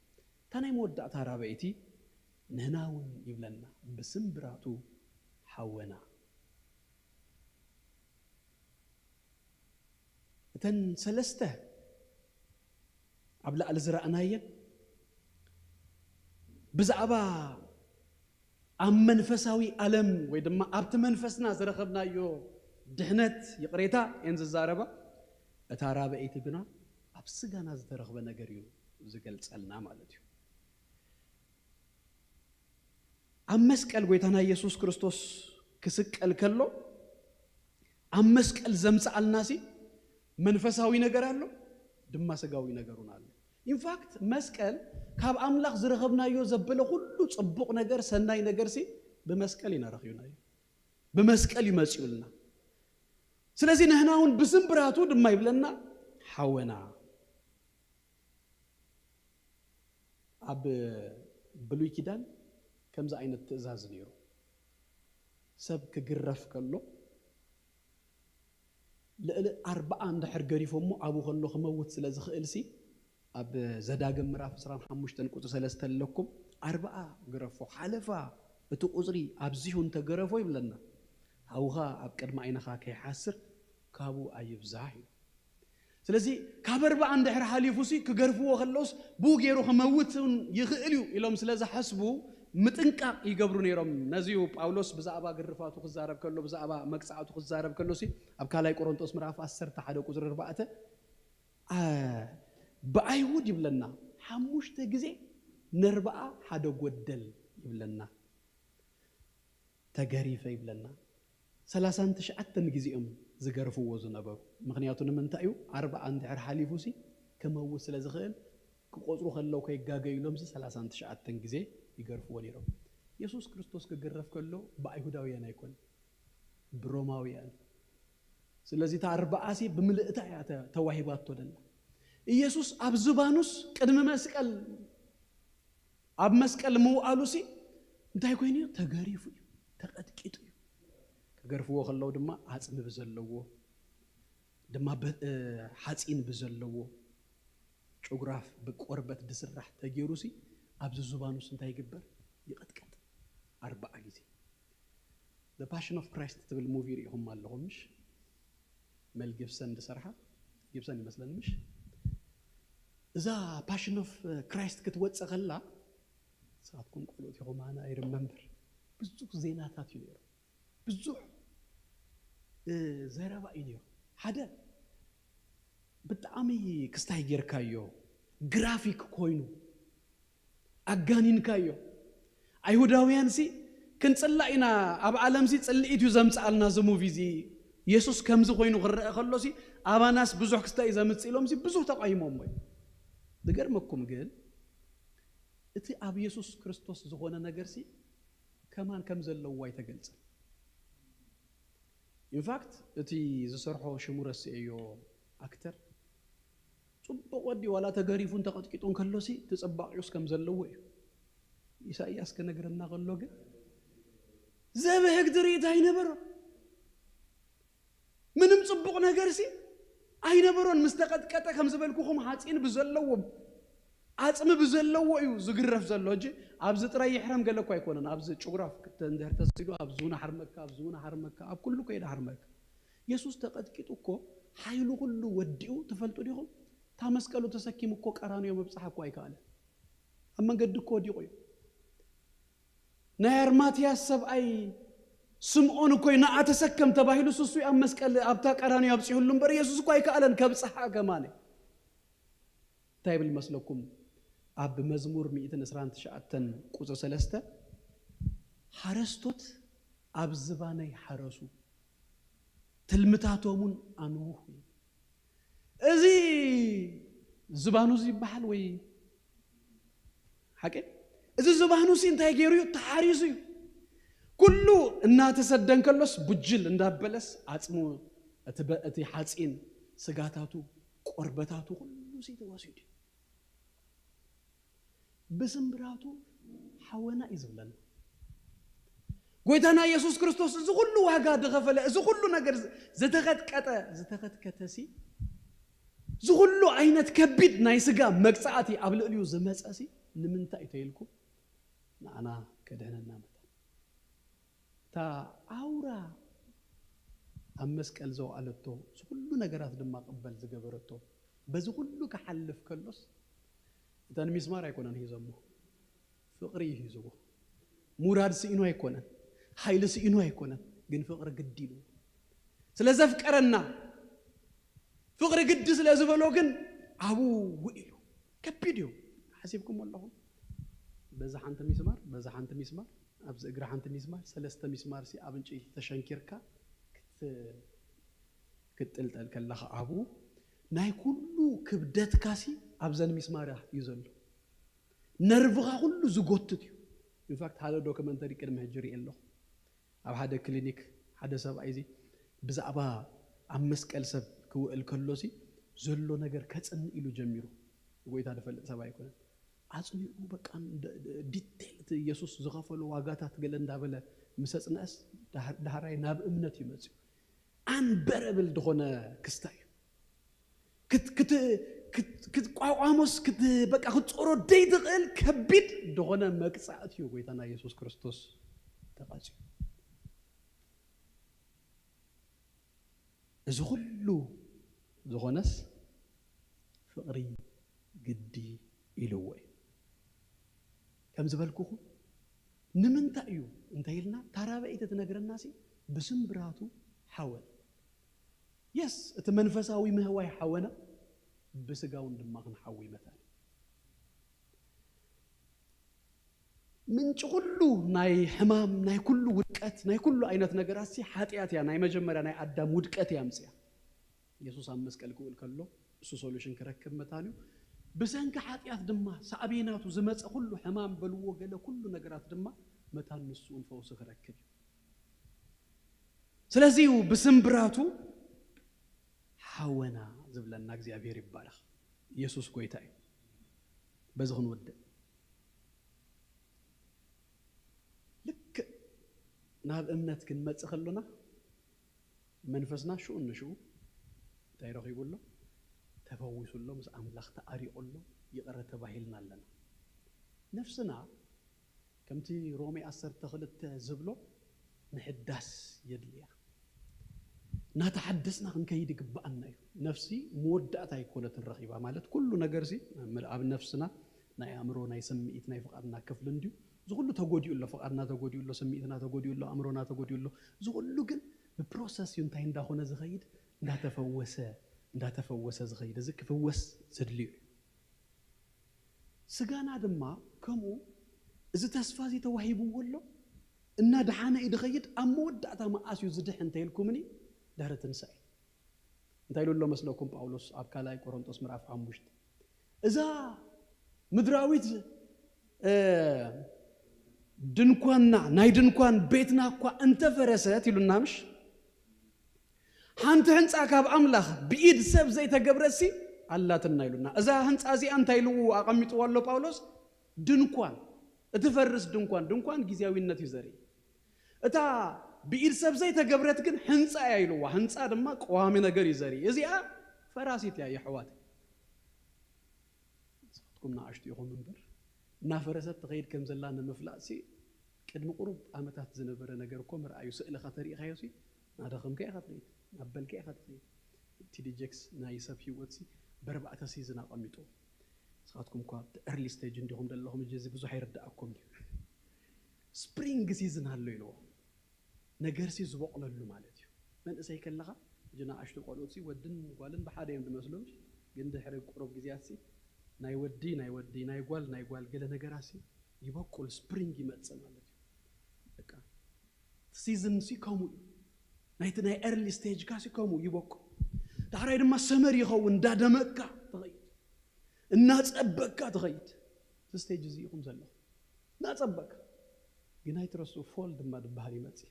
تاناي مودع تارابيتي نحناون يبلنا بسمبراتو حونا تن سلسته عبلا الزرعنايه بزعبا ام منفساوي علم ويدما ابت منفسنا زرخبنا يو دهنت يقريتا ينززاربا اتارابيتي بنا ابسغانا زترخبه ነገር እዩ ዝገልጸልና ማለት እዩ አመስቀል ጎይታና ኢየሱስ ክርስቶስ ክስቀል ከሎ አመስቀል ዘምጻልናሲ መንፈሳዊ ነገር አለው ድማ ስጋዊ ነገሩን አለ ኢንፋክት መስቀል ካብ አምላክ ዝረኸብናዮ ዘበለ ሁሉ ጽቡቅ ነገር ሰናይ ነገር ሲ በመስቀል ይነረኽዩናዮ በመስቀል ይመጽዩልና ስለዚህ ነህናውን በስምብራቱ ድማ ይብለና ሐወና አብ ብሉይ ኪዳን ከምዛ አይነት ትእዛዝ ነይሩ ሰብ ክግረፍ ከሎ لأن 40 دحر غريفمو ابو خلو خموت سلا زخيلسي اب زداغم مراف 15 قطو 3 لكم 40 غرفو حلفا اتو قزري ابزيون تغرفو يبلنا هاوها اب قدما عينخا كي حاسر كابو ايبزاح ስለዚህ ካበርባ አንድ ህር ሐሊፉሲ ከገርፉ ወخلوስ ቡጌሩ خموتን ይخيلዩ ኢሎም ስለዛ ሐስቡ ምጥንቃቅ ይገብሩ ነይሮም ነዚዩ ጳውሎስ በዛባ ግርፋቱ ክዛረብ ከሎ በዛባ መቅጻቱ ክዛረብ ከሎሲ ኣብ ካላይ ቆሮንቶስ ምዕራፍ 10 ሓደ ቁጥር 4 በአይሁድ ይብለና ሐሙሽተ ጊዜ ነርባአ ሓደ ጎደል ይብለና ተገሪፈ ይብለና 39 ጊዜም ዝገርፉዎ ዝነበሩ ምክንያቱም ምንታዩ 41 ድሕር ሐሊፉሲ ከመው ስለዝኽእል ከቆጽሩ ከለው ከይጋገይሎም 39 ጊዜ ይገርፉዎ ነይሮም ኢየሱስ ክርስቶስ ከገረፍ ከሎ በአይሁዳውያን አይኮን ብሮማውያን ስለዚህ ታ40 ሲ በምልእታ ያተ ተዋሂባቶ ደና ኢየሱስ አብዙባኑስ ቅድመ መስቀል አብ መስቀል መውአሉሲ እንታይ ኮይኑ ተገሪፉ ተቀጥቂጡ ከገርፉዎ ከለው ድማ አጽም በዘለዎ ድማ ሐጺን በዘለዎ ጮግራፍ በቆርበት ድስራህ ተገሩሲ አብዙ ዙባኑስ እንታይ ይግበር ይቀጥቀጥ 40 ጊዜ the passion of Christ ትብል ሙቪ ይሁን ማለሆምሽ መል ጊብሰን እንደሰርሐ ጊብሰን ይመስለንምሽ እዛ passion of Christ ክትወጸኸላ ሰዓትኩም ቆሎት ይሆማና I remember ብዙሕ ዜናታት እዩ ነይሩ ብዙሕ ዘረባ እዩ ነይሩ ሓደ ብጣዕሚ ክስታይ ጌርካዮ ግራፊክ ኮይኑ ኣጋኒንካዮ ኣይሁዳውያን ሲ ክንጽላ ኢና ኣብ ዓለም ሲ ጽልኢት እዩ ዘምጽኣልና ዝሙቪ ዚ ኢየሱስ ከምዚ ኮይኑ ክረአ ከሎ ሲ ኣባናስ ብዙሕ ክስታይ ዘምጽ ኢሎም ሲ ብዙሕ ተቃይሞም ወይ ዝገርመኩም ግን እቲ ኣብ ኢየሱስ ክርስቶስ ዝኾነ ነገር ሲ ከማን ከም ዘለዎ ኣይተገልጸ ኢንፋክት እቲ ዝሰርሖ ሽሙ ረስኤዮ ኣክተር ጽቡቕ ወዲ ዋላ ተገሪፉን ተቐጥቂጡን ከሎ ሲ ትጽባቂውስ ከም ዘለዎ እዩ ኢሳይያስ ከነግረና ከሎ ግን ዘብህግ ድሪት ኣይነበሮ ምንም ጽቡቕ ነገር ሲ ኣይነበሮን ምስተቀጥቀጠ ከም ዝበልኩኹም ሓጺን ብዘለዎም ዓጽሚ ብዘለዎ እዩ ዝግረፍ ዘሎ እንጂ ኣብዚ ጥራይ ይሕረም ገለ እኮ ኣይኮነን ኣብዚ ጭጉራፍ ከተንደር ተስሉ ኣብ ዙና ሓርመካ ኣብ ኩሉ ከይዳ ሓርመካ ኢየሱስ ተቀጥቂጡ እኮ ሓይሉ ሁሉ ወዲኡ ትፈልጡ ዲኹም ታ መስቀሉ ተሰኪሙ እኮ ቀራንዮ መብጽሕ እኮ ኣይከኣለ ኣብ መንገዲ እኮ ወዲቑ እዩ ናይ ኣርማትያስ ሰብኣይ ስምዖን እኮ ንዓ ተሰከም ተባሂሉ ስሱ ኣብ መስቀል ኣብታ ቀራንዮ ኣብጽሑሉ እምበር ኢየሱስ እኮ ኣይከኣለን ከብጽሓ ከማነ እንታይ ብል መስለኩም ኣብ መዝሙር 129 ቁጽር 3 ሓረስቶት ኣብ ዝባነይ ሓረሱ ትልምታቶሙን ኣንውሁ እዚ ዝባኑ ይባሃል ወይ ሓቂ እዚ ዝባኑ ሲ እንታይ ገይሩ ተሓሪሱ እዩ ኩሉ እናተሰደን ከሎስ ቡጅል እንዳበለስ ዓጽሙ እቲ ሓጺን ስጋታቱ ቆርበታቱ ሁሉ ሲ ተወሲዱ በስምብራቱ ሓወና ይዝብለን ጎይታና ኢየሱስ ክርስቶስ እዚ ሁሉ ዋጋ ደኸፈለ እዚ ሁሉ ነገር ዝተኸትከተሲ እዚ ሁሉ ዓይነት ከቢድ ናይ ስጋ መቅጻዕቲ ኣብ ልዕልዩ ዝመጸሲ ንምንታይ ተይልኩ ንኣና ከድህነና መጣ ታ ኣውራ ኣብ መስቀል ዘውዓለቶ እዚ ሁሉ ነገራት ድማ ቅበል ዝገበረቶ በዚ ሁሉ ክሓልፍ ከሎስ እተን ሚስማር ኣይኮነን ሂዘሞ ፍቕሪ ሂዝዎ ሙራድ ስኢኑ ኣይኮነን ሓይሊ ስኢኑ ኣይኮነን ግን ፍቕሪ ግዲ ኢሉ ስለዘፍቀረና ፍቕሪ ግዲ ስለ ዝበሎ ግን ኣቡ ውኢሉ ከቢድ እዩ ሓሲብኩም ኣለኹም በዛ ሓንቲ ሚስማር ኣብዚ እግራ ሓንቲ ሚስማር ሰለስተ ሚስማር ሲ ኣብ እንጨይቲ ተሸንኪርካ ክትጥልጠል ከለኻ ኣቡ ናይ ኩሉ ክብደትካ ሲ ኣብዘን ሚስማር እዩ ዘሎ ነርቭኻ ሁሉ ዝጎትት እዩ ኢንፋክት ሓደ ዶክመንተሪ ቅድሚ ሕጂ ሪኢ ኣለኹ ኣብ ሓደ ክሊኒክ ሓደ ሰብኣይ እዚ ብዛዕባ ኣብ መስቀል ሰብ ክውዕል ከሎ ሲ ዘሎ ነገር ከጽንዕ ኢሉ ጀሚሩ ጎይታ ደፈልጥ ሰብኣይ ኣይኮነን ዓጽኒዑ በቃ ዲቴል ኢየሱስ ዝኸፈሉ ዋጋታት ገለ እንዳበለ ምሰጽነስ ዳህራይ ናብ እምነት ይመጽ አንበረብል ዝኾነ ክስታይ ክትቋቋሞስ በቃ ክትጾሮ ደይ ትኽእል ከቢድ ዝኾነ መቅጻዕት እዩ ጎይታና ኢየሱስ ክርስቶስ ተቃጽዩ እዚ ሁሉ ዝኾነስ ፍቕሪ ግዲ ኢልዎ እዩ ከም ዝበልኩኹም ንምንታይ እዩ እንታይ ኢልና ታራበኢት ትነግረና ሲ ብስምብራቱ ሓወነ የስ እቲ መንፈሳዊ ምህዋይ ሓወነ بسجاون دماغن حوي مثلا من كله ناي حمام ناي كله ودكات ناي كله عينات نجراسي حاتيات يا ناي مجمرة ناي عدم ودكات يا مسيا يسوع عم مسك الكول كله سولوشن كركب متانيو بس إنك حاتيات دمه سعبينات وزمت كله حمام بلوه جل كله نجرات دمه متان نسون فوس كركب سلازيو بسمبراتو حونا زبلنا እግዚአብሔር ይባረክ ኢየሱስ ጎይታዬ በዝኹን ወደ ልክ ናብ እምነት ክንመጽእ ከለና መንፈስና ሹኡን ሹኡ ታይረኺቡሎ ተፈውሱሎ ምስ ኣምላኽ ተኣሪቑሎ ይቕረ ተባሂልና ኣለና ነፍስና ከምቲ ሮሜ 12 ዝብሎ ንሕዳስ የድልያ ناتحدثنا عن كيد جبأنا نفسي مودة تايكونة الرخيبة مالت كل نجارسي أب نفسنا ناي أمرو ناي سميت ناي فقدنا كفلنديو زغلو تقوديو له فقرنا تقوديو له سميتنا تقوديو له أمرنا تقوديو له زغلو جن ببروسس ينتهي داخونا زغيد لا تفوسه زغيد زك فوس سدلي سجانا دما كمو إذا تسفازي توهيبو ولا إن دحانا يدغيد أمود دعتا ما أسيو زدح انتهي لكمني دهرة تنساي انتهي له مسلوكم باولوس أبكالاي كورنثوس مرافع عموشت إذا مدراويت دنكواننا ناي دنكوان بيتنا كوا انت فرسات يلونا مش حانت هنس أكاب أملاخ بإيد سب زي تقبرسي الله تنايلونا إذا هنس أزي أنت يلو أقمت والله باولوس دنكوان اتفرس دنكوان جزياوي النتي زري اتا بإيد سب زي تقبرت كن هنس أيلو هنس أدمك قوامي نجري زري إذا فراسيت يا حواتي كنا عشتي يوم منبر نافرست تغير كم زلان مفلاسي قد مقرب أمتات زنبر نجركم رأيو سئل خطري خيوسي هذا خم كي خطري نبل كي خطري تيدي جكس نايسب هيوتسي بربع تسيزن أقميتو ساعتكم كوا early stage عندهم دلهم الجزء بزو حيردأكم spring season هالليلو نجرسي زبق للو مالتي من أسيك اللغة جنا عشتو قالوتسي ودن قالن بحدا يوم دمسلوش جند حرق قرب جزياتسي ناي قال قال نجراسي يبقى spring يمتصل مالتي لكا season سي كمو ناي early stage كاسي كمو يبقى دحراي دما سمر يخون دادمكا تغيد الناس أبكا تغيد ستيج زي يقوم زلو ناس أبكا جناي ترسو فول دما دبهاري ماتي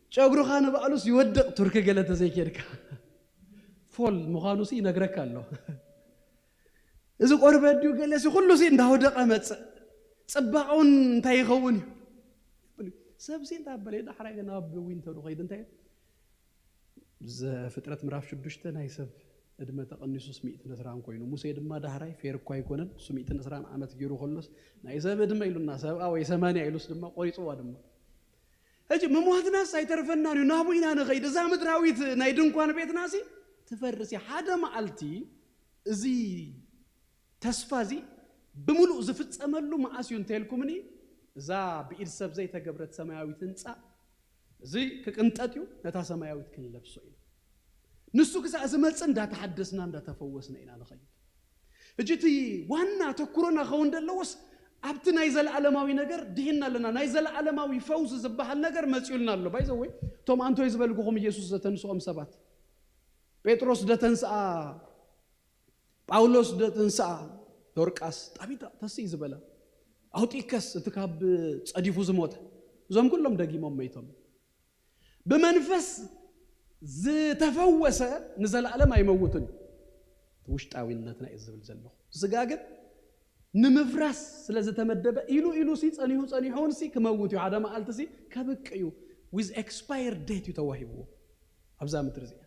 شاغرو خانه بقالوس يودق تركي قالت زي كيركا فول مخانوسي نغرك الله إذا قرب ديو قالس كله سي ndaودق امص صباقون انتي يخوني سبسي انت بلي دحراي غنا بوينتر خيد انت ز فطرت مراف شدشته نايسب ادمه تقنيسوس 100 نسران كوينو موسى دما دحراي فير كو ايكونن سو 100 نسران عمت جيرو خلص نايسب ادمه يلونا سبا ወይ 80 يلوس دما قريصوا دما اجي مموتنا سايترفنا نابوينا نخيد ذا مدراويت ناي دنكوان بيتناسي تفرسي حدا معلتي ازي تسفازي بملؤ زفصملو ማአስዩን ተልኩምኒ ዛ بإيد سب زي تجبرت سماويت هنصا زي كقنطاتيو نتا سماويت كنلبسو إلى نسو كسا أزملص اندا تحدثنا اندا تفوسنا إنا نخيد اجيتي وانا تكرونا خون دلوس ابت نايزل عالماوي نجر دهنا لنا نايزل عالماوي فوز زبحال نجر مصيولنا له بايزوي توم انتو يزبلكم ኢየሱስ ዘተንሶም ሰባት ጴጥሮስ ደተንሳ ጳውሎስ ደተንሳ ዶርቃስ ጣቢታ ተስይ ዝበላ አውጢከስ ተካብ ጸዲፉ ዝሞተ ዞም ኩሎም ደጊሞም መይቶም በመንፈስ ዝተፈወሰ ንዘላለም አይመውትን ውሽጣዊነትና ይዝብል ዘሎ ዝጋገብ ንምፍራስ ስለዘተመደበ ኢሉ ሲ ጸኒሁን ሲ ከመውት ይሓደ ማዓልት ሲ ከብቅዩ with expired date ተዋሂቡ አብዛ ምትርዚያ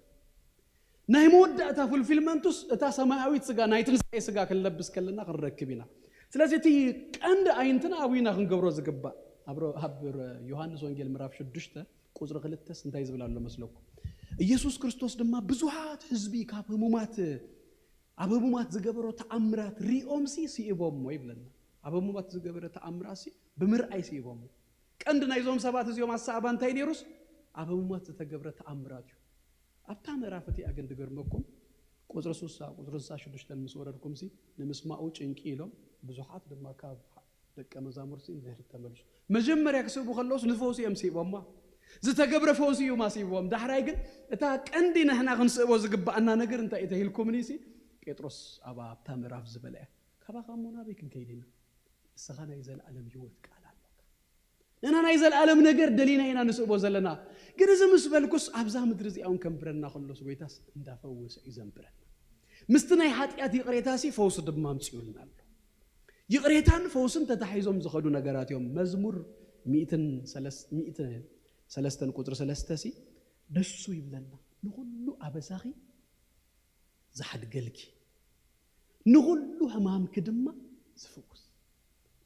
ናይ መወዳእታ ፉልፊልመንቱስ እታ ሰማያዊት ስጋ ናይ ትንሳኤ ስጋ ከለብስ ከለና ክንረክብና ስለዚህ እቲ ቀንድ አይንትና አዊና ክንገብሮ ዝግባ አብሮ ዮሐንስ ወንጌል ምዕራፍ 6 ቁጥር 2 እንታይ ዝብላሎ መስለኩ ኢየሱስ ክርስቶስ ድማ ብዙሃት ህዝቢ ካብ ህሙማት ዝገበሮ ተአምራት ሪኦምሲ ሲኢቦም ወይ ብለና አበሙማት ዝገበሮ ተአምራሲ ብምርአይ ሲኢቦም ቀንድ ናይዞም ሰባት እዚኦም አሳባ እንታይ ነሩስ አበሙማት ተገብረ ተአምራት አብታ ምዕራፍቲ አገንድ ገርመኩም ቁጥር 3 ቁጥር 6 መስወረድኩም ሲ ንምስማኡ ጭንቂ ኢሎም ብዙሃት ድማ ካብ ደቀ መዛሙርሲ እንደህር ተመልሱ መጀመሪያ ከሰቡ خلص ንፈውስ ሲኢቦም ዝተገብረ ፈውስ እዩ ማሲቦም ዳሕራይ ግን እታ ቀንዲ ነህና ክንስቦ ዝግባአና ነገር እንታይ እተሂልኩምኒሲ ጴጥሮስ አባ አብታ ምዕራፍ ዝበለያ ካባኻሞና ቤክን ከይዲና ሰኻና ይዘልዓለም ህይወት ቃል አለካ ነና ናይዘልዓለም ነገር ደሊና ኢና ንስቦ ዘለና ግን ዝምስበልኩስ አብዛ ምድር ዚአውን ከምብረና خلص ጎይታስ እንዳፈወሰ ይዘምብረና ምስትናይ ኃጢአት ይቅሬታሲ ፈውስ ድማ ምጽዩልናል ይቅሬታን ፈውስን ተታሒዞም ዝኸዱ ነገራት እዮም መዝሙር 103 ቁጥር 3 ሲ ደሱ ይብለና ንሁሉ አበሳኺ زحدقلكي نغلو همام كدما زفوس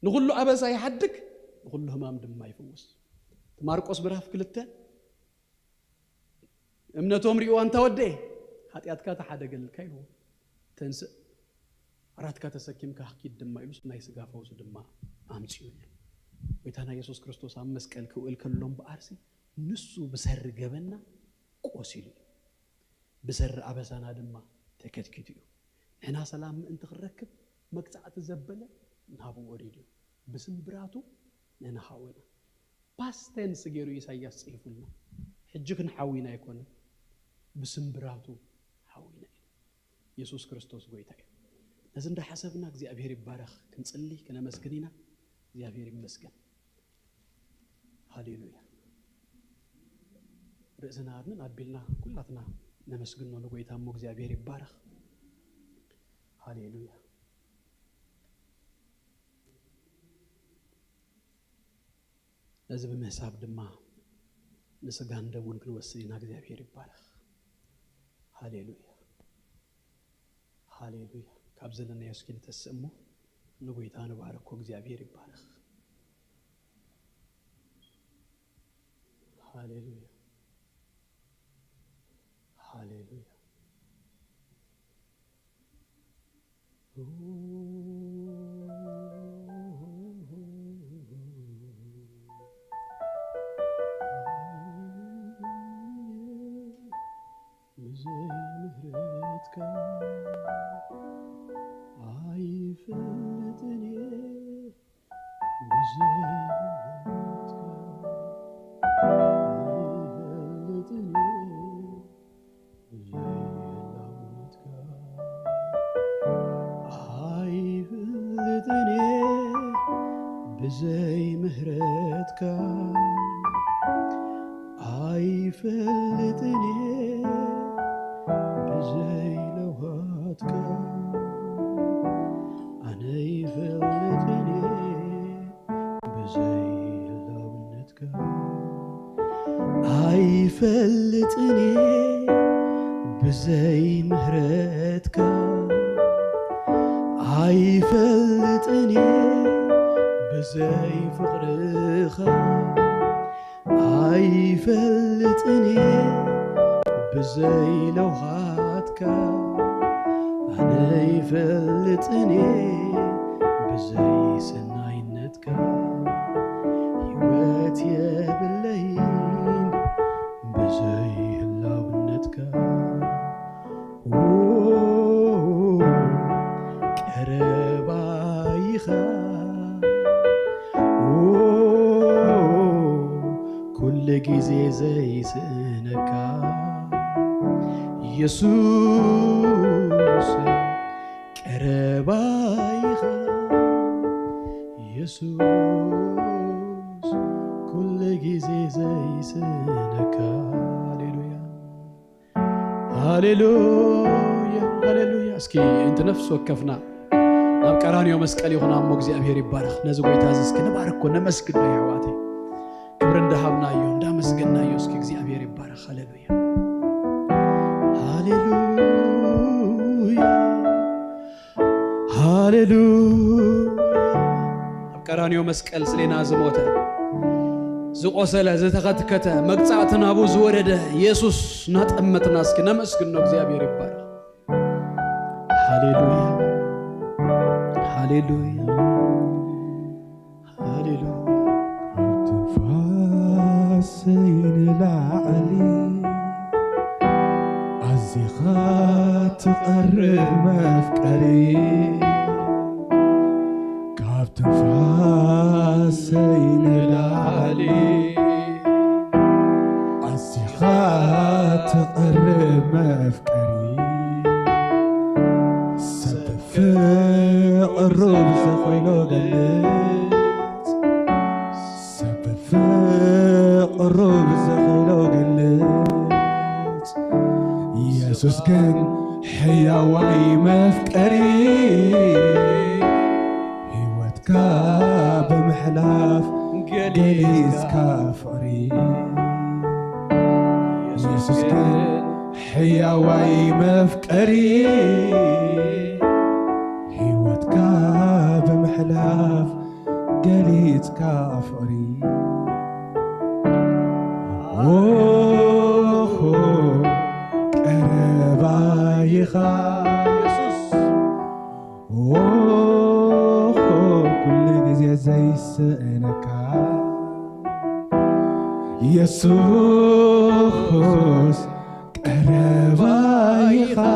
نغلو أبسا يحدك نغلو همام دما يفوس تماركوس براف كلتا امنتهم ريو أنت وديه حتى أتكات حدقل كيلو تنسى አራት ከተሰኪም ካህኪድ ድማ ኢሉስ ናይ ስጋ ፈውስ ድማ አምጪው ወይታና ኢየሱስ ክርስቶስ አመስቀል ክውል ከሎም በአርሲ ንሱ በሰር ገበና ቆሲሉ በሰር አበሳና ድማ ተከትክቱ እና ሰላም እንት ክረክብ መቅጻዕት ዘበለ ናቡ ወሪዱ በስምብራቱ እና ሐወና ፓስተንስ ገሩ ኢሳይያስ ጽይፉልና ሕጅክን ሐዊና ይኮነ በስምብራቱ ሐዊና ኢየሱስ ክርስቶስ ጎይታዬ ለዝንዳ ሐሰብና እግዚአብሔር ይባረክ ክንጽልይ ከነመስግኒና እግዚአብሔር ይመስገን ሃሌሉያ ርዕስና አድነን አቢልና ኩላትና ነመስግን ነው ለጎይታሞ እግዚአብሔር ይባረክ ሃሌሉያ ለዚህ በመሳብ ድማ ንስጋን ደሙን ክንወስድና እግዚአብሔር ይባረክ ሃሌሉያ ሃሌሉያ ካብዘለና ያስኪን ተሰሙ ንጎይታ ንባረኮ እግዚአብሔር ይባረክ ሃሌሉያ ሃሌሉያ بزي مهرتك عيفلتني بزي لوهاتك أنا يفلتني بزي لونتك عيفلتني بزي مهرتك عيفلتني بزي فقرخ عيفلتني بزي لوهاتك أنا يفلتني بزي سناينتك يوات يا بالليل بزي لونتك كربايخا كل جزي زي سنكا يسوس كربايخا يسوس كل جزي زي سنكا هاليلويا هاليلويا هاليلويا اسكي انت نفس وكفنا ناب قرانيو مسقل يخنا ام እግዚአብሔር ይባረክ ነዚ ጎይታዝ እስኪ ነባርኮ ነመስግድ ነው ያዋቴ ክብር እንደሃብናዮ እንዳመስገናዮ እስኪ እግዚአብሔር ይባረክ ሃሌሉያ ሃሌሉያ ሃሌሉያ ناب قرانيو مسقل ስለና ዝሞተ ዝቆሰለ ዝተከተከተ መቅጻዕትና አቡ ዝወረደ ኢየሱስ ናጠመትና እስኪ ነመስግን ነው እግዚአብሔር ይባረክ ሃሌሉያ هاليلويا هاليلويا تفاسين العلي عزيخات تقرب مفكري كاب تفاسين العلي عزيخات تقرب مفكري الروب زخويلو قلت سبب فوق الروب زخويلو قلت يسوس كان حيا وعي مفكري هيوتك بمحلاف قليز كافري يسوس كان حيا وعي مفكري بمحلاف قليت كافري قربايخا كل جزء زي سأنك يسوس قربايخا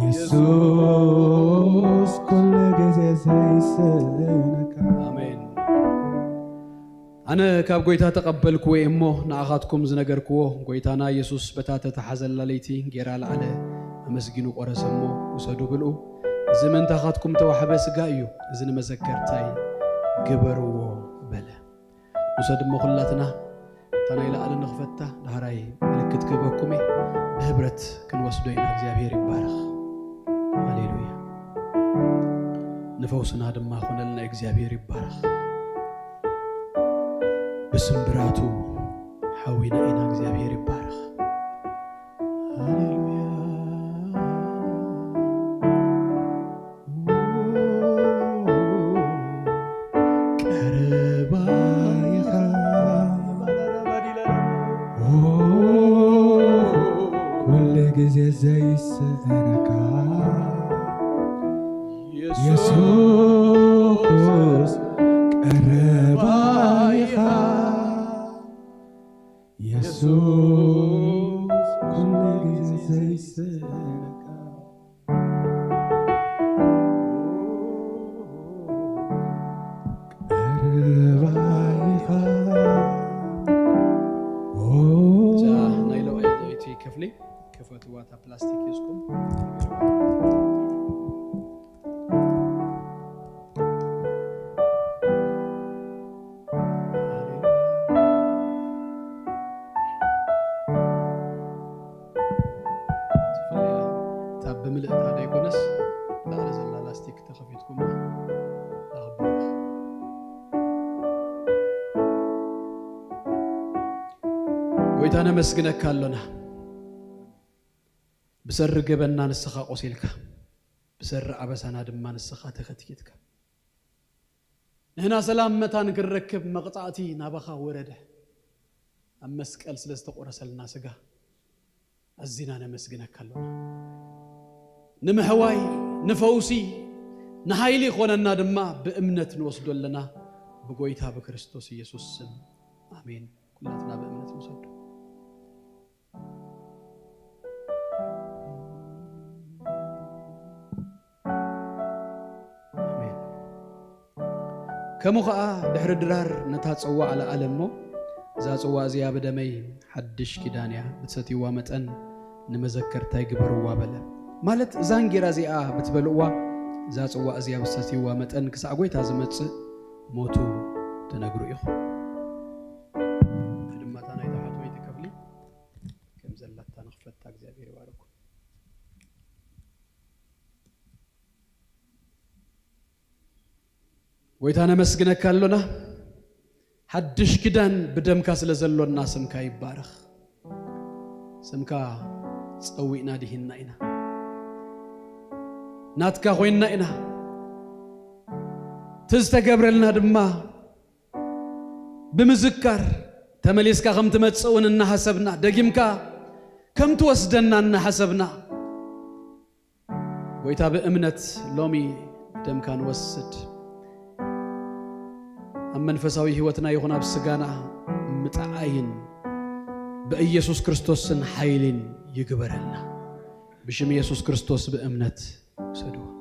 يسوس كل جزء زي سأنك آمين. أنا كاب قويتا تقبلكو إمو نعاقاتكم زنقركو قويتانا يسوس بتاتا تحزل ليتي جيرال على أمسجينو قرسمو وسادو بلو زمن تاخاتكم توحبه سقايو زن مذكرتاي قبرو بلا وساد مخلاتنا تانا إلى ألا نخفتا دهراي ملكت كبكمي بهبرت كنوسدوين أكزيابير يبارخ هاليلويا نفوسنا دما خونا لنا أكزيابير يبارخ بسمبراتو حاوينا إنا أكزيابير يبارخ هاليلويا زي سأنك يسوس قربايخا يسوس كل زي سأنك قربايخا جا نايلو ايدي كفلي كفتواتا بلاستيك يسكم تاب بملئ هذا يكونس لا على زل لاستيك تخفيتكم أخبار ويتانا مسجنك كالونا بسر جبنا نسخة قصيلك بسر عبسنا دم نسخة تختيتك هنا سلام متى نركب مقطعتي نبخا ورده أمسك ألسلست قرسلنا سجا الزنا نمسجنا كلنا نمحواي نفوسي نهايلي خوننا دما بأمنة نوصل لنا بقويتها بكريستوس يسوع آمين كلنا بأمنة نوصل كموخا دحر درار نتاصوا على ألمو زاصوا زيا بدمي حدش كيدانيا بتستيوا متن نمذكرتاي غبروا بلا مالت زانغيرا زيا بتبلوا زاصوا زيا بتستيوا متن كساغويتا زمص موتو تنغرو يخ خدماتنا يتحطو يتكفلي كم زلتا نخفتا እግዚአብሔር ይባርኩ ويتانا مسجنك كالونا حدش كدان بدمكا سلزلونا سمكا يبارخ سمكا تصوينا ديهنا إنا ناتكا خوينا إنا تستقبر لنا دما بمذكر تمليسكا خم تمتصون إنا حسبنا دقيمكا كم توسدنا إنا حسبنا ويتا بأمنة لومي دمكا نوسد أمن فساوي هوتنا يخونا بسجانا متعاين بإيسوس كريستوس حيلين يقبرلنا بشم يسوس كريستوس بأمنة سدوا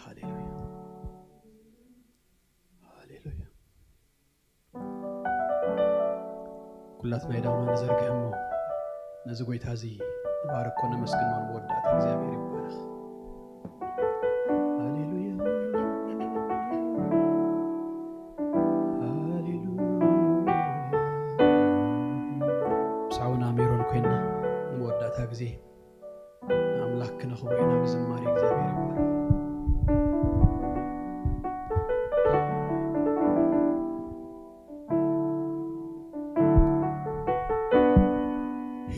هاليلويا هاليلويا كلاتنا يداونا نزرق أمو نزقويت هذه نباركونا مسكنون بودات እግዚአብሔር ይባረክ ጊዜ አምላክና ሆይና በዝማሬ እግዚአብሔር ይባረክ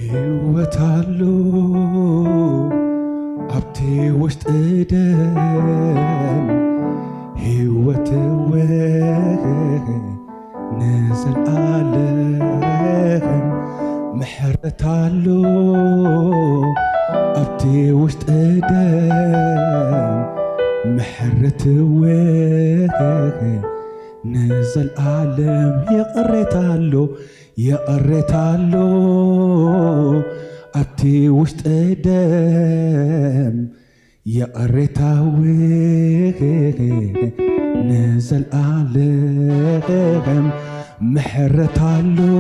ሕይወታሉ አብቴ ውስጥ ደም ሕይወት ነዘልዓለም محرتالو أبتي وشت دم محرت وجهك نزل عالم يقريتالو أبتي وشت دم يقريتاوجهك نزل عالم محرتالو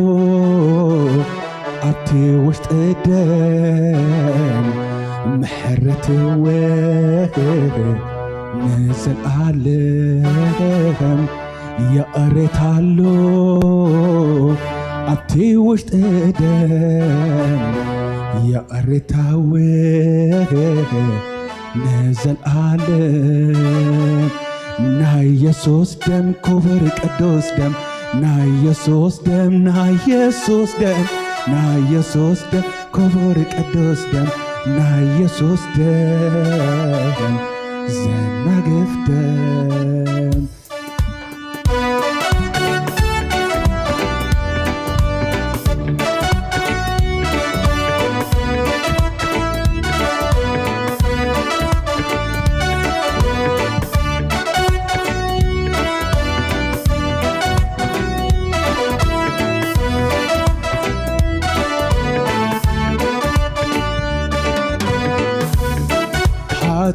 أبتي وشت دم محرت وجهك نزل عالم يقريتالو أبتي وشت دم يقريتاوجهك نزل عالم نا يسوس دم كبر قدوس دم نا يسوس دم نا يسوس دم نا يسوس دم كبر قدوس دم نا يسوس دم زنقف دم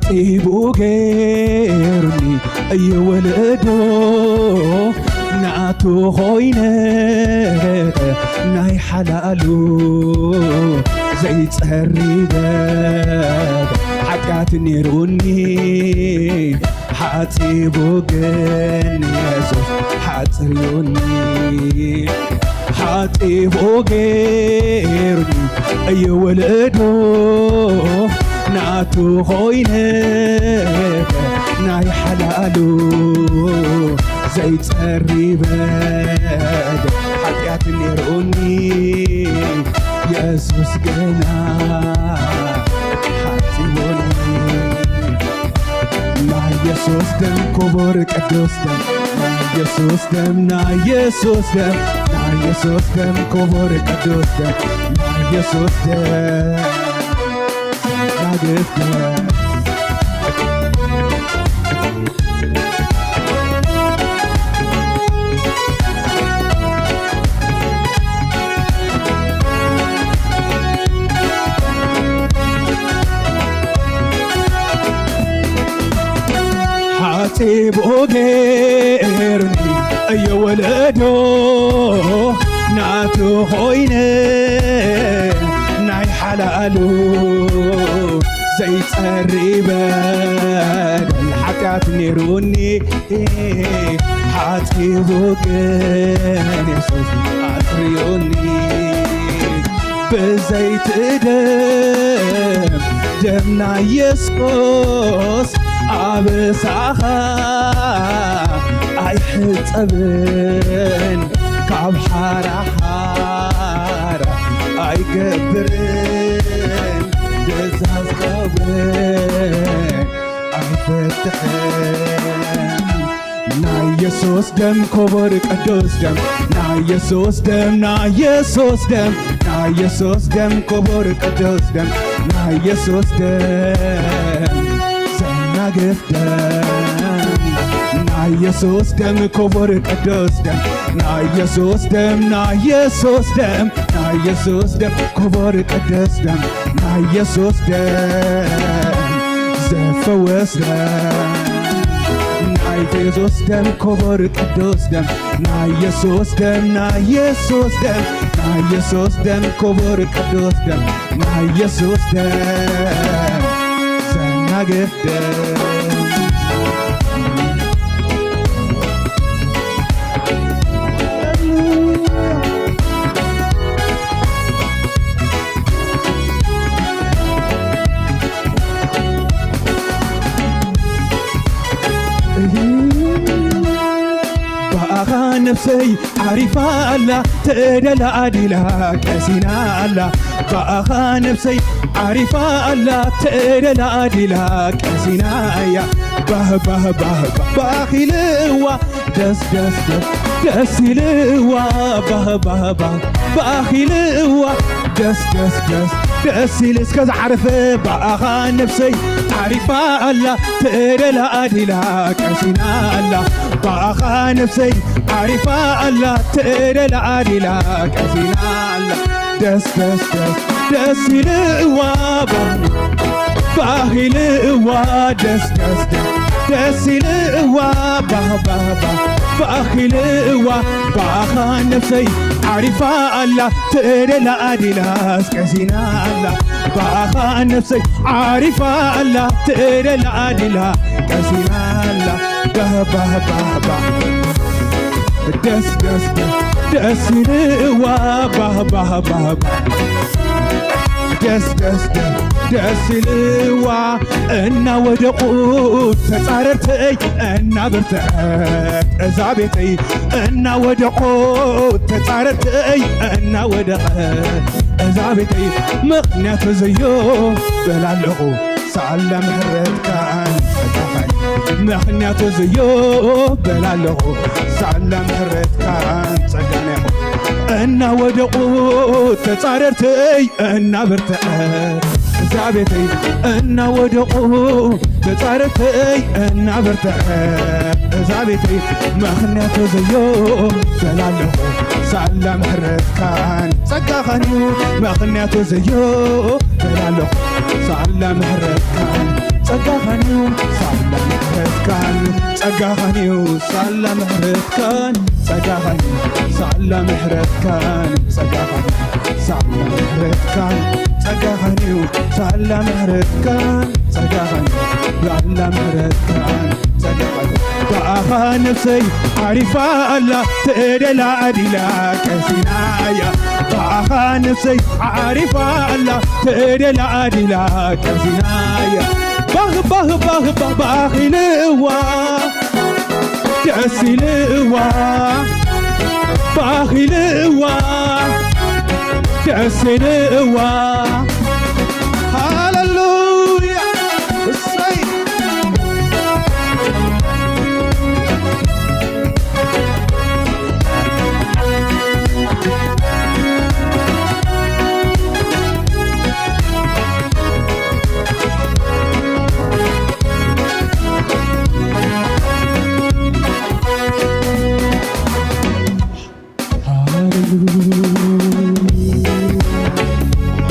طيبو غيرني أي ولدو نعتو خوينة ناي حلالو زي تسريبك حقات نيروني حاطيبو غن يسوس حاطريوني حاطيبو غيرني أي ولدو نعتو خوينك ناي حلالو زي تسريبك حقيات نيروني يسوس قنا حاتيوني نا يسوس دم كبر قدوس دم نا يسوس دم نا يسوس دم نا يسوس دم كبر قدوس دم نا يسوس دم حاتيبو غيرني أي ولدو نعتو خوينة ناي حلالو زي تقريبك الحكات نيروني حاتيبو غير يسوس حاطريوني بزيت دم دمنا يسوس عبساخا أيحتبن كعب حارة حارة أيقبرن دزاز قبرن أيفتحن نا يسوس دم كبر قدوس دم نا يسوس دم نا يسوس دم نا يسوس دم كبر قدوس دم نا يسوس دم زنقف دم نا يسوس دم كبر قدوس دم نا يسوس دم نا يسوس دم نا يسوس دم كبر قدوس دم نا يسوس دم زفوس دم نا يسوس دم كبر قدوس دم نا يسوس دم نا يسوس دم نا يسوس دم كبر قدوس دم نا يسوس دم زنقف دم نفسي عارفة الله تدل عدلا كسينا الله بأخا نفسي عارفة الله تدل عدلا كسينا يا باه باه باه باخيلوا دس دس دس دسيلوا باه باه باه باخيلوا دس دس دس دسيل اسكز عرف باخا نفسي عارفة الله تقرل أديلا كسينا الله باخا نفسي عارفة الله تقرل أديلا كسينا الله دس دس دس دسيلوا باهيلوا دس دس دس دسيلوا باه باه باه باخيلوا باخا نفسي عارفة الله تقرل أديلا كسينا الله باخا نفسي عارفة الله تقرل أديلا كسينا الله باه باه باه باه دس دس دس دسيلوا باه باه باه دس دس دس دسيلوا إنا ودقوت تصاررتي إنا برتعت أزابيتي إنا ودقوت تصاررتي إنا ودقت أزابيتي مغنيات زيو بلالقو سعلا محرت كان مغنيات زيو بلالقو سعلا محرت كان سجانيخو إنا ودقوت تصاررتي إنا برتعت زابيتي إنا ودقوت تصاررتي إنا برتعت زابيتي مغنيات زيو بلالقو سعلا محرت كان سجانيخو مغنيات زيو بلالقو سعلا محرت كان سجانيخو سعلا محرت كان سجانيخو سعلا محرت كان سجانيخو سعلا محرت كان سجانيخو سعلا محرت كان سجانيخو سعلا محرت كان سجانيخو سعلا محرت كان سجانيخو باخا نفسي عارفة الله تقرل أديلا كسينايا باخا نفسي عارفة الله تقرل أديلا كسينايا باه باه باه باه باخيلوا دسيلوا باخيلوا دسيلوا هاللويا السيد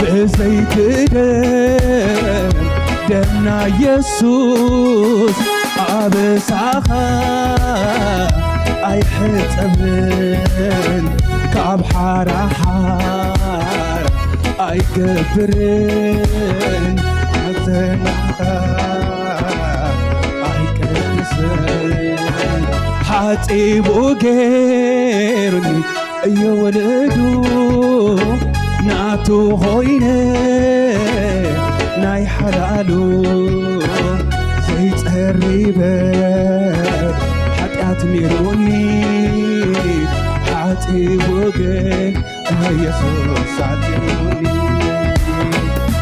بزيت دمنا يسوس أبساخا أي حتمن كاب حارة حار أي كبرن أتناها أي كبسن حاتيبو غيرني يولدو ناتو هوينه ناي حلالو زيت قريبه حتيات ميروني حاتي وجن يسوس عتيوني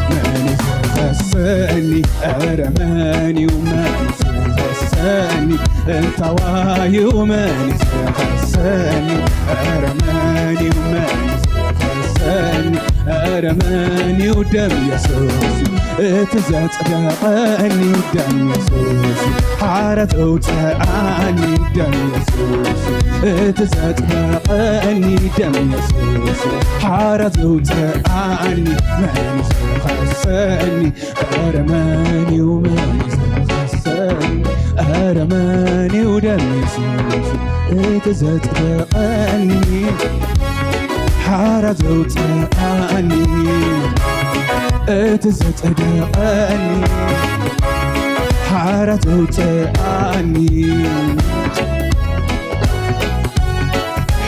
ماني زغسني أرماني وماني زغسني انت واي وماني زغسني أرماني وماني زغسني أرماني ودم يسوس تزاصدقني دم يسوس حارت أوتاني دم يسوس تزاصدقني دم يسوس حارت أوتاني ماني زغسني أرماني وماني زغسني أرماني ودم يسوس تزاصدقني حارت أوتاني تزاصدقني حارت أوتاني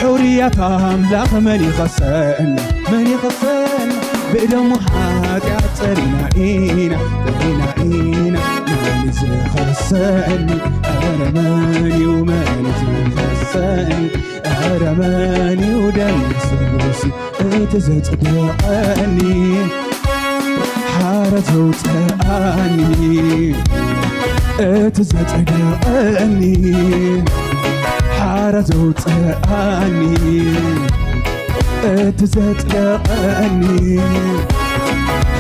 حرية أملاك من يخسن بقدم حاجات ترينا إينا ماني زغسني أرماني وماني زغسني أرماني ودم يسوس تزاصدقني حارت أوتاني اتزتقاني حارة زوطاني اتزتقاني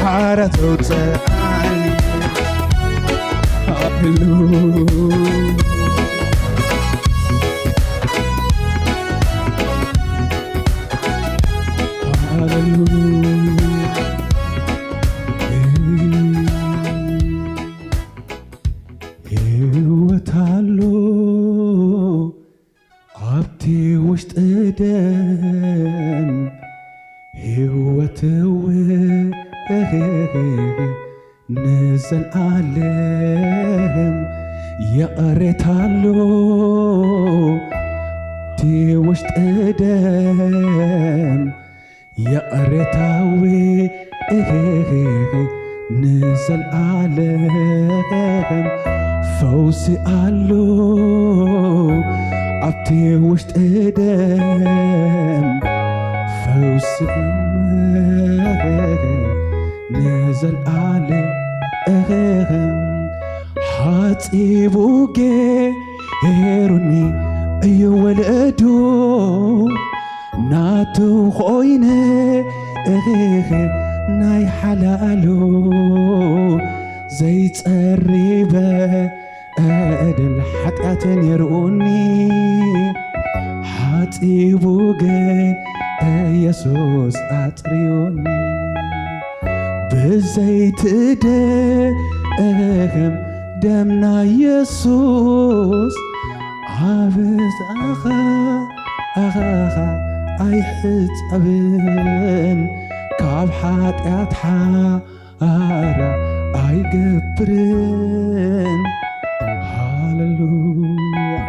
حارة زوطاني هاللويا هوتالو عبتي وشت ادم هوتو نزل عالم يا قريتالو تي وشت ادم يا قريتاوي نزل عالم فوسي قالو عبتي وشت ادم فوسي نزل عالم حاطيبو غيرني اي ولدو ناتو خوينه ناي حلالو زي تقريبه أدل حتى يروني حاتيبو يسوس أطريوني بزيت دمنا يسوس عابس أخا أيحت أبن كاب حات حارة أيقبرن هاللويا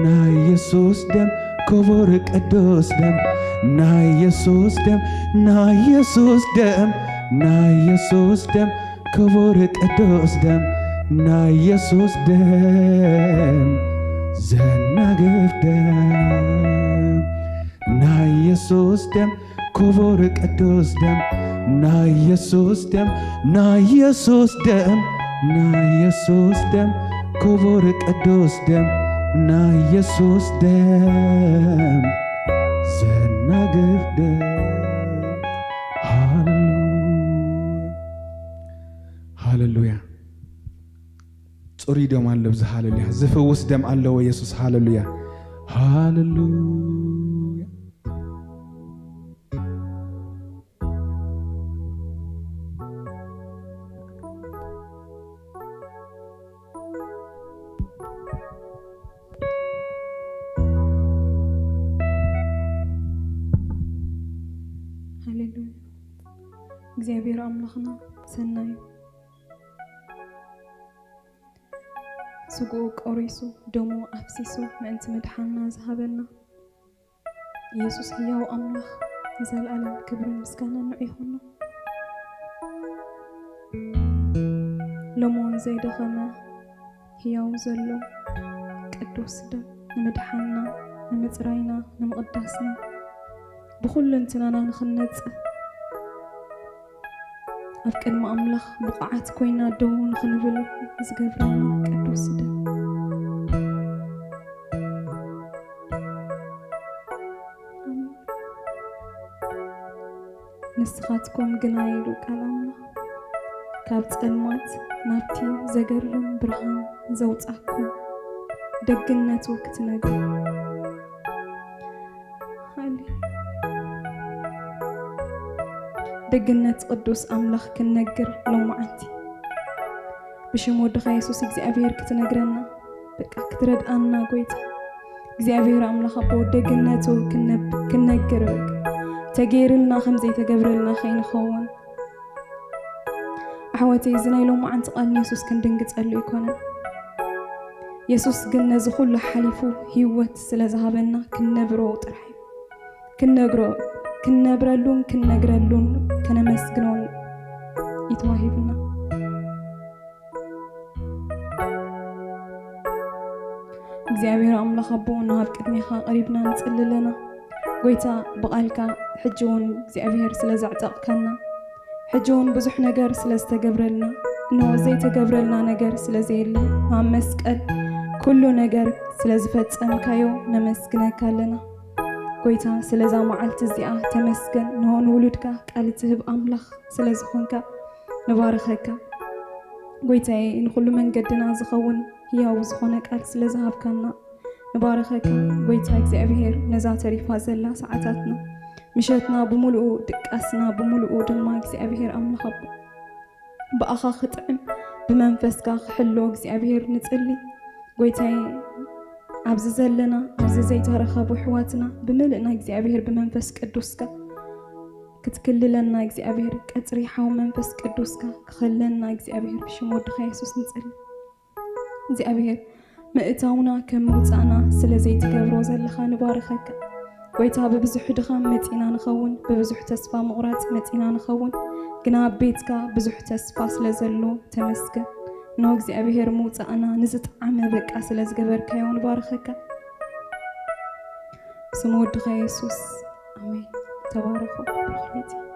نا يسوس دم كبر قدوس دم نا يسوس دم نا يسوس دم نا يسوس دم كبر قدوس دم نا يسوس دم زناقف دم نا يسوس دم كبر قدوس دم نا يسوس دم نا يسوس دم نا يسوس دم كبر قدوس دم نا يسوس دم زناقف دم هاللويا هاللويا صوري دم الله بز هاللويا زفوس دم الله يسوس هاللويا هاللويا هللويا እግዚአብሔር አምላኽና ሰናይ ስጉኡ ቆሪሱ ደሙ ኣፍሲሱ ምእንቲ መድሓንና ዝሃበና ኢየሱስ ህያው ኣምላኽ ንዘለኣለም ክብርን ምስጋናን ንዑ ይኹን ሎሞን ዘይደኸመ ህያው ዘሎ ቅዱስ ደም ንመድሓንና ንምፅራይና ንምቕዳስና بكل انتنا نخنص أفكر ما أملخ بقعات كوينا دون خنبل زغفرنا قدوس دم نسخاتكم جنايلو كلامنا كابت المات نابتي زغرم برهان زوطاكم دقنات وقت نجو دقنات قدوس أملاخ كننجر لو معتي بشمو دخا يسوس እግዚአብሔር ክትነግረና በቃ ክትረድ አና ጎይታ እግዚአብሔር አምላኽ አቦ ደገነቱ ክነግር ተገይርልና ከምዘ ተገብረልና ኸይንኸውን ኣሕወተይ ዝናይ ሎማ ዓንቲ ቃል ኢየሱስ ክንድንግጸሉ ይኮነ ኢየሱስ ግን ነዚ ኩሉ ሓሊፉ ህይወት ስለዝሃበና ክንነብሮ ጥራሕ ክንነብረሉን ክንነግረሉን ከነመስግኖን ይተዋሂብና እግዚአብሔር አምላኽ አቦ ናብ ቅድሚኻ ቀሪብና ንጽልለና ጎይታ በቃልካ ሕጂውን እግዚአብሔር ስለዛዕጠቕከና ሕጂውን ብዙሕ ነገር ስለዝተገብረልና إنه زي تجبرلنا نجر سلزيله مع مسكال كل نجر سلزفت أمكايو نمسكنك لنا قويتا سلزا معلت الزياء تمسكن نهون ولدك قال تهب أملخ سلزخونك نبارخك قويتا إن كل من قدنا زخون هي وزخونك قال سلزهاب كنا نبارخك قويتا እግዚአብሔር ነዛ ተሪፋ ዘላ ሰዓታትና ምሸትና በሙሉ ድቃስና በሙሉ ድማ እግዚአብሔር አምላኽ በአኻ ኽጥዕም ብመንፈስካ ክሕሎ እግዚአብሔር ንጽሊ ጎይታይ ኣብዚ ዘለና ኣብዚ ዘይተረኸቡ ሕዋትና ብምልእና እግዚአብሔር ብመንፈስ ቅዱስካ ክትክልለና እግዚአብሔር ቀጽሪ ሓው መንፈስ ቅዱስካ ክኸለና እግዚአብሔር ብሽሙ ወድኻ ኢየሱስ ንጽሊ እግዚአብሔር مئتاونا كم موتانا سلزي تجبرو زلخا نبارخك ويتا ببزح دخام متينا نخون ببزح تسفا مغرات متينا نخون قنا بيتكا بزح تسفا سلزلو تمسك نوغزي أبيهر موتانا نزت عمبك أسلز جبر كيون بارخك سمود يسوس آمين تباركوا برخلتي